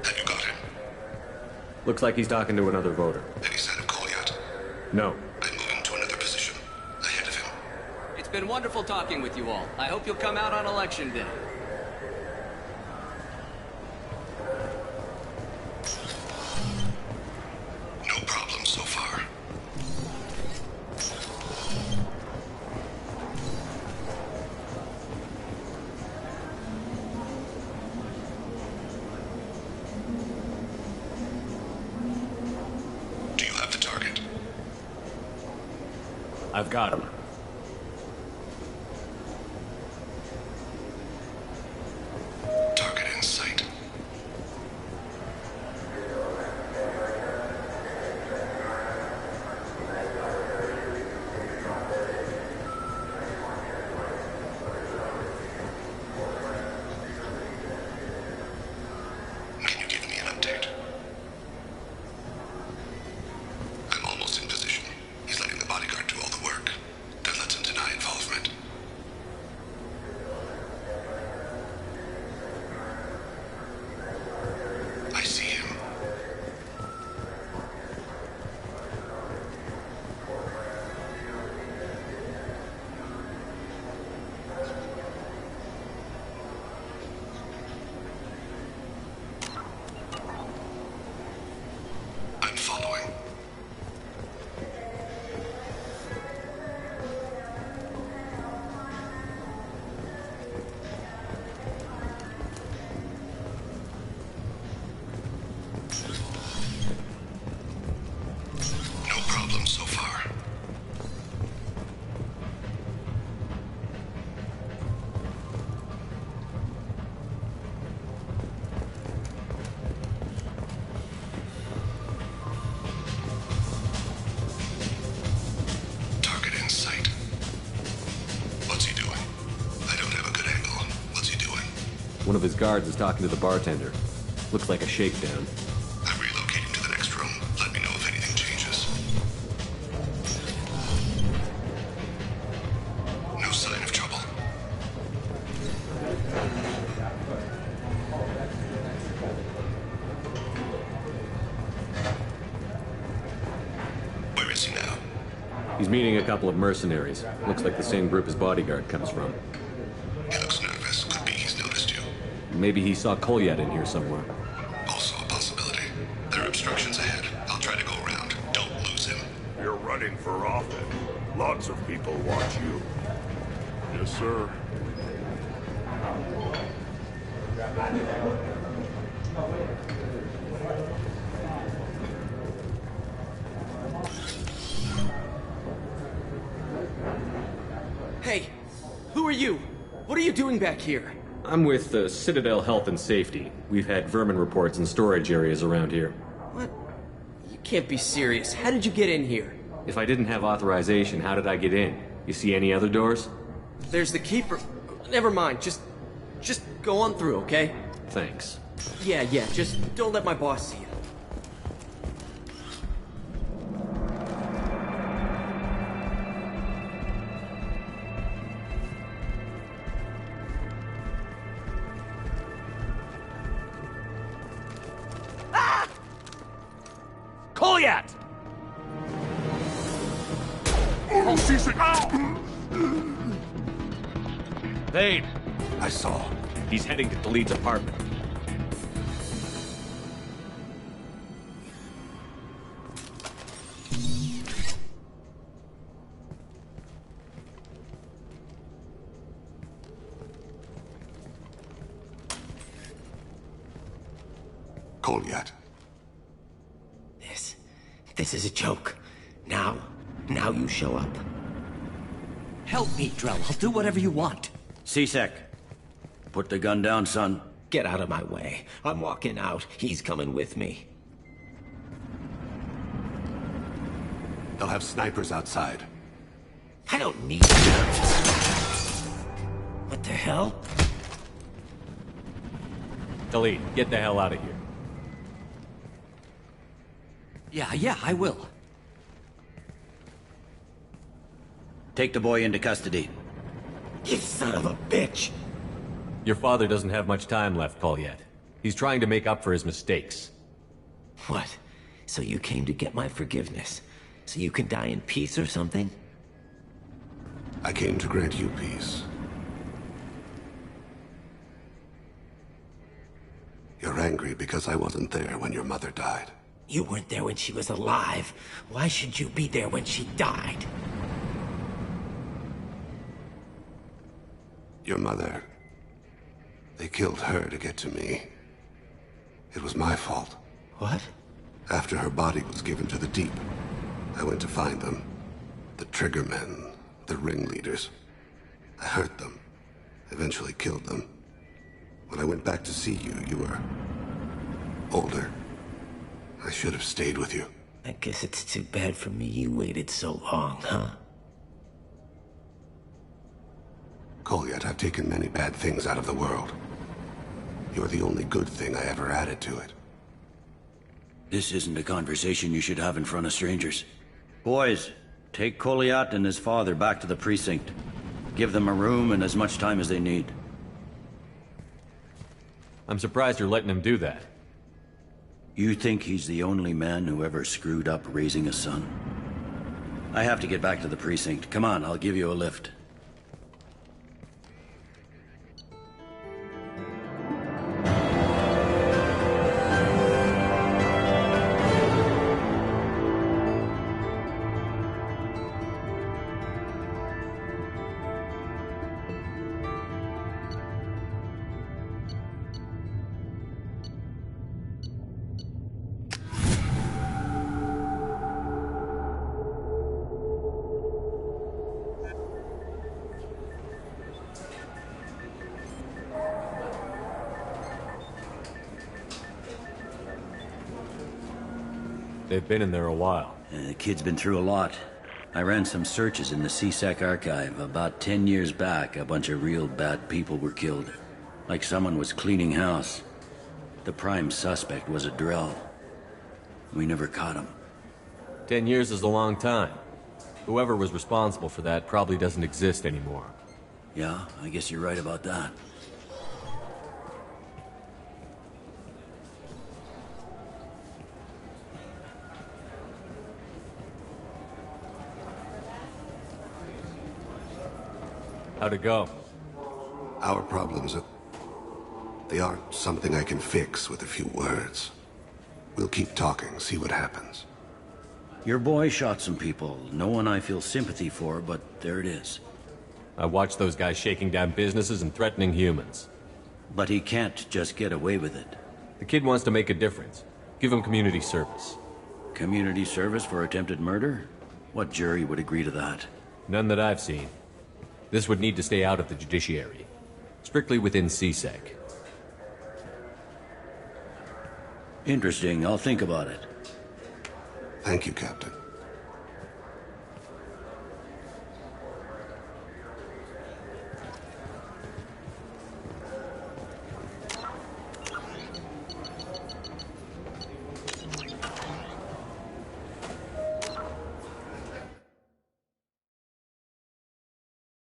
Have you got him? Looks like he's talking to another voter. Any sign of call yet? No. I'm moving to another position. It's been wonderful talking with you all. I hope you'll come out on Election Day. No problem so far. Do you have the target? I've got him. Target in sight. Can you give me an update? I'm almost in position. He's letting the bodyguard do all the work. That lets him deny involvement. I see him. I'm following. No problem so far. Target in sight. What's he doing? I don't have a good angle. What's he doing? One of his guards is talking to the bartender. Looks like a shakedown. I'm relocating to the next room. Let me know if anything changes. No sign of trouble. Where is he now? He's meeting a couple of mercenaries. Looks like the same group his bodyguard comes from. He looks nervous. Could be he's noticed you. Maybe he saw Kolyat in here somewhere. Also a possibility. There are obstructions ahead. I'll try to go around. Don't lose him. You're running for office. Lots of people watch you. Yes, sir. Hey, who are you? What are you doing back here? I'm with Citadel Health and Safety. We've had vermin reports in storage areas around here. What? You can't be serious. How did you get in here? If I didn't have authorization, how did I get in? You see any other doors? There's the keeper. Never mind. Just go on through, okay? Thanks. Yeah, just don't let my boss see you. Kolyat! Oh, Cecil! Thane! I saw. He's heading to Khalid's apartment. Kolyat. This is a joke. Now you show up. Help me, Drell. I'll do whatever you want. C-Sec. Put the gun down, son. Get out of my way. I'm walking out. He's coming with me. They'll have snipers outside. I don't need them. What the hell? Khalid, get the hell out of here. Yeah, I will. Take the boy into custody. You son of a bitch! Your father doesn't have much time left, Kolyat. He's trying to make up for his mistakes. What? So you came to get my forgiveness? So you can die in peace or something? I came to grant you peace. You're angry because I wasn't there when your mother died. You weren't there when she was alive. Why should you be there when she died? Your mother... They killed her to get to me. It was my fault. What? After her body was given to the deep, I went to find them. The triggermen, the ringleaders. I hurt them, eventually killed them. When I went back to see you, you were... older. I should have stayed with you. I guess it's too bad for me you waited so long, huh? Goliath, I've taken many bad things out of the world. You're the only good thing I ever added to it. This isn't a conversation you should have in front of strangers. Boys, take Goliath and his father back to the precinct. Give them a room and as much time as they need. I'm surprised you're letting him do that. You think he's the only man who ever screwed up raising a son? I have to get back to the precinct. Come on, I'll give you a lift. They've been in there a while. The kid's been through a lot. I ran some searches in the CSEC archive. About 10 years back, a bunch of real bad people were killed. Like someone was cleaning house. The prime suspect was a drill. We never caught him. 10 years is a long time. Whoever was responsible for that probably doesn't exist anymore. Yeah, I guess you're right about that. How'd it go? Our problems are... they aren't something I can fix with a few words. We'll keep talking, see what happens. Your boy shot some people. No one I feel sympathy for, but there it is. I watched those guys shaking down businesses and threatening humans. But he can't just get away with it. The kid wants to make a difference. Give him community service. Community service for attempted murder? What jury would agree to that? None that I've seen. This would need to stay out of the judiciary. Strictly within CSEC. Interesting. I'll think about it. Thank you, Captain.